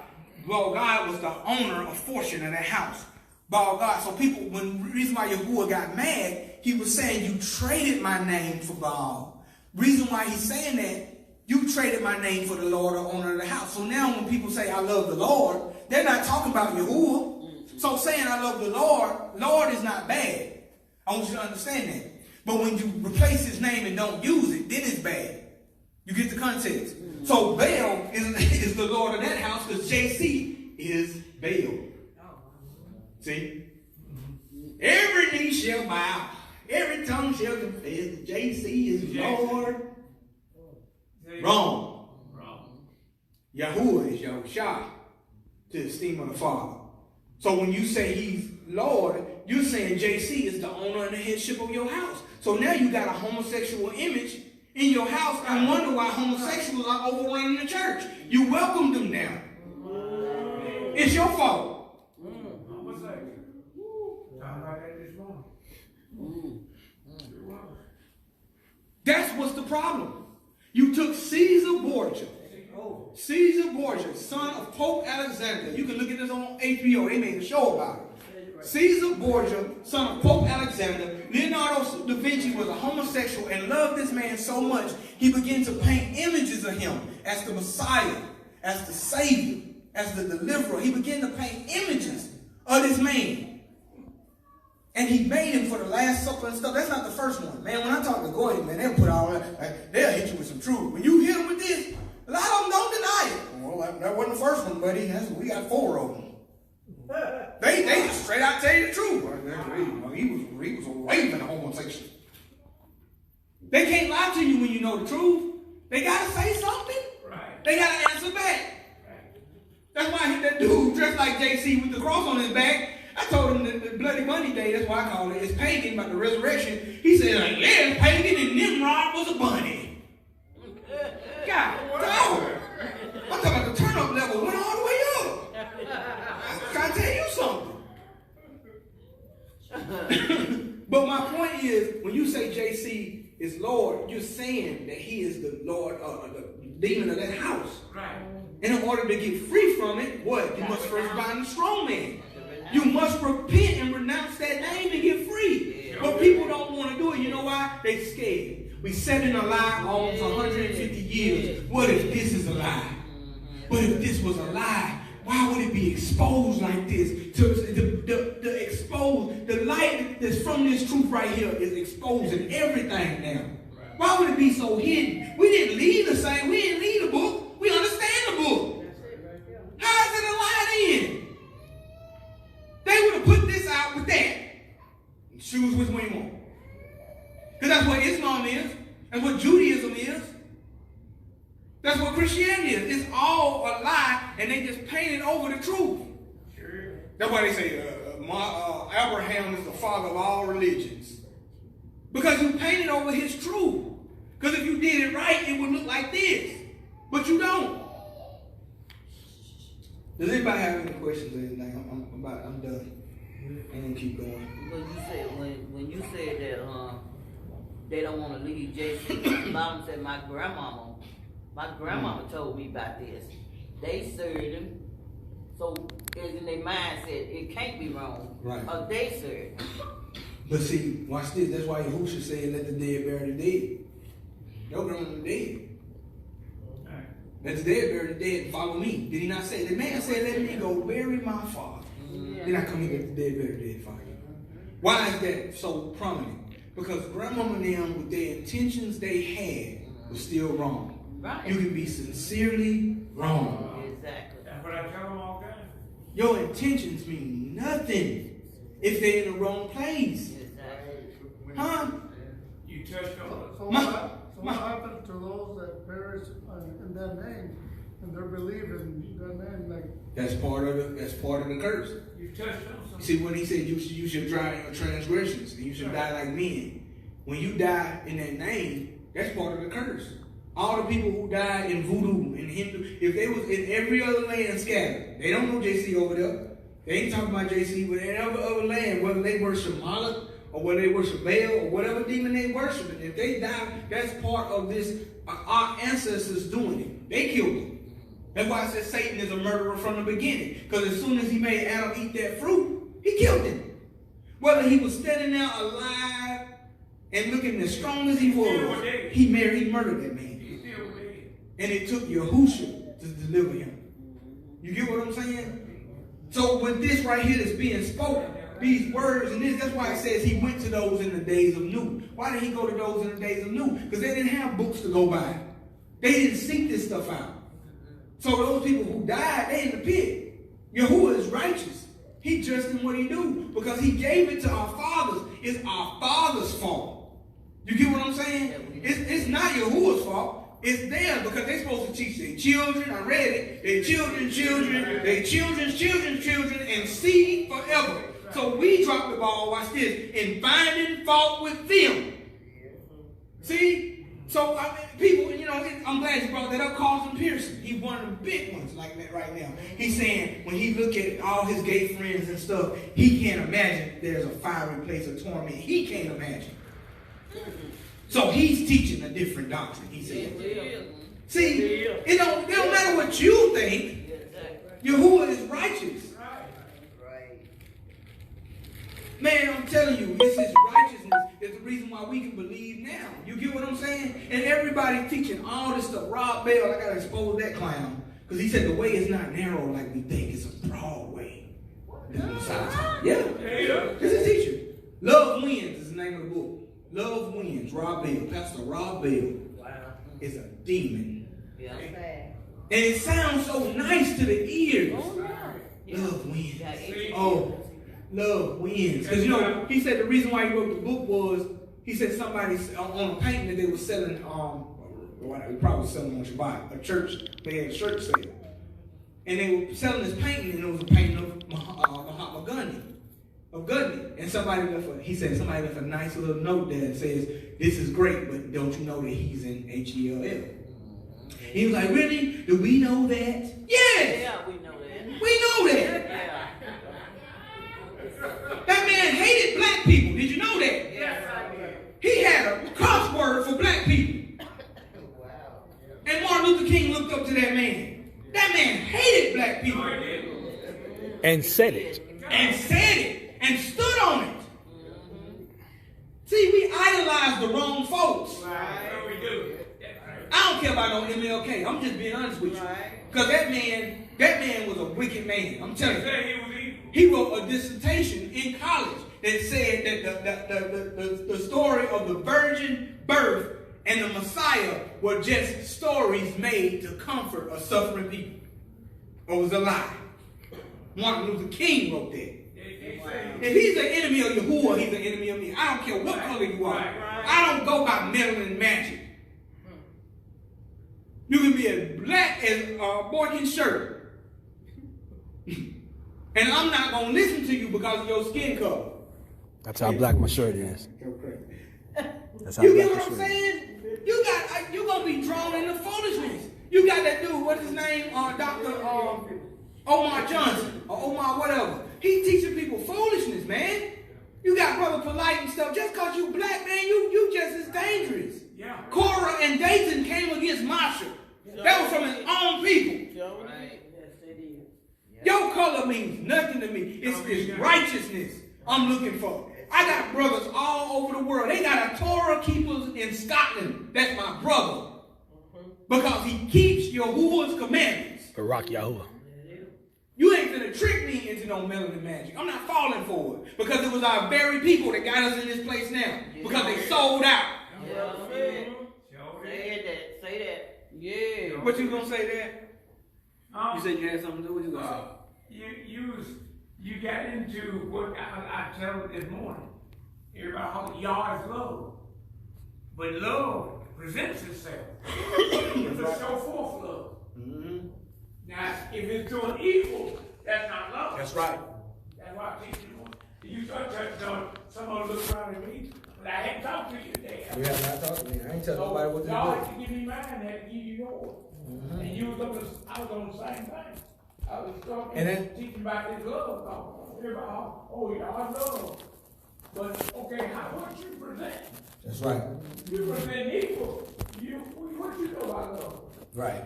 was the owner of fortune of that house. Baal God. So people, the reason why Yahuwah got mad, he was saying, you traded my name for Baal. Reason why he's saying that, you traded my name for the Lord or owner of the house. So now when people say, I love the Lord, they're not talking about Yahuwah. So saying I love the Lord is not bad. I want you to understand that. But when you replace his name and don't use it, then it's bad. You get the context. So Baal is the Lord of that house because JC is Baal. See? Every knee shall bow. Every tongue shall confess that JC is Lord. Wrong. Yahuwah is Yahshay to the esteem of the Father. So when you say he's Lord, you're saying JC is the owner and the headship of your house. So now you got a homosexual image in your house and wonder why homosexuals are overrunning the church. You welcomed them now. It's your fault. Homosexual. Talking about that this morning. That's what's the problem. You took Caesar Borgia. Caesar Borgia, son of Pope Alexander. You can look at this on HBO. They made a show about it. Caesar Borgia, son of Pope Alexander. Leonardo da Vinci was a homosexual and loved this man so much, he began to paint images of him as the Messiah, as the Savior, as the deliverer. He began to paint images of this man. And he made him for the Last Supper and stuff. That's not the first one. Man, when I talk to Goy, man, they'll put all that, like, they'll hit you with some truth. When you hit them with this, a lot of them don't deny it. Well, that wasn't the first one, buddy. We got 4 of them. They just straight out tell you the truth. He was a raving homosexual. They can't lie to you when you know the truth. They gotta say something. Right. They gotta answer back. That's why I hit that dude dressed like JC with the cross on his back. I told him that the Bloody Monday Day, that's why I call it, it's pagan about the resurrection. He said, like, yeah, it's pagan and Nimrod was a bunny. God, dog. I'm talking about the turn up level went all the way up. I'm trying to tell you something. But my point is, when you say JC is Lord, you're saying that he is the Lord, the demon of that house. Right. And in order to get free from it, what? You must first bind the strong man. You must repent and renounce that name and get free. But people don't want to do it. You know why? They scared. We sat in a lie almost 150 years. What if this is a lie? What if this was a lie? Why would it be exposed like this? The light that's from this truth right here is exposing everything now. Why would it be so hidden? We didn't leave the same. We didn't leave the book. We understand the book. How is it a lie then? They would have put this out with that. And choose which one you want. Because that's what Islam is. That's what Judaism is. That's what Christianity is. It's all a lie, and they just painted over the truth. Sure. That's why they say Abraham is the father of all religions. Because you painted over his truth. Because if you did it right, it would look like this. But you don't. Does anybody have any questions or anything? I'm done. I'm gonna keep going. When you said that they don't want to leave JC, Mom said my grandmama told me about this. They served him, so as in their mind said it can't be wrong. Right. Or they served him. But see, watch this. That's why Yahushua said, "Let the dead bury the dead." Don't bury the dead. Let the dead bury the dead and follow me. Did he not say? The man said, "Let me go bury my father." Then I come here and let the dead bury the dead, follow you. Why is that so prominent? Because grandmama and them, with their intentions they had, was still wrong. Right. You can be sincerely wrong. Exactly. That's what I tell them all the time. Your intentions mean nothing if they're in the wrong place. Exactly. Huh? You touched on it. So what happened to those that perish in that name and they're believing that name? Like That's part of the curse. You touched on You something. see, when he said you should die in your transgressions and you should die like men. When you die in that name, that's part of the curse. All the people who died in voodoo and Hindu, if they was in every other land scattered, they don't know JC over there. They ain't talking about JC, but in every other land, whether they worship Moloch or whether they worship Baal or whatever demon they worship, and if they die, that's part of this. Our ancestors doing it. They killed them. That's why I said Satan is a murderer from the beginning. Because as soon as he made Adam eat that fruit, he killed him. Whether he was standing there alive and looking as strong as he was, he murdered that man. And it took Yahushua to deliver him. You get what I'm saying? So with this right here that's being spoken, these words and this. That's why it says he went to those in the days of new. Why did he go to those in the days of new? Because they didn't have books to go by. They didn't seek this stuff out. So those people who died, they in the pit. Yahuwah is righteous. He just in what he do because he gave it to our fathers. It's our fathers' fault. You get what I'm saying? It's not Yahuwah's fault. It's theirs because they're supposed to teach their children. I read it. Their children's children, and seed forever. So we drop the ball, watch this, in finding fault with them. See? So, I mean, people, you know, I'm glad you brought that up. Carlton Pearson, he's one of the big ones like that right now. He's saying when he look at all his gay friends and stuff, he can't imagine there's a fiery place of torment. He can't imagine. So he's teaching a different doctrine, he said. See, it don't matter what you think. Yahuwah is righteous. Man, I'm telling you, it's his righteousness is the reason why we can believe now. You get what I'm saying? And everybody teaching all this stuff. Rob Bell, I gotta expose that clown. Because he said the way is not narrow like we think, it's a broad way. Yeah. This is teaching. Love Wins is the name of the book. Love Wins, Rob Bell. Pastor Rob Bell is a demon. Yeah. And it sounds so nice to the ears. Love Wins. Oh, love wins. Because, you know, he said the reason why he wrote the book was, he said somebody on a painting that they were selling, they probably selling on Shabbat, a church, they had a church sale. And they were selling this painting, and it was a painting of Mahatma Gandhi. And somebody left a nice little note there that says, this is great, but don't you know that he's in H-E-L-L? He was like, really? Do we know that? Yes! Yeah, we know that. We know that. Yeah. That man hated black people. Did you know that? Yes, I did. He had a cuss word for black people. Wow. And Martin Luther King looked up to that man. That man hated black people. And said it. And said it. And stood on it. See, we idolize the wrong folks. Right. We do. I don't care about no MLK. I'm just being honest with you. Because that man was a wicked man. I'm telling you. He wrote a dissertation in college that said that the story of the virgin birth and the Messiah were just stories made to comfort a suffering people. It was a lie. Martin Luther King wrote that. If he's an enemy of Yahuwah, he's an enemy of me. I don't care what color you are. I don't go by meddling magic. You can be as black as a Boykin shirt. And I'm not going to listen to you because of your skin color. That's how black my shirt is. That's how You black get my what I'm shirt is. saying? You're going to be drawn into foolishness. You got that dude, what's his name? Dr. Omar Johnson, or Omar whatever. He teaching people foolishness, man. You got Brother Polite and stuff. Just because you black, man, you just as dangerous. Yeah. Cora and Dayton came against Marshall. That was from his own people. Right. Yes, it is. Your color means nothing to me. It's righteousness I'm looking for. I got brothers all over the world. They got a Torah keepers in Scotland. That's my brother. Because he keeps Yahuwah's commandments. Barak Yahuwah. You ain't gonna trick me into no melanin magic. I'm not falling for it. Because it was our very people that got us in this place now. Because they sold out. Yeah, say that. Yeah. What you gonna say there? You said you had something to do. What you gonna say? You got into what I told this morning. Everybody, y'all is love. But love presents itself. It's a show forth love. Mm-hmm. Now, if it's doing evil, that's not love. That's right. That's why I teach you. You start touching on someone look around at me, but I ain't talked to you today. You have not talked to me. I ain't telling nobody what to do. God had to give me mine, had to give you yours. Mm-hmm. And I was on the same thing. I was talking, And then, teaching about this love. Everybody, oh, y'all love. But, okay, what you present? that's right. You present equal. What you know about love? Right.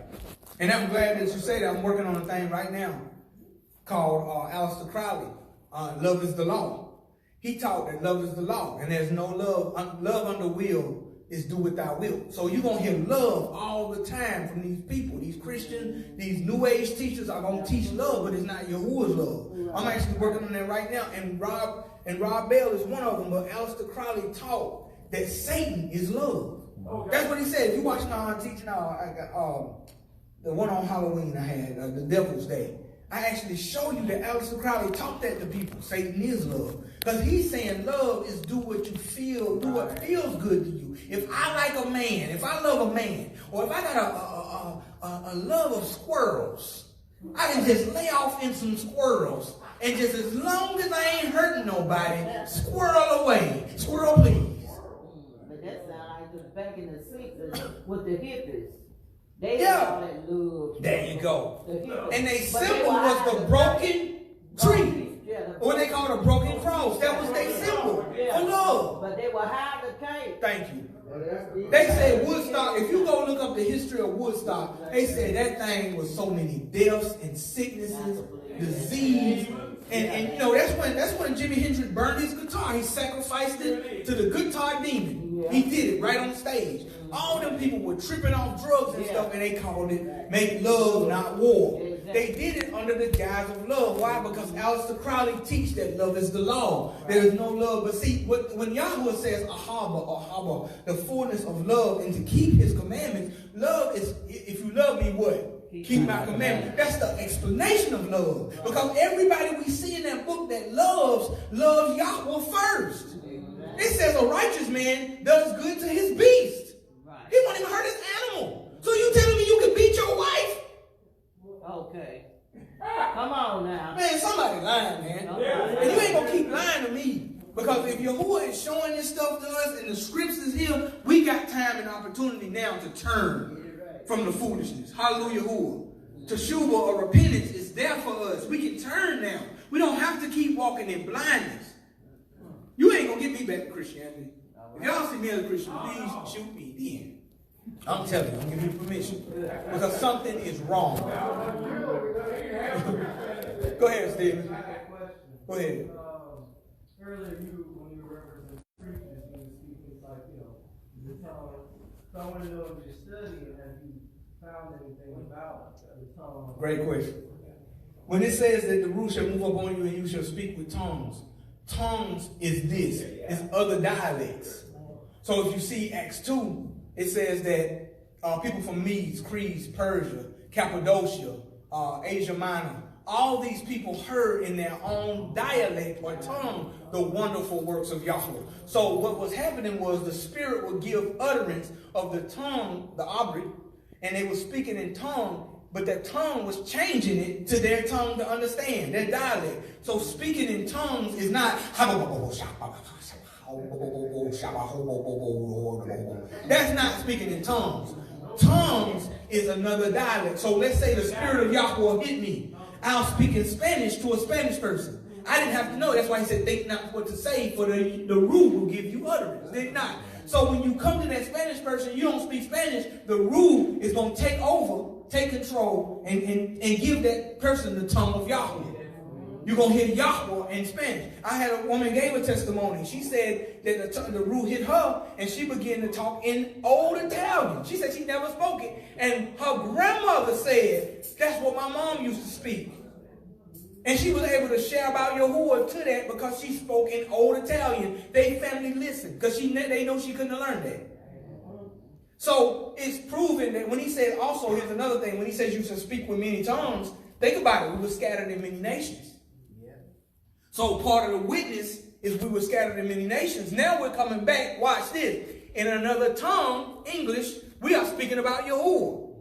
And I'm glad that you say that. I'm working on a thing right now called Aleister Crowley, Love is the Law. He taught that love is the law, and there's no love. Love under will is do what thou wilt. So you're going to hear love all the time from these people. These Christians, these New Age teachers are going to teach love, but it's not Yahuwah's love. I'm actually working on that right now, and Rob Bell is one of them, but Aleister Crowley taught that Satan is love. That's what he said. If you watch my teaching, I got the one on Halloween I had, the Devil's Day. I actually show you that Aleister Crowley taught that to people. Satan is love. Because he's saying love is do what you feel, do what feels good to you. If I like a man, if I love a man, or if I got a love of squirrels, I can just lay off in some squirrels. And just as long as I ain't hurting nobody, squirrel away. Squirrel please. But that sounds like just back in the 60s with the hippies. They Yeah. all that love. There you go. The hippies. And they But symbol were was the hiding broken tree. Yeah, the- Or they call it a broken cross. That was their symbol for love. But they were high the cake. Thank you. They said Woodstock, if you go look up the history of Woodstock, they said that thing was so many deaths and sicknesses, disease. And you know, that's when Jimi Hendrix burned his guitar. He sacrificed it to the guitar demon. He did it right on stage. All them people were tripping off drugs and stuff, and they called it make love, not war. They did it under the guise of love. Why? Because Aleister Crowley teach that love is the law. There is no love. But see, when Yahweh says ahaba, the fullness of love, and to keep his commandments, love is, if you love me, what? Keep my commandments. That's the explanation of love. Because everybody we see in that book that loves Yahweh first. It says a righteous man does good to his beast. He won't even hurt his animal. So you telling me you can beat your wife? Okay. Come on now. Man, somebody lying, man. And you ain't gonna keep lying to me. Because if Yahuwah is showing this stuff to us and the scripts is here, we got time and opportunity now to turn from the foolishness. Hallelujah. Teshuvah or repentance is there for us. We can turn now. We don't have to keep walking in blindness. You ain't gonna get me back to Christianity. If y'all see me as a Christian, please shoot me then. I'm telling you, I'm giving you permission. Because something is wrong. Go ahead, Steve. Go ahead. Earlier, when you were referencing preachers, you were speaking like, the tongue. So I want to know if you're studying, have you found anything about the tongue? Great question. When it says that the rule shall move upon you and you shall speak with tongues, tongues is this. It's other dialects. So if you see Acts 2, it says that people from Medes, Cretes, Persia, Cappadocia, Asia Minor, all these people heard in their own dialect or tongue the wonderful works of Yahweh. So what was happening was the Spirit would give utterance of the tongue, the Abrit, and they were speaking in tongue, but that tongue was changing it to their tongue to understand, their dialect. So speaking in tongues is not that's not speaking in tongues. Tongues is another dialect. So let's say the Spirit of Yahweh hit me. I'll speak in Spanish to a Spanish person. I didn't have to know. That's why he said, think not what to say, for the rule will give you utterance. Did not. So when you come to that Spanish person, you don't speak Spanish, the rule is going to take over, take control, and give that person the tongue of Yahweh. You're going to hear Yahweh in Spanish. I had a woman gave a testimony. She said that the root hit her, and she began to talk in old Italian. She said she never spoke it. And her grandmother said, that's what my mom used to speak. And she was able to share about Yahuwah to that because she spoke in old Italian. They family listened because they know she couldn't have learned that. So it's proven that when he said also, here's another thing, when he says you should speak with many tongues, think about it. We were scattered in many nations. So part of the witness is we were scattered in many nations. Now we're coming back. Watch this. In another tongue, English, we are speaking about Yahuwah.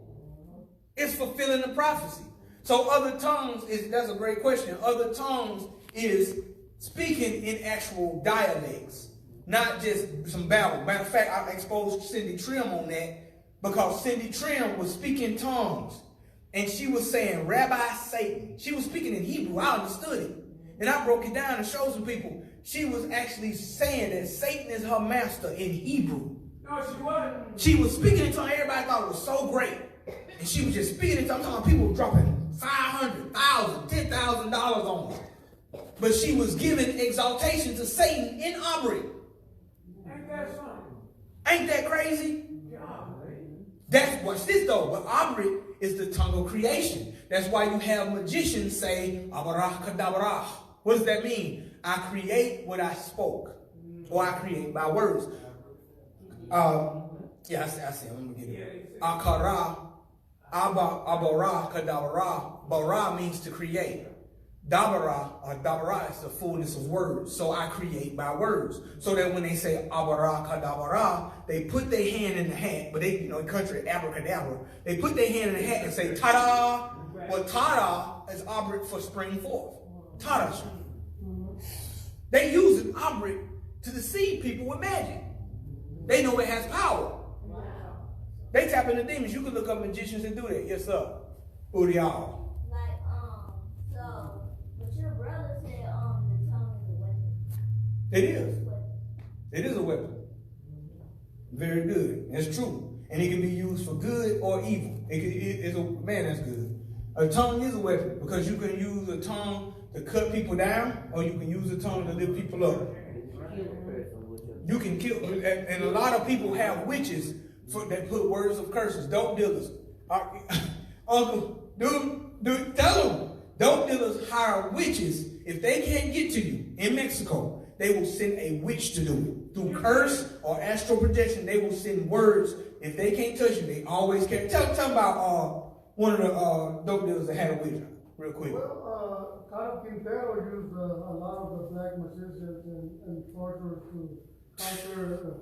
It's fulfilling the prophecy. So other tongues that's a great question. Other tongues is speaking in actual dialects, not just some babble. Matter of fact, I exposed Cindy Trim on that because Cindy Trim was speaking tongues. And she was saying, Rabbi Satan. She was speaking in Hebrew. I understood it. And I broke it down and showed some people. She was actually saying that Satan is her master in Hebrew. No, she wasn't. She was speaking in tongues. Everybody thought it was so great. And she was just speaking in tongues. People were dropping $500,000, $10,000 on her. But she was giving exaltation to Satan in Abrit. Ain't that something? Ain't that crazy? crazy? That's, watch this though, but Abrit is the tongue of creation. That's why you have magicians say, Abarah Kadabarah. What does that mean? I create what I spoke, or I create by words. Yeah, I see. I'm gonna get it. Akara, Abarah Kadabarah. Bara means to create. Dabara is the fullness of words. So I create by words. So that when they say Abara Kadabara, they put their hand in the hat, but they, in country, abracadabra, they put their hand in the hat and say ta-da. Well, ta-da is Abrit for spring forth. Ta-da. They use an Abrit to deceive people with magic. They know it has power. They tap into demons. You can look up magicians and do that. Yes, sir. Who they are. It is. It is a weapon. Very good. That's true. And it can be used for good or evil. Man, that's good. A tongue is a weapon because you can use a tongue to cut people down, or you can use a tongue to lift people up. You can kill. And a lot of people have witches that put words of curses. Dope dealers. Uncle, dude, tell them. Dope dealers hire witches. If they can't get to you in Mexico, they will send a witch to do it. Through curse or astral projection, they will send words. If they can't touch you, they always can. Tell about one of the dope dealers that had a witch, real quick. Well, Carlos Quintero used a lot of the black magicians and sorcerers to conquer,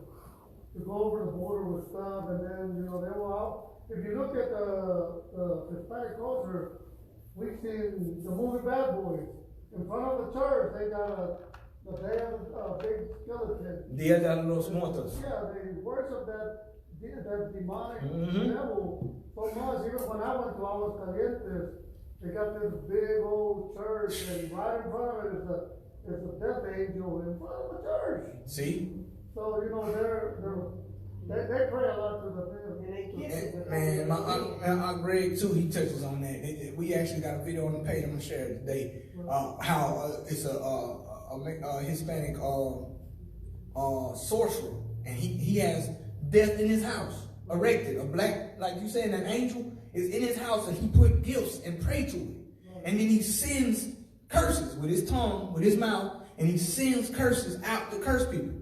to go over the border with stuff, and then, they were out. If you look at the Hispanic culture, we've seen the movie Bad Boys. In front of the church, they got they have a big skeleton. Dia de los Muertos. Yeah, they worship that demonic devil so much. Even when I went to Aguascalientes, they got this big old church, and right in front of it is a death angel in front of the church. See? So, they pray a lot to the devil. Man, my Aunt Greg too, he touches on that. We actually got a video on the page. I'm gonna share it today. How it's a Hispanic sorcerer, and he has death in his house, erected. A black, like you saying, an angel is in his house, and he put gifts and pray to it, and then he sends curses with his tongue, with his mouth, and he sends curses out to curse people.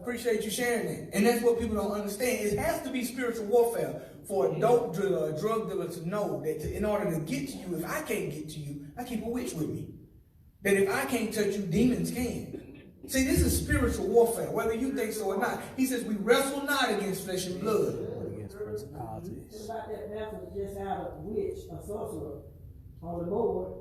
Appreciate you sharing that. And that's what people don't understand. It has to be spiritual warfare for a dope dealer, a drug dealer to know that in order to get to you, if I can't get to you, I keep a witch with me. That if I can't touch you, demons can. See, this is spiritual warfare, whether you think so or not. He says we wrestle not against flesh and blood. Against principalities. It's like that pastor just had a witch, a sorcerer, on the board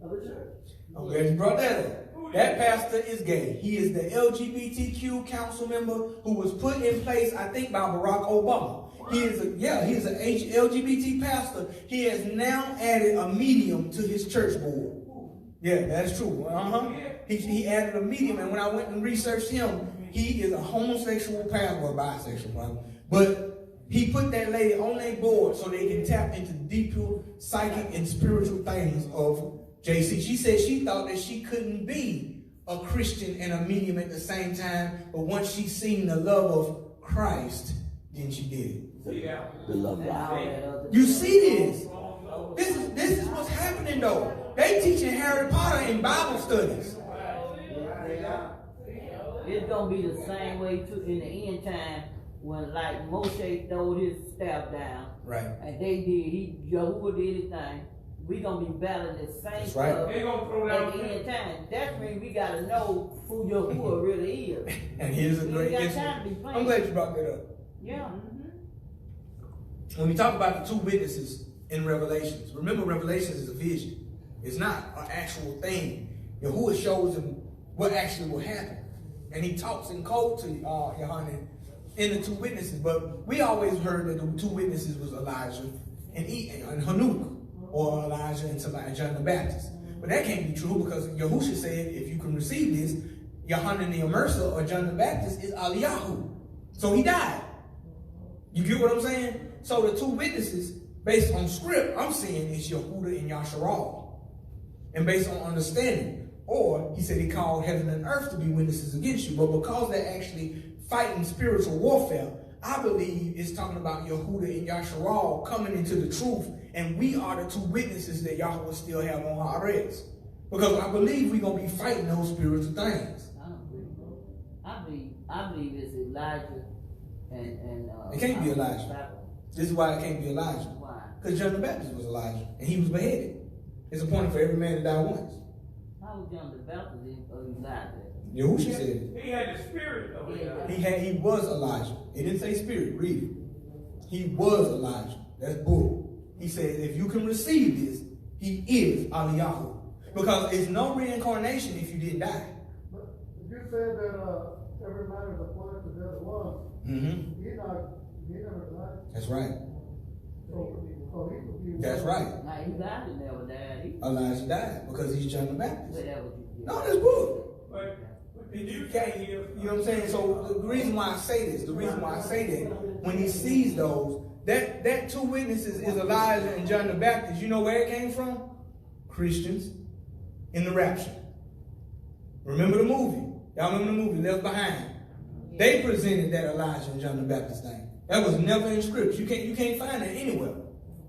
of the church. I'm glad you brought that up. That pastor is gay. He is the LGBTQ council member who was put in place, I think, by Barack Obama. He is an LGBT pastor. He has now added a medium to his church board. Yeah, that's true. He added a medium, and when I went and researched him, he is a homosexual pastor, or bisexual, but he put that lady on their board so they can tap into deeper psychic and spiritual things of JC. She said she thought that she couldn't be a Christian and a medium at the same time, but once she seen the love of Christ, then she did it. Yeah. The love of God. You see this? This is what's happening though. They teaching Harry Potter in Bible studies. It's gonna be the same way too in the end time when like Moshe threw his staff down. Right. And Yahuwah did his thing. We gonna be battling the same stuff They gonna throw down at the end time. That means we gotta know who Yahuwah really is. And here's a great got time to be playing. I'm glad you brought that up. Yeah. When we talk about the two witnesses in Revelations, remember Revelations is a vision. It's not an actual thing. Yahuwah shows him what actually will happen. And he talks in code to Yohanan in the two witnesses. But we always heard that the two witnesses was Elijah and Hanuk, or Elijah and John the Baptist. But that can't be true because Yahusha said if you can receive this, Yohanan the Immerser or John the Baptist is Eliyahu. So he died. You get what I'm saying? So the two witnesses, based on script, I'm saying is Yehuda and Yasharal. And based on understanding. Or he said he called heaven and earth to be witnesses against you. But because that actually fighting spiritual warfare, I believe it's talking about Yahudah and Yahshay coming into the truth, and we are the two witnesses that Yahweh still have on Haaretz. Because I believe we're going to be fighting those spiritual things. I don't believe. I believe it's Elijah and it can't be Elijah. This is why it can't be Elijah. Why? Because John the Baptist was Elijah, and he was beheaded. It's appointed for every man to die once. How was John the Baptist Elijah? Yahushua said it. He had the spirit of Elijah. He was Elijah. It didn't say spirit. Read it. He was Elijah. That's bull. He said, if you can receive this, he is Eliyahu. Because it's no reincarnation if you didn't die. But you said that every man is appointed to death once. Mm-hmm. He never died. That's right. So he could be. That's right. Now Elijah never died. Elijah died because he's John the Baptist. Whatever you did. No, that's bull. But You can't, you know what I'm saying? So the reason why I say this, when he sees those, that two witnesses is Elijah and John the Baptist. You know where it came from? Christians in the rapture. Remember the movie? Y'all remember the movie Left Behind? They presented that Elijah and John the Baptist thing. That was never in scripture. You can't find it anywhere.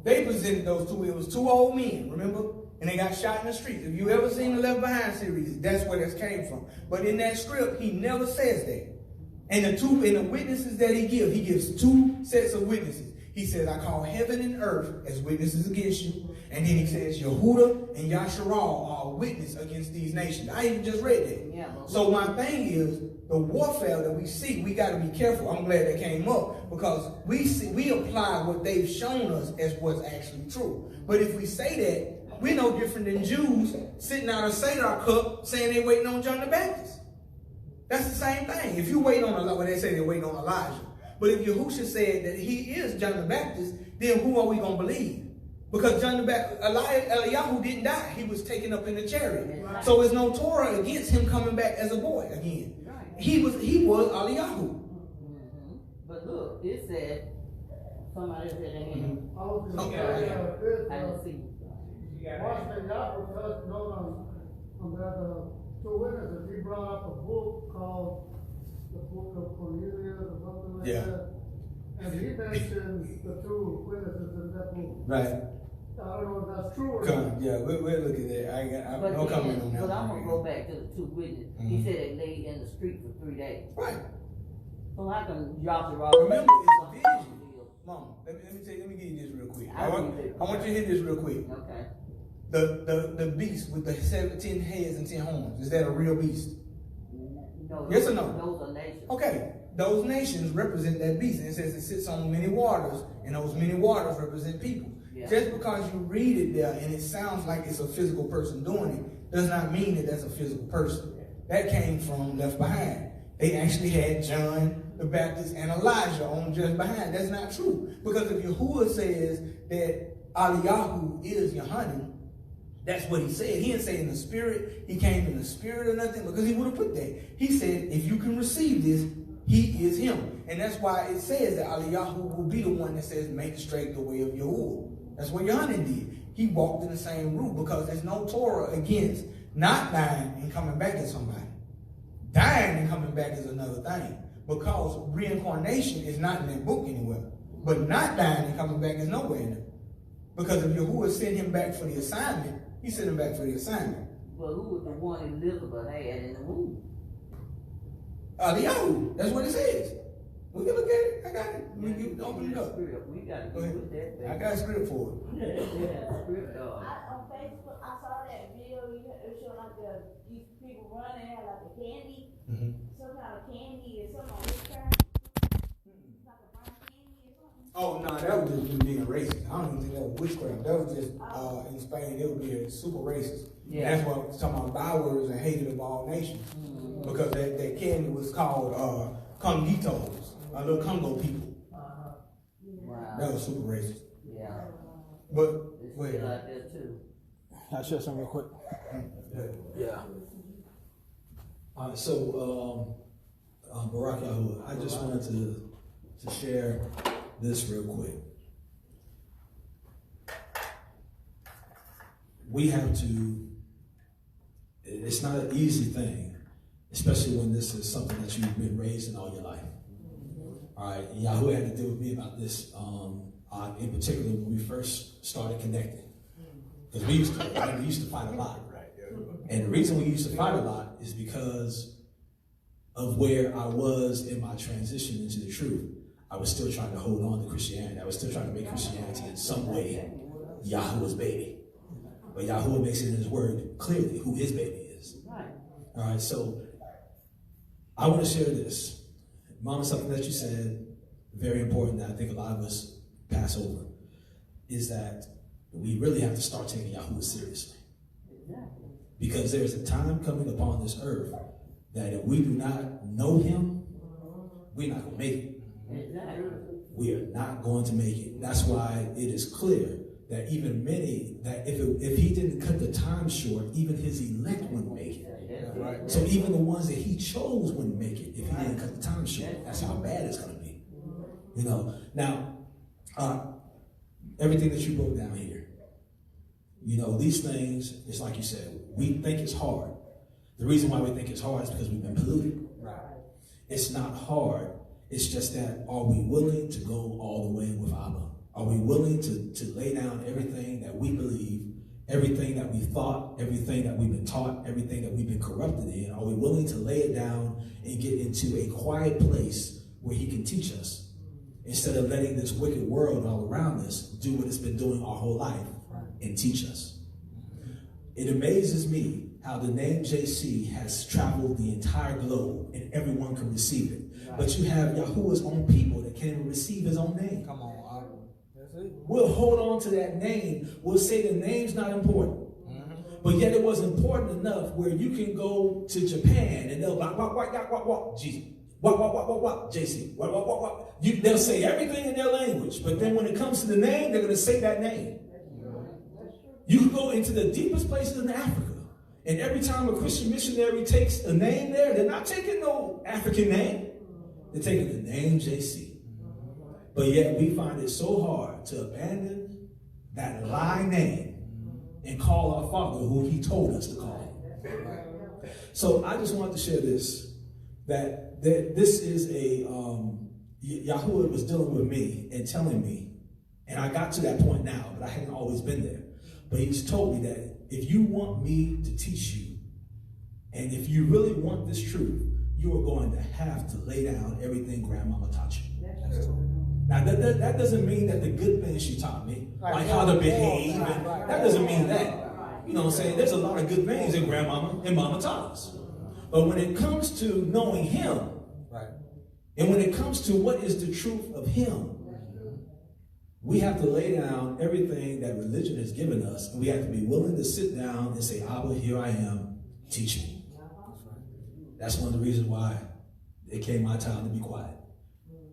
They presented those two. It was two old men, remember? And they got shot in the streets. If you ever seen the Left Behind series, that's where this came from. But in that script, he never says that. And the witnesses that he gives two sets of witnesses. He says, I call heaven and earth as witnesses against you. And then he says, Yahudah and Yahshay are a witness against these nations. I even just read that. Yeah, so my thing is, the warfare that we see, we got to be careful. I'm glad that came up because we apply what they've shown us as what's actually true. But if we say that, we're no different than Jews sitting out a Seder cup saying they're waiting on John the Baptist. That's the same thing. If you wait on Elijah, well, they say they're waiting on Elijah. But if Yahushua said that he is John the Baptist, then who are we going to believe? Because John the Baptist, Eliyahu didn't die. He was taken up in the chariot. Right. So there's no Torah against him coming back as a boy again. Right. He was Eliyahu. Mm-hmm. But look, it said, somebody said that him. I was going to say, I didn't see. Watchman Yahshay touched on that two witnesses. He brought up a book called the Book of Cornelius or something like that. And he mentioned the two witnesses in that book. Right. I don't know if that's true or not. Yeah, we'll look at that. I no comment on that. But I'm going to go back to the two witnesses. Mm-hmm. He said they laid in the street for 3 days. Right. So how can Yahshay remember, it's a vision. Mom, let me give you this real quick. I want you to hear this real quick. Okay. The beast with the 10 heads and 10 horns, is that a real beast? No. Yes or no? Those are nations. Okay. Those nations represent that beast. And it says it sits on many waters, and those many waters represent people. Yeah. Just because you read it there and it sounds like it's a physical person doing it, does not mean that that's a physical person. That came from Left Behind. They actually had John the Baptist and Elijah on Just Behind. That's not true. Because if Yahuwah says that Eliyahu is Yohanan, that's what he said. He didn't say in the spirit, he came in the spirit or nothing, because he would have put that. He said, if you can receive this, he is him. And that's why it says that Eliyahu will be the one that says, make straight the way of Yahuwah. That's what Yohanan did. He walked in the same route because there's no Torah against not dying and coming back as somebody. Dying and coming back is another thing. Because reincarnation is not in that book anywhere. But not dying and coming back is nowhere in it. Because if Yahuwah sent him back for the assignment, he sent him back for the assignment. Well, who was the one Elizabeth had in the womb? Eliyahu. That's what it says. We can look at it. I got it. We can open it up. We got to go with that. I got a script for it. On Facebook, I saw that video. It showed like these people running, had like a candy, some kind of candy or something on this turn. Like a brown candy or something. Oh, no, that was just being racist. I don't even think that was witchcraft. That was just, in Spain, it would be super racist. Yeah. And that's what I'm talking about, bywords and hated of all nations. Because that candy was called Conguitos, little Congo people. Wow. That was super racist. Yeah. But, it's like that too. Can I share something real quick? Yeah. All right, so, Barak Yahuwah, I just wanted to share this real quick. We have to, it's not an easy thing, especially when this is something that you've been raised in all your life. All right, Yahweh had to deal with me about this, in particular when we first started connecting. Because we used to fight a lot. And the reason we used to fight a lot is because of where I was in my transition into the truth. I was still trying to hold on to Christianity. I was still trying to make Christianity in some way Yahuwah's baby. But Yahuwah makes it in his word clearly who his baby is. All right, so I want to share this. Mama, something that you said, very important, that I think a lot of us pass over, is that we really have to start taking Yahuwah seriously. Because there's a time coming upon this earth that if we do not know him, we're not going to make it. We are not going to make it. That's why it is clear that even many, that if he didn't cut the time short, even his elect wouldn't make it. Right. So even the ones that he chose wouldn't make it if he didn't cut the time short. That's how bad it's going to be. You know. Now, everything that you broke down here, you know, these things, it's like you said, we think it's hard. The reason why we think it's hard is because we've been polluted. Right. It's not hard. It's just that, are we willing to go all the way with Abba? Are we willing to lay down everything that we believe, everything that we thought, everything that we've been taught, everything that we've been corrupted in? Are we willing to lay it down and get into a quiet place where he can teach us, instead of letting this wicked world all around us do what it's been doing our whole life and teach us? It amazes me how the name JC has traveled the entire globe and everyone can receive it. But you have Yahuwah's own people that can't even receive his own name. Come on. We'll hold on to that name. We'll say the name's not important. But yet it was important enough where you can go to Japan and they'll Jesus. JC. They'll say everything in their language. But then when it comes to the name, they're going to say that name. You can go into the deepest places in Africa. And every time a Christian missionary takes a name there, they're not taking no African name. They're taking the name JC. But yet we find it so hard to abandon that lie name and call our Father who he told us to call. So I just wanted to share this, that this is a, Yahuwah was dealing with me and telling me, and I got to that point now, but I hadn't always been there. But he just told me that if you want me to teach you, and if you really want this truth, you are going to have to lay down everything Grandmama taught you. Now, that doesn't mean that the good things she taught me, like how to behave, that doesn't mean that. You know what I'm saying? There's a lot of good things that Grandmama and Mama taught us. But when it comes to knowing him, and when it comes to what is the truth of him, we have to lay down everything that religion has given us, and we have to be willing to sit down and say, Abba, here I am, teach me. That's one of the reasons why it came my time to be quiet.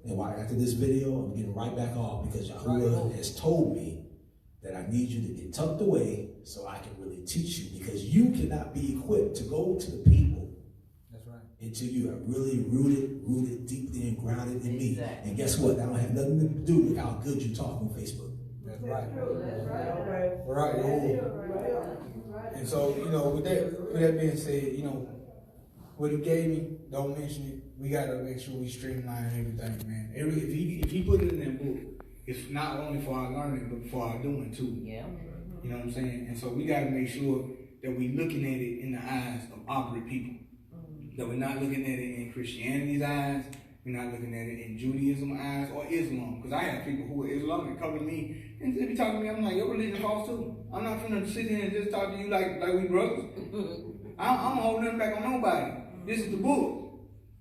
And why after this video, I'm getting right back off, because Yahuwah has told me that I need you to get tucked away so I can really teach you, because you cannot be equipped to go to the people until you are really rooted deeply and grounded in me. And guess what? That don't have nothing to do with how good you talk on Facebook. That's right. Right. And so, you know, with that being said, you know, what he gave me, don't mention it. We gotta make sure we streamline everything, man. If he put it in that book, it's not only for our learning, but for our doing too. Yeah. You know what I'm saying? And so we gotta make sure that we're looking at it in the eyes of operate people. That we're not looking at it in Christianity's eyes, we're not looking at it in Judaism's eyes or Islam. Because I have people who are Islam and come to me and they be talking to me, I'm like, your religion false too. I'm not finna sit here and just talk to you like we brothers. I'm holding nothing back on nobody. This is the book.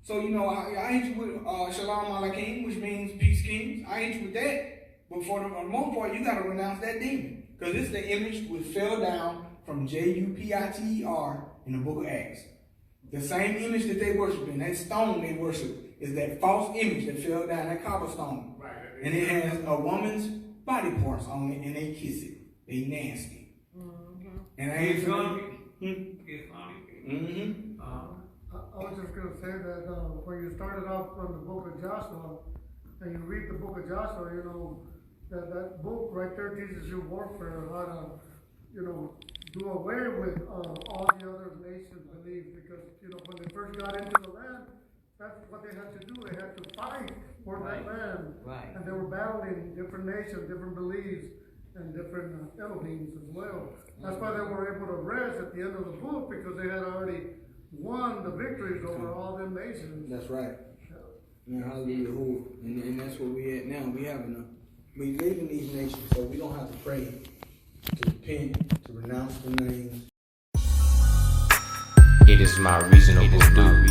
So, you know, I hit you with Shalom Alakim, which means peace kings. I hit you with that. But for the most part, you got to renounce that demon. Because it's the image which fell down from Jupiter in the book of Acts. The same image that they worship in, that stone they worship, is that false image that fell down, that cobblestone. Right. And it has a woman's body parts on it, and they kiss it. They nasty. Mm-hmm. And I ain't I was just going to say that when you started off from the book of Joshua, and you read the book of Joshua, you know, that book right there teaches you warfare, how to, you know, do away with all the other nations' beliefs, because, you know, when they first got into the land, that's what they had to do. They had to fight for that land. Right. And they were battling different nations, different beliefs, and different Elohims as well. That's why they were able to rest at the end of the book, because they had already won the victories over all them nations. That's right. Man, hallelujah. And that's where we at now. We live in these nations, so we don't have to pray to repent, to renounce the names. It is my reasonable due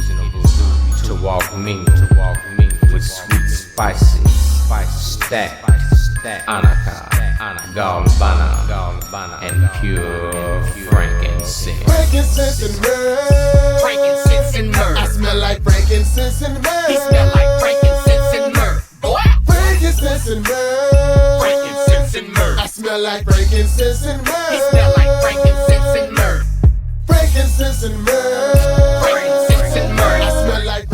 to walk mingle with sweet spices, stack, anaca, galbana, and pure frankincense. Frankincense and myrrh. Frankincense and myrrh. I smell like frankincense and myrrh. He smell like frankincense and myrrh. Boy. Frankincense and myrrh. Frankincense and myrrh. I smell like frankincense and myrrh. He smell like frankincense and myrrh. Frankincense and myrrh. Frankincense and myrrh. I smell like